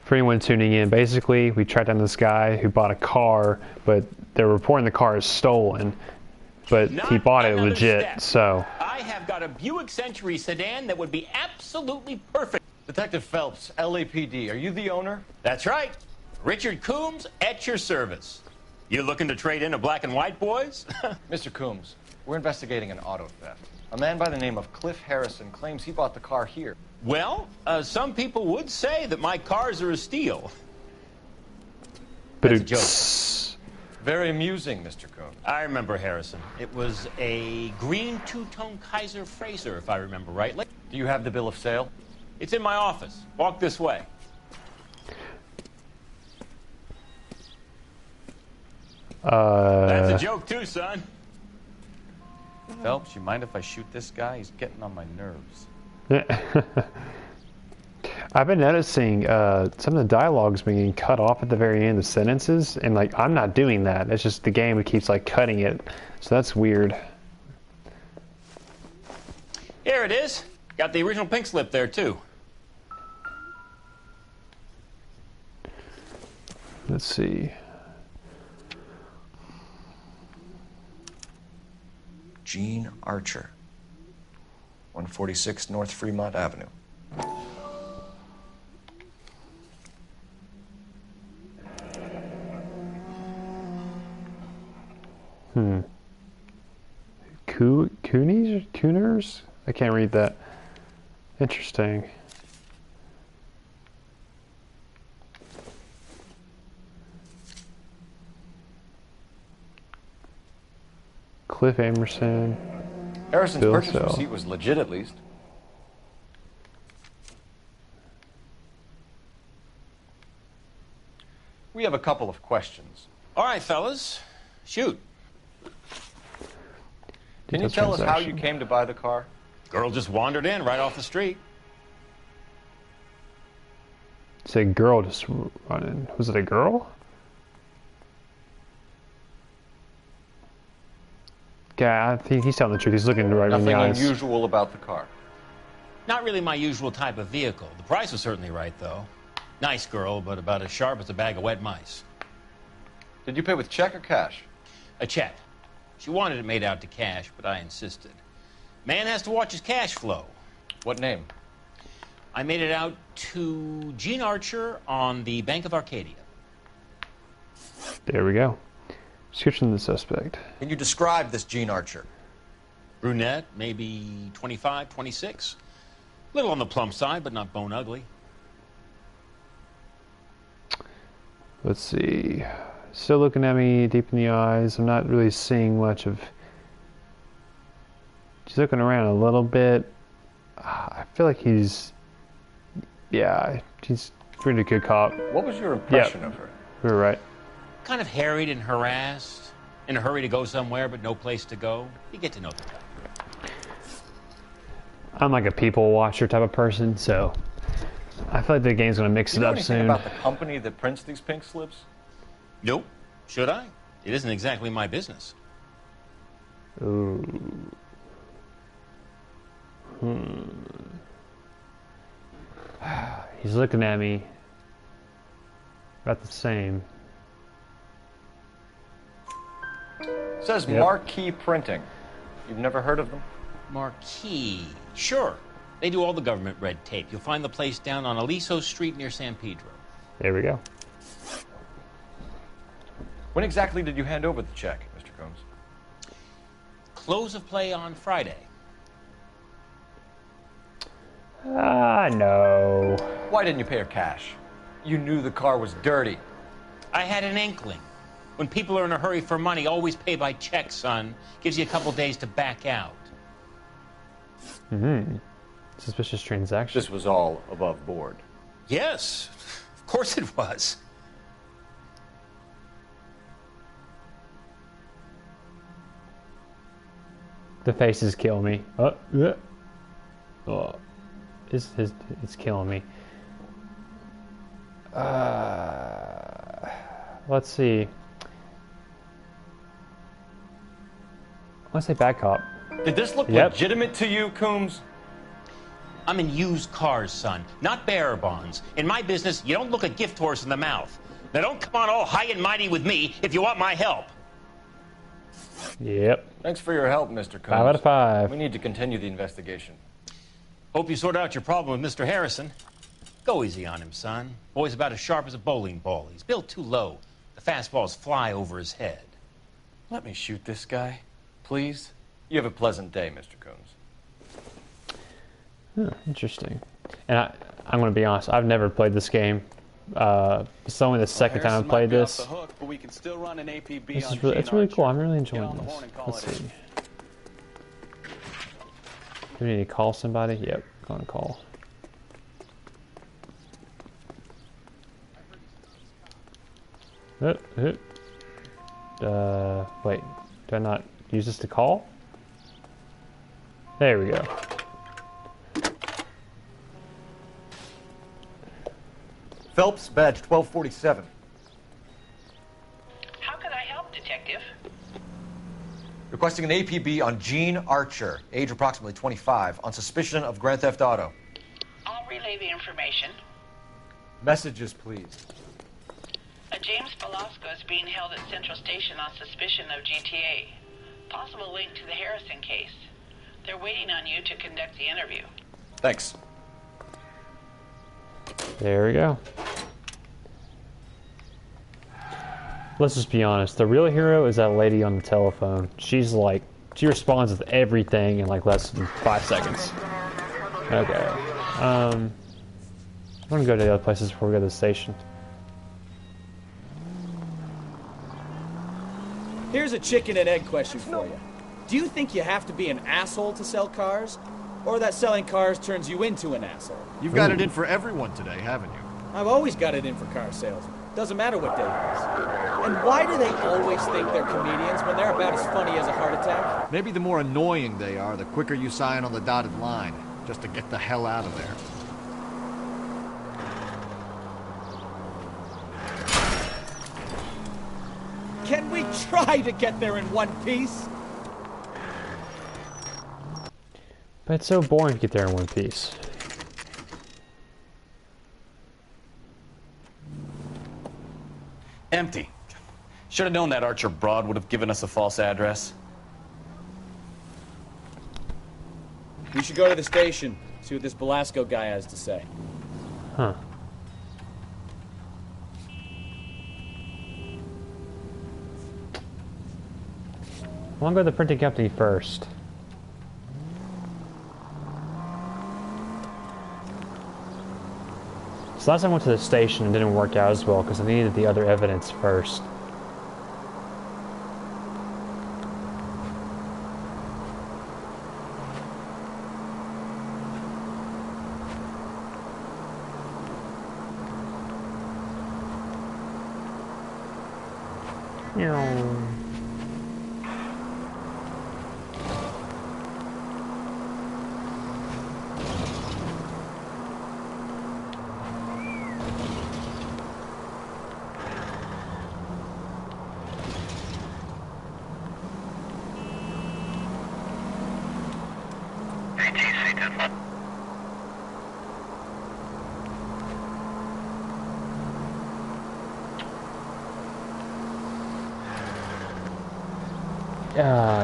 For anyone tuning in, basically, we tracked down this guy who bought a car, but they're reporting the car is stolen, but he bought it legit, so. I have got a Buick Century sedan that would be absolutely perfect. Detective Phelps, LAPD, are you the owner? That's right. Richard Coombs at your service. You looking to trade in a black and white, boys? Mr. Coombs, we're investigating an auto theft. A man by the name of Cliff Harrison claims he bought the car here. Well, some people would say that my cars are a steal. That's a joke. Very amusing, Mr. Coombs. I remember Harrison. It was a green two-tone Kaiser Frazer, if I remember right. Do you have the bill of sale? It's in my office. Walk this way. That's a joke too, son. Phelps, you mind if I shoot this guy? He's getting on my nerves. I've been noticing some of the dialogue's being cut off at the very end of the sentences, and like I'm not doing that. It's just the game keeps like cutting it, so that's weird. Here it is. Got the original pink slip there too. Let's see. Gene Archer, 146 North Fremont Avenue. Cooners? I can't read that. Interesting. Cliff Emerson. Harrison's Bill purchase Sell. receipt was legit, at least. We have a couple of questions. All right, fellas. Shoot. Can you tell us how you came to buy the car? Girl just wandered in right off the street. It's a girl just running. Was it a girl? Yeah, I think he's telling the truth. He's looking right in the eyes. Nothing unusual about the car. Not really my usual type of vehicle. The price was certainly right, though. Nice girl, but about as sharp as a bag of wet mice. Did you pay with check or cash? A check. She wanted it made out to cash, but I insisted. Man has to watch his cash flow. What name? I made it out to Gene Archer on the Bank of Arcadia. There we go. Description of the suspect. Can you describe this Gene Archer? Brunette, maybe 25, 26. A little on the plump side, but not bone ugly. Let's see. Still looking at me deep in the eyes. I'm not really seeing much of... She's looking around a little bit. I feel like he's... Yeah, he's a pretty good cop. What was your impression of her? We were right. Kind of harried and harassed. In a hurry to go somewhere, but no place to go. You get to know the type. I'm like a people watcher type of person, so I feel like the game's gonna mix it up soon. Do you know anything about the company that prints these pink slips? Nope. Should I? It isn't exactly my business. Ooh. He's looking at me about the same. It says Marquee Printing. You've never heard of them? Marquee. Sure. They do all the government red tape. You'll find the place down on Aliso Street near San Pedro. There we go. When exactly did you hand over the check, Mr. Combs? Close of play on Friday. No. Why didn't you pay her cash? You knew the car was dirty. I had an inkling. When people are in a hurry for money, always pay by check, son. Gives you a couple days to back out. Suspicious transaction. This was all above board. Yes, of course it was. The faces kill me. It's killing me. Let's see. I want to say bad cop. Did this look legitimate to you, Coombs? I'm in used cars, son, not bearer bonds. In my business, you don't look a gift horse in the mouth. Now don't come on all high and mighty with me if you want my help. Yep. Thanks for your help, Mr. Combs. 5 out of 5. We need to continue the investigation. Hope you sort out your problem with Mr. Harrison. Go easy on him, son. Boy's about as sharp as a bowling ball. He's built too low. The fastballs fly over his head. Let me shoot this guy, please. You have a pleasant day, Mr. Combs. Interesting. And I'm going to be honest, I've never played this game. It's only the second time I've played this. This is really, it's really cool. I'm really enjoying this. Let's see. Do we need to call somebody? Yep, going to call. Wait, do I not use this to call? There we go. Phelps, badge 1247. How can I help, Detective? Requesting an APB on Gene Archer, age approximately 25, on suspicion of Grand Theft Auto. I'll relay the information. Messages, please. A James Velasco is being held at Central Station on suspicion of GTA. Possible link to the Harrison case. They're waiting on you to conduct the interview. Thanks. There we go. Let's just be honest. The real hero is that lady on the telephone. She's like, she responds with everything in like less than 5 seconds. Okay. I'm gonna go to the other places before we go to the station. Here's a chicken and egg question for you. Do you think you have to be an asshole to sell cars? Or that selling cars turns you into an asshole? You've got it in for everyone today, haven't you? I've always got it in for car salesmen. Doesn't matter what day it is. And why do they always think they're comedians when they're about as funny as a heart attack? Maybe the more annoying they are, the quicker you sign on the dotted line, just to get the hell out of there. Can we try to get there in one piece? But it's so boring to get there in one piece. Empty. Should have known that Archer broad would have given us a false address. We should go to the station, see what this Velasco guy has to say. Huh. I want to go to the printing company first. So last time I went to the station, it didn't work out as well because I needed the other evidence first.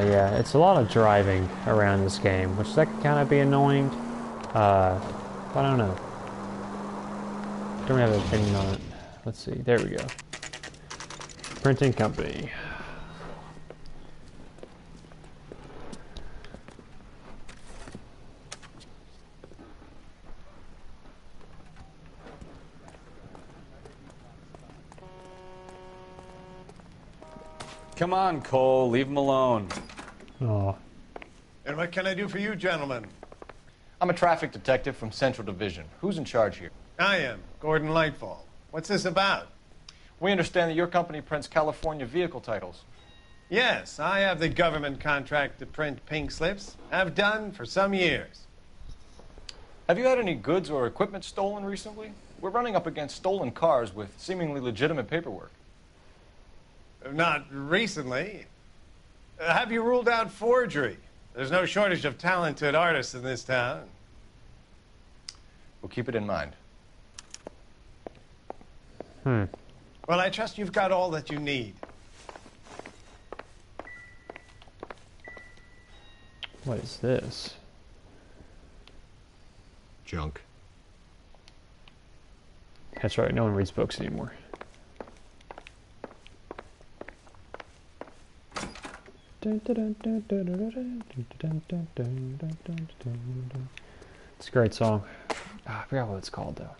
Yeah, it's a lot of driving around this game, which that can kind of be annoying. I don't know. Don't have an opinion on it. Let's see. There we go. Printing company. Come on, Cole. Leave him alone. Oh. And what can I do for you, gentlemen? I'm a traffic detective from Central Division. Who's in charge here? I am, Gordon Lightfall. What's this about? We understand that your company prints California vehicle titles. Yes, I have the government contract to print pink slips. Have done for some years. Have you had any goods or equipment stolen recently? We're running up against stolen cars with seemingly legitimate paperwork. Not recently. Have you ruled out forgery? There's no shortage of talented artists in this town. We'll keep it in mind. Well, I trust you've got all that you need. What is this? Junk. That's right, no one reads books anymore. It's a great song. I forgot what it's called though.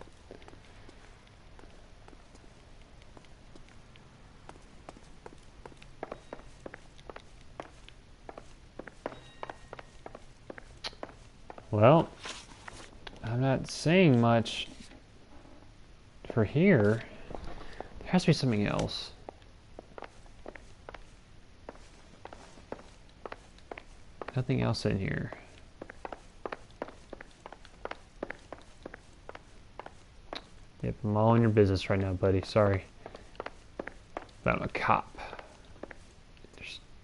Well, I'm not seeing much for here. There has to be something else. Nothing else in here. Yep, I'm all in your business right now, buddy. Sorry. But I'm a cop.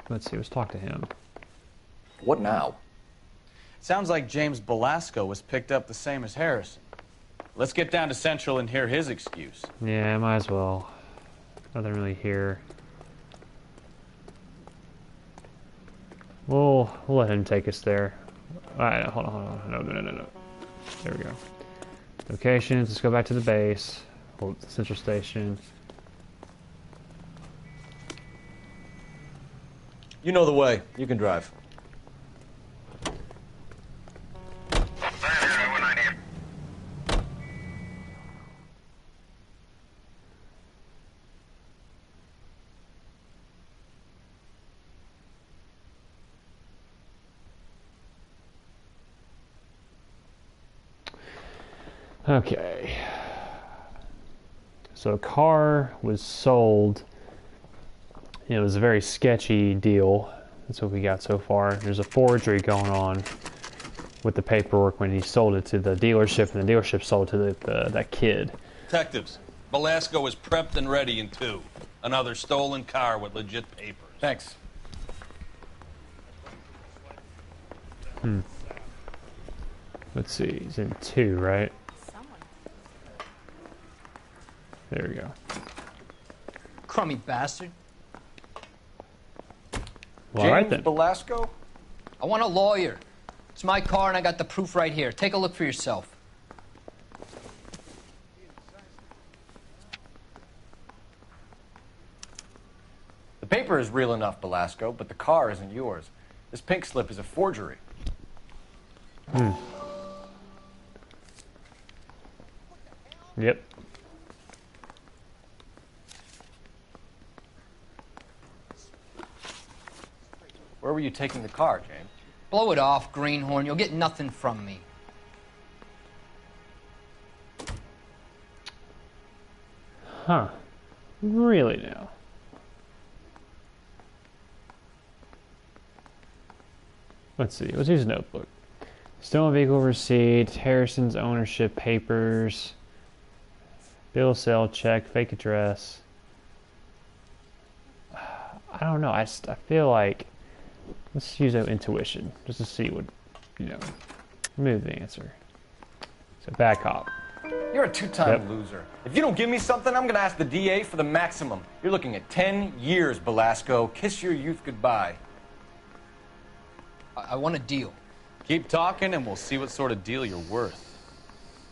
Let's see, let's talk to him. What now? Sounds like James Belasco was picked up the same as Harrison. Let's get down to Central and hear his excuse. Yeah, might as well. Nothing really here. We'll let him take us there. Alright, hold on. No. There we go. Locations, let's go back to the base. Hold the central station. You know the way. You can drive. Okay. So a car was sold. It was a very sketchy deal. That's what we got so far. There's a forgery going on with the paperwork when he sold it to the dealership, and the dealership sold it to that kid. Detectives, Belasco is prepped and ready in 2. Another stolen car with legit papers. Thanks. Let's see, he's in 2, right? There we go. Crummy bastard. Well, all right then. Belasco? I want a lawyer. It's my car and I got the proof right here. Take a look for yourself. The paper is real enough, Belasco, but the car isn't yours. This pink slip is a forgery. Yep. Where were you taking the car, James? Blow it off, Greenhorn. You'll get nothing from me. Huh. Really now? Let's see. What's his notebook? Stolen vehicle receipt, Harrison's ownership papers, bill of sale check, fake address. I don't know. I feel like let's use our intuition just to see what, remove the answer. So bad cop. You're a two-time loser. If you don't give me something, I'm going to ask the DA for the maximum. You're looking at 10 years, Belasco. Kiss your youth goodbye. I want a deal. Keep talking and we'll see what sort of deal you're worth.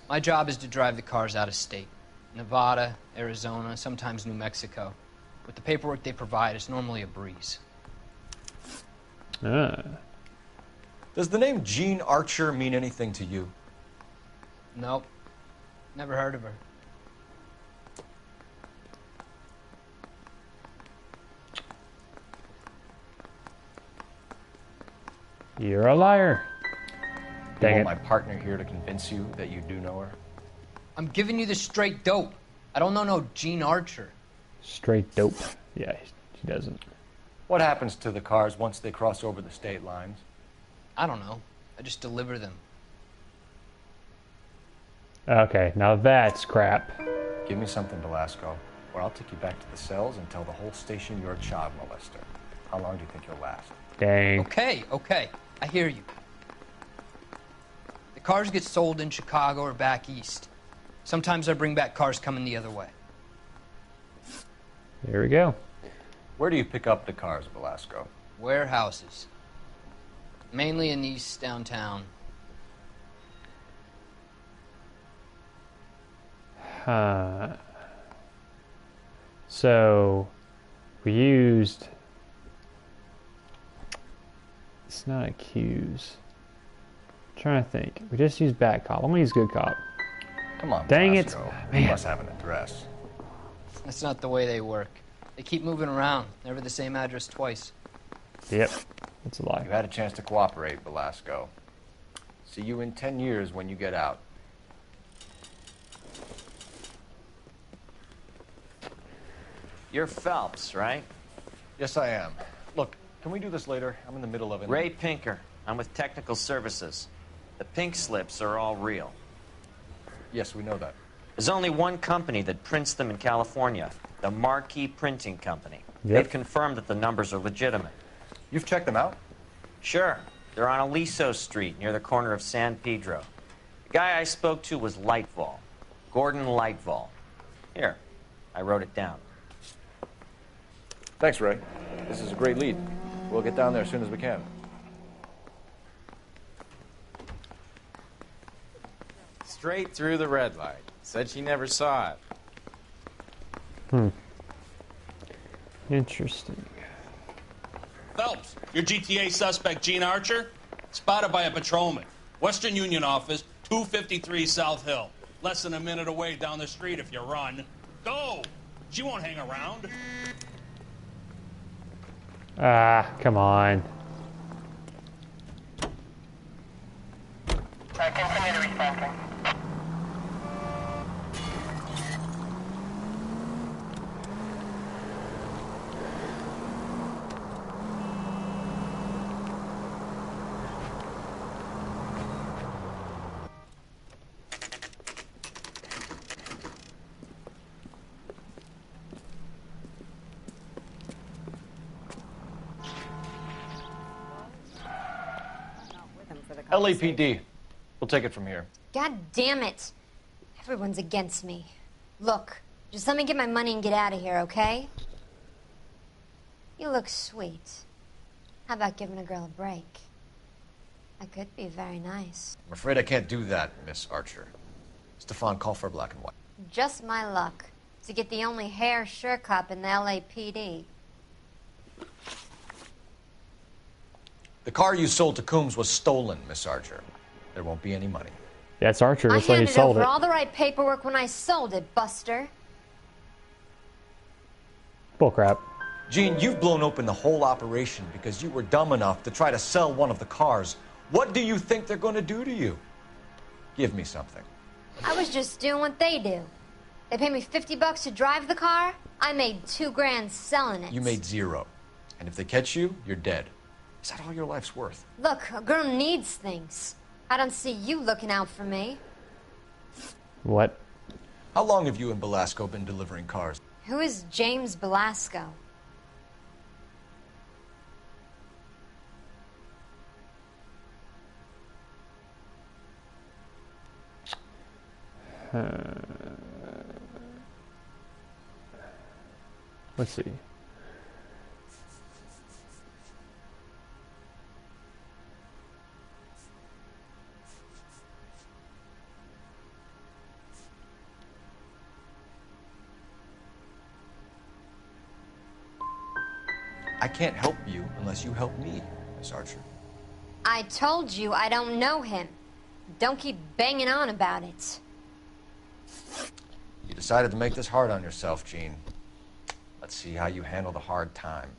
My job is to drive the cars out of state. Nevada, Arizona, sometimes New Mexico. With the paperwork they provide, it's normally a breeze. Does the name Jean Archer mean anything to you? Nope. Never heard of her. You're a liar. You want my partner here to convince you that you do know her? I'm giving you the straight dope. I don't know no Jean Archer. Straight dope. Yeah, she doesn't. What happens to the cars once they cross over the state lines? I don't know. I just deliver them. Okay, now that's crap. Give me something, Belasco, or I'll take you back to the cells and tell the whole station you're a child molester. How long do you think you'll last? Dang. Okay. I hear you. The cars get sold in Chicago or back east. Sometimes I bring back cars coming the other way. There we go. Where do you pick up the cars, Belasco? Warehouses. Mainly in East downtown. So we used. It's not accuse. I'm trying to think. We just used bad cop. I'm gonna use good cop. Come on, dang Belasco. it, You man. must have an address. That's not the way they work. They keep moving around. Never the same address twice. Yep, that's a lie. You had a chance to cooperate, Belasco. See you in 10 years when you get out. You're Phelps, right? Yes, I am. Look, can we do this later? I'm in the middle of it. Ray Pinker. I'm with Technical Services. The pink slips are all real. Yes, we know that. There's only one company that prints them in California, the Marquee Printing Company. Yep. They've confirmed that the numbers are legitimate. You've checked them out? Sure. They're on Aliso Street, near the corner of San Pedro. The guy I spoke to was Lightval. Gordon Lightval. Here, I wrote it down. Thanks, Ray. This is a great lead. We'll get down there as soon as we can. Straight through the red light. Said she never saw it. Interesting. Phelps, your GTA suspect, Jean Archer, spotted by a patrolman. Western Union office, 253 South Hill. Less than a minute away down the street if you run. Go! She won't hang around. Ah, come on. Continue to responding. LAPD. We'll take it from here. God damn it. Everyone's against me. Look, just let me get my money and get out of here, okay? You look sweet. How about giving a girl a break? I could be very nice. I'm afraid I can't do that, Miss Archer. Stefan, call for black and white. Just my luck to get the only hair sure cop in the LAPD. The car you sold to Coombs was stolen, Miss Archer. There won't be any money. Yeah, it's Archer. I That's why he handed sold over it. all the right paperwork when I sold it, Buster. Bullcrap. Gene, you've blown open the whole operation because you were dumb enough to try to sell one of the cars. What do you think they're going to do to you? Give me something. I was just doing what they do. They paid me $50 to drive the car. I made $2 grand selling it. You made 0. And if they catch you, you're dead. Is that all your life's worth? Look, a girl needs things. I don't see you looking out for me. What? How long have you and Belasco been delivering cars? Who is James Belasco? Let's see. I can't help you unless you help me, Miss Archer. I told you I don't know him. Don't keep banging on about it. You decided to make this hard on yourself, Gene. Let's see how you handle the hard time.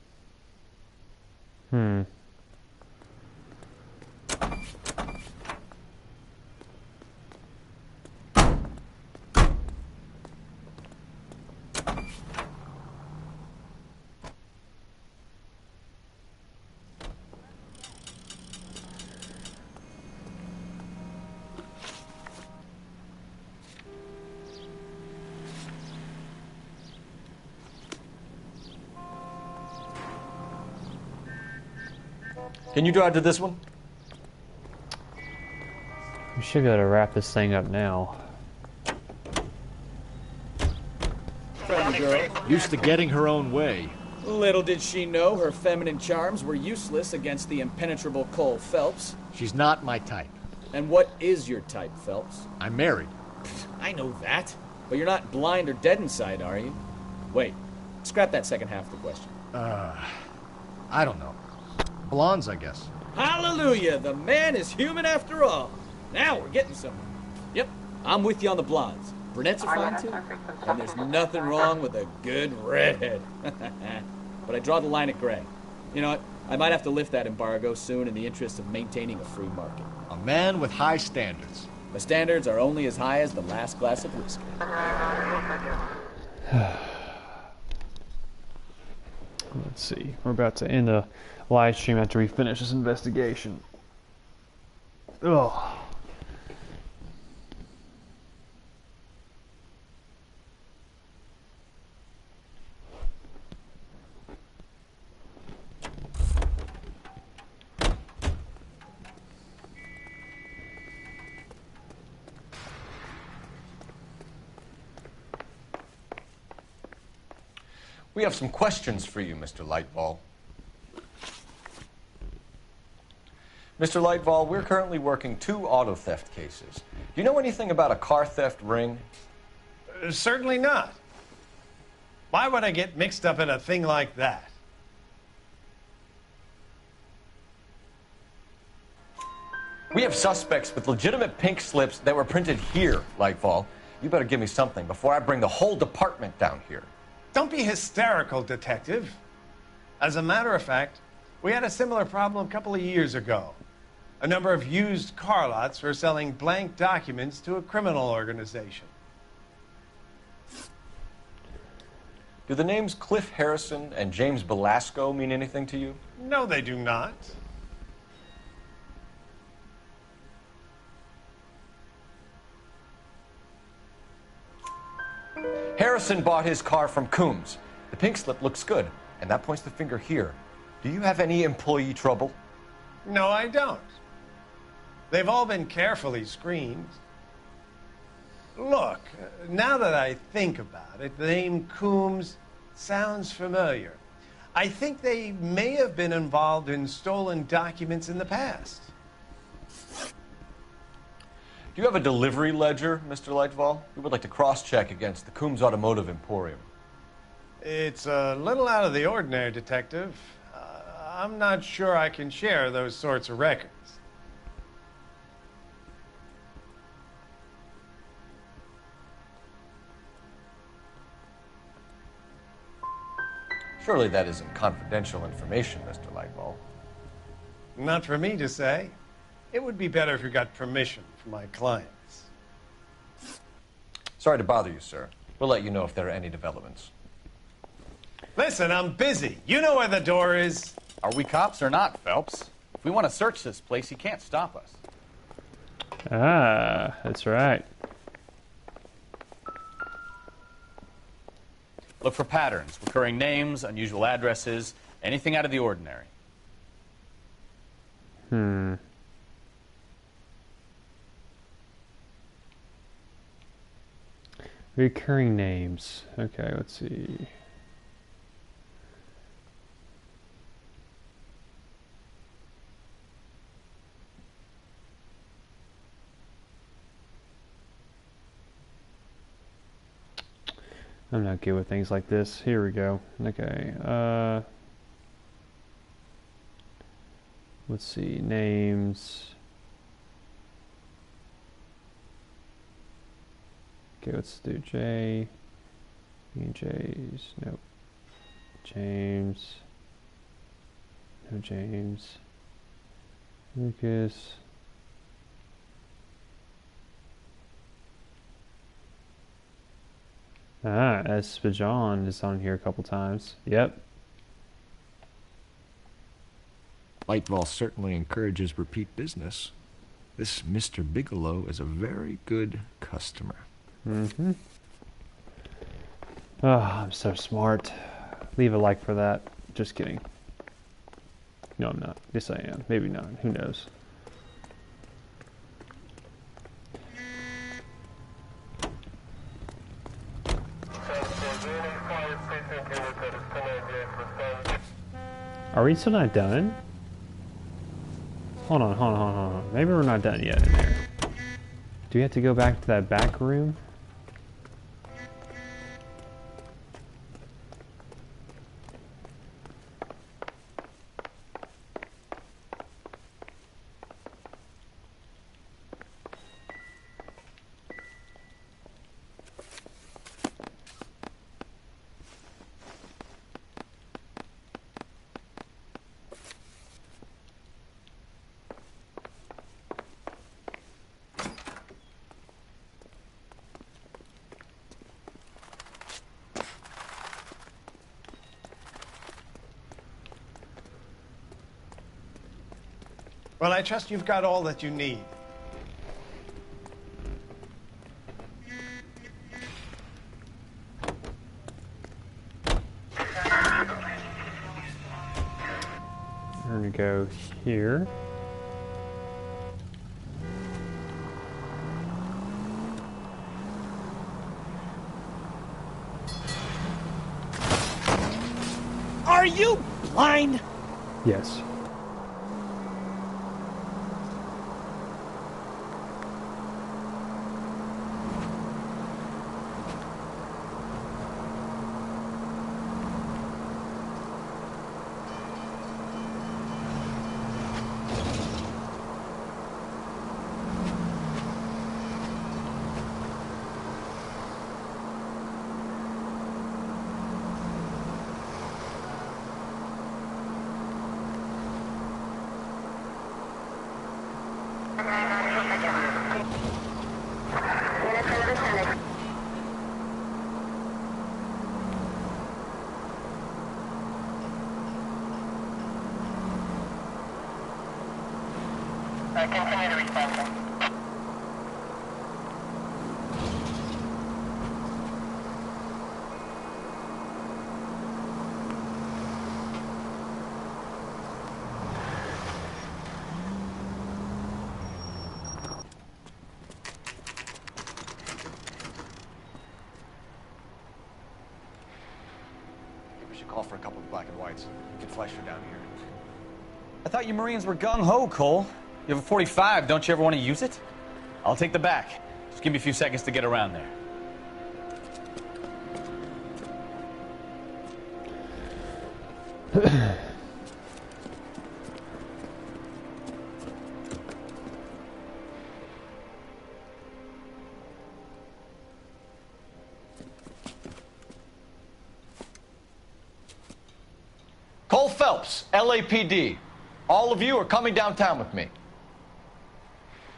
Can you drive to this one? We should be able to wrap this thing up now. Friendly girl, used to getting her own way. Little did she know her feminine charms were useless against the impenetrable Cole Phelps. She's not my type. And what is your type, Phelps? I'm married. I know that. But you're not blind or dead inside, are you? Wait, scrap that second half of the question. I don't know. Blondes, I guess. Hallelujah! The man is human after all. Now we're getting somewhere. Yep, I'm with you on the blondes. Brunettes are fine too. And there's nothing wrong with a good redhead. But I draw the line at gray. You know what? I might have to lift that embargo soon in the interest of maintaining a free market. A man with high standards. My standards are only as high as the last glass of whiskey. Let's see. We're about to end the live stream after we finish this investigation. Ugh. We have some questions for you, Mr. Lightball. Mr. Lightball, we're currently working 2 auto theft cases. Do you know anything about a car theft ring? Certainly not. Why would I get mixed up in a thing like that? We have suspects with legitimate pink slips that were printed here, Lightfall. You better give me something before I bring the whole department down here. Don't be hysterical, Detective. As a matter of fact, we had a similar problem a couple of years ago. A number of used car lots were selling blank documents to a criminal organization. Do the names Cliff Harrison and James Belasco mean anything to you? No, they do not. Harrison bought his car from Coombs. The pink slip looks good, and that points the finger here. Do you have any employee trouble? No, I don't. They've all been carefully screened. Look, now that I think about it, the name Coombs sounds familiar. I think they may have been involved in stolen documents in the past. Do you have a delivery ledger, Mr. Lightfall? We would like to cross-check against the Coombs Automotive Emporium. It's a little out of the ordinary, Detective. I'm not sure I can share those sorts of records. Surely that isn't confidential information, Mr. Lightball. Not for me to say. It would be better if you got permission from my clients. Sorry to bother you, sir. We'll let you know if there are any developments. Listen, I'm busy. You know where the door is. Are we cops or not, Phelps? If we want to search this place, you can't stop us. Ah, that's right. Look for patterns, recurring names, unusual addresses, anything out of the ordinary. Recurring names. Okay, let's see. I'm not good with things like this. Here we go. Okay. Let's see. Names. Okay, let's do J. E J's. Nope. James. No James. Lucas. Ah, Espajon is on here a couple times. Yep. Lightball certainly encourages repeat business. This Mr. Bigelow is a very good customer. Mm-hmm. Oh, I'm so smart. Leave a like for that. Just kidding. No, I'm not. Yes, I am. Maybe not. Who knows? Are we still not done? Hold on. Maybe we're not done yet in there. Do we have to go back to that back room? Well, I trust you've got all that you need. We're gonna go here. Are you blind? Yes. Continue to respond. We should call for a couple of black and whites. Get Fleischer down here. I thought you Marines were gung-ho, Cole. You have a 45, don't you ever want to use it? I'll take the back. Just give me a few seconds to get around there. Phelps, LAPD. All of you are coming downtown with me.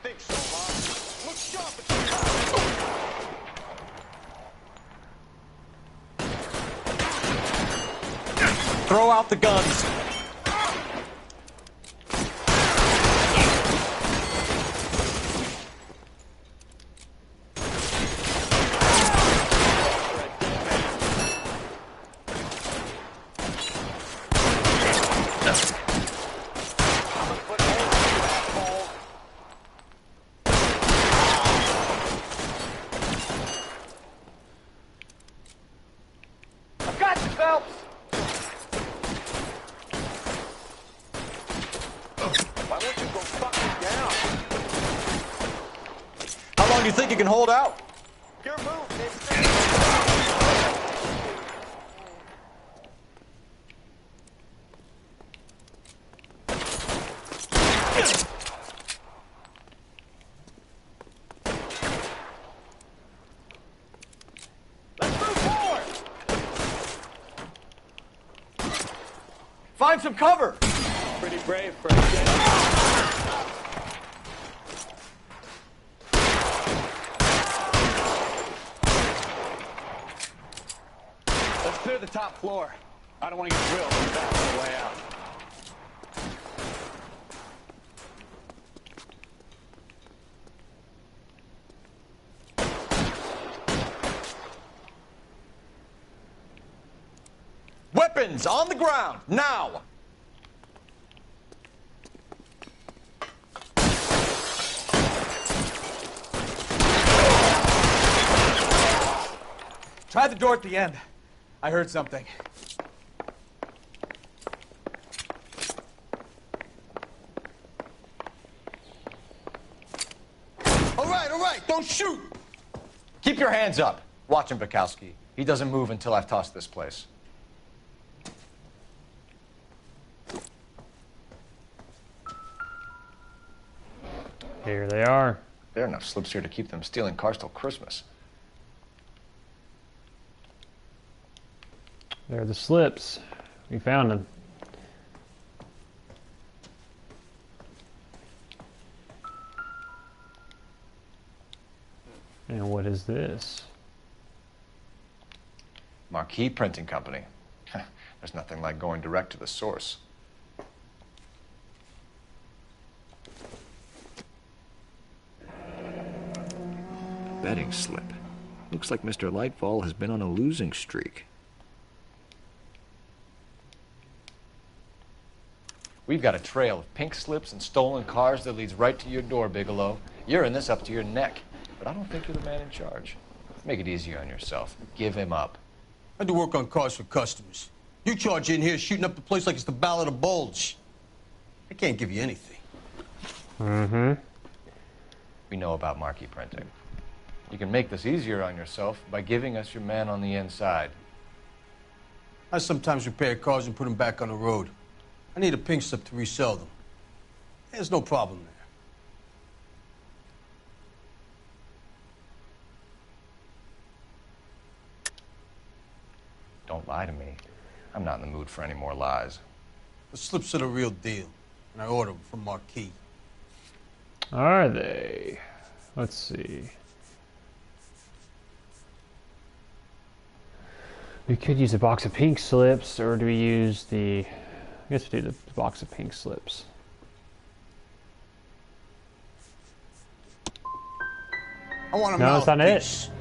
Think so, huh? Look sharp at Throw out the guns. You think you can hold out? Your move, mister. Let's move forward. Find some cover. Pretty brave for a kid. Clear the top floor. I don't want to get drilled on the back on the way out. Weapons on the ground, now! Try the door at the end. I heard something. All right, don't shoot! Keep your hands up. Watch him, Bukowski. He doesn't move until I've tossed this place. Here they are. There are enough slips here to keep them stealing cars till Christmas. There are the slips. We found them. And what is this? Marquee Printing Company. There's nothing like going direct to the source. Betting slip. Looks like Mr. Lightfall has been on a losing streak. We've got a trail of pink slips and stolen cars that leads right to your door, Bigelow. You're in this up to your neck, but I don't think you're the man in charge. Make it easier on yourself. Give him up. I do work on cars for customers. You charge in here shooting up the place like it's the Ballad of Bulge. I can't give you anything. Mm-hmm. We know about marquee printing. You can make this easier on yourself by giving us your man on the inside. I sometimes repair cars and put them back on the road. I need a pink slip to resell them. There's no problem there. Don't lie to me. I'm not in the mood for any more lies. The slips are the real deal, and I ordered them from Marquee. Are they? Let's see. We could use a box of pink slips, or do we use the... I guess we do the box of pink slips. I want a No, that's not mouthpiece. it.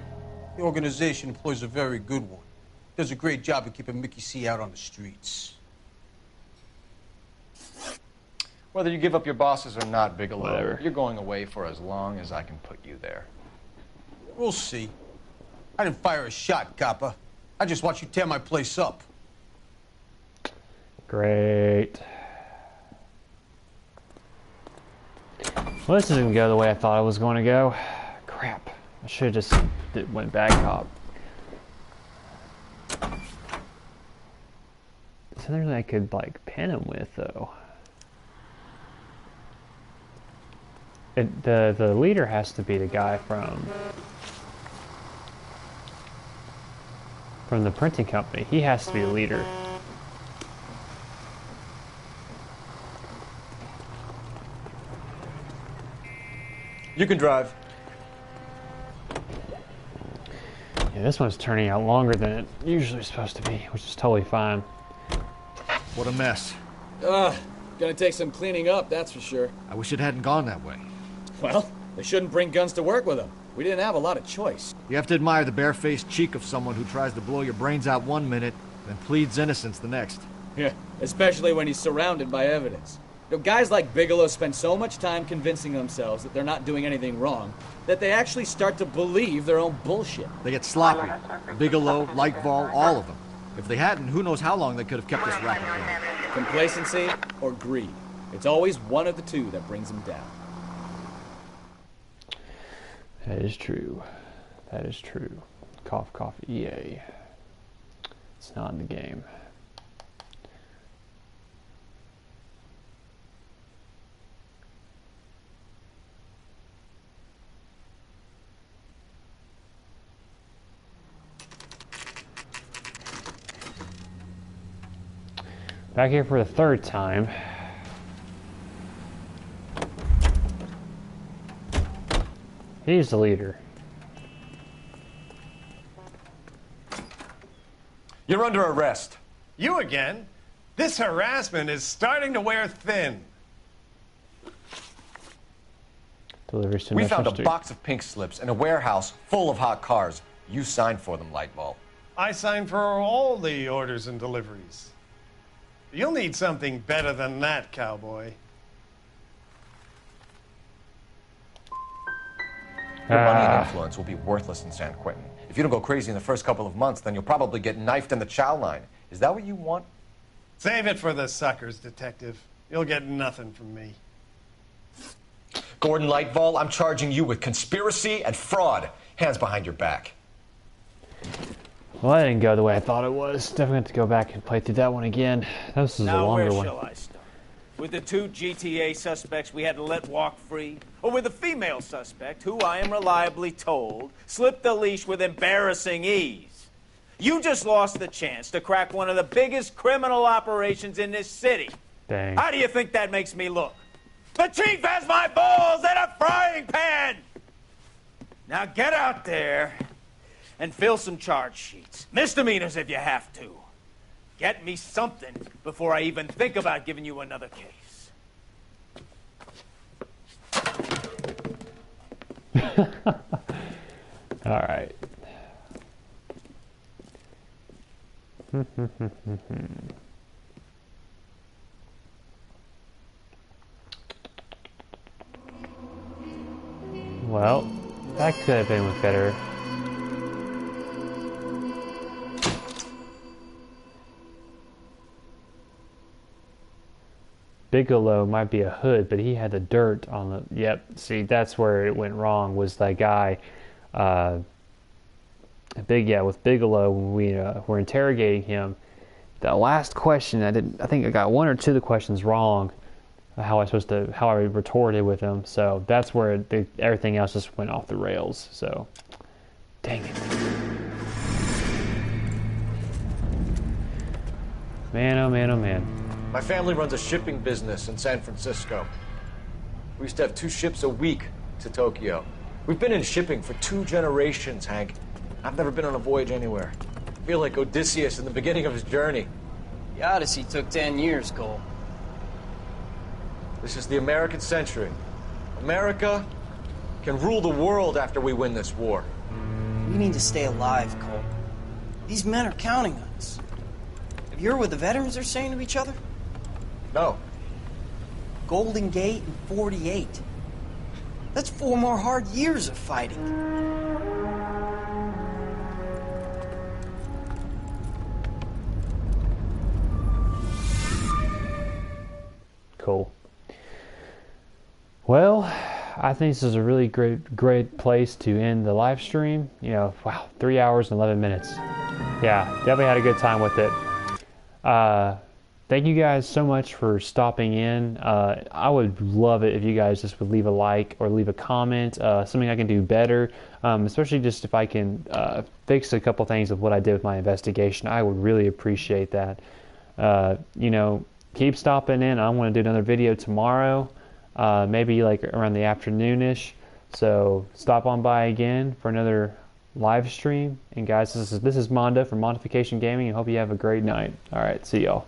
The organization employs a very good one. Does a great job of keeping Mickey C. out on the streets. Whether you give up your bosses or not, Bigelow, Whatever. You're going away for as long as I can put you there. We'll see. I didn't fire a shot, copper. I just watched you tear my place up. Great. Well, this isn't going to go the way I thought it was going to go. Crap. I should have just went bad cop. Something I could, like, pin him with, though. The leader has to be the guy from the printing company. He has to be the leader. You can drive. Yeah, this one's turning out longer than it usually is supposed to be, which is totally fine. What a mess. Gonna take some cleaning up, that's for sure. I wish it hadn't gone that way. Well, they shouldn't bring guns to work with them. We didn't have a lot of choice. You have to admire the barefaced cheek of someone who tries to blow your brains out one minute, then pleads innocence the next. Yeah, especially when he's surrounded by evidence. You know, guys like Bigelow spend so much time convincing themselves that they're not doing anything wrong that they actually start to believe their own bullshit. They get sloppy. Bigelow, Lightval, all of them. If they hadn't, who knows how long they could have kept this racket going. Complacency or greed. It's always one of the two that brings them down. That is true. That is true. Cough, cough, EA. It's not in the game. Back here for the third time. He's the leader. You're under arrest. You again? This harassment is starting to wear thin. Deliveries to We National found a Street. box of pink slips in a warehouse full of hot cars. You signed for them, Lightball. I signed for all the orders and deliveries. You'll need something better than that, cowboy. Your money and influence will be worthless in San Quentin. If you don't go crazy in the first couple of months, then you'll probably get knifed in the chow line. Is that what you want? Save it for the suckers, Detective. You'll get nothing from me. Gordon Lightval, I'm charging you with conspiracy and fraud. Hands behind your back. Well, that didn't go the way I thought it was. Definitely have to go back and play through that one again. This is a longer one. Now where shall I start? With the two GTA suspects we had to let walk free? Or with the female suspect, who I am reliably told slipped the leash with embarrassing ease? You just lost the chance to crack one of the biggest criminal operations in this city. Dang. How do you think that makes me look? The chief has my balls in a frying pan! Now get out there and fill some charge sheets. Misdemeanors if you have to. Get me something before I even think about giving you another case. All right. Well, that could have been with better. Bigelow might be a hood, but he had the dirt on the... Yep, see, that's where it went wrong, was that guy... with Bigelow, when we were interrogating him, that last question, I think I got one or two of the questions wrong, how I retorted with him, so that's where everything else just went off the rails, so... Dang it. Man, oh man, oh man. My family runs a shipping business in San Francisco. We used to have 2 ships a week to Tokyo. We've been in shipping for 2 generations, Hank. I've never been on a voyage anywhere. I feel like Odysseus in the beginning of his journey. The Odyssey took 10 years, Cole. This is the American century. America can rule the world after we win this war. We need to stay alive, Cole. These men are counting on us. Have you heard what the veterans are saying to each other? No. Golden Gate and 48. That's 4 more hard years of fighting. Cool. Well, I think this is a really great place to end the live stream. You know, wow, 3 hours and 11 minutes. Yeah, definitely had a good time with it. Thank you guys so much for stopping in. I would love it if you guys just would leave a like or leave a comment, something I can do better, especially just if I can fix a couple things of what I did with my investigation. I would really appreciate that. You know, keep stopping in. I want to do another video tomorrow, maybe like around the afternoonish. So stop on by again for another live stream. And guys, this is Mondo from Modification Gaming, and hope you have a great night. All right, see y'all.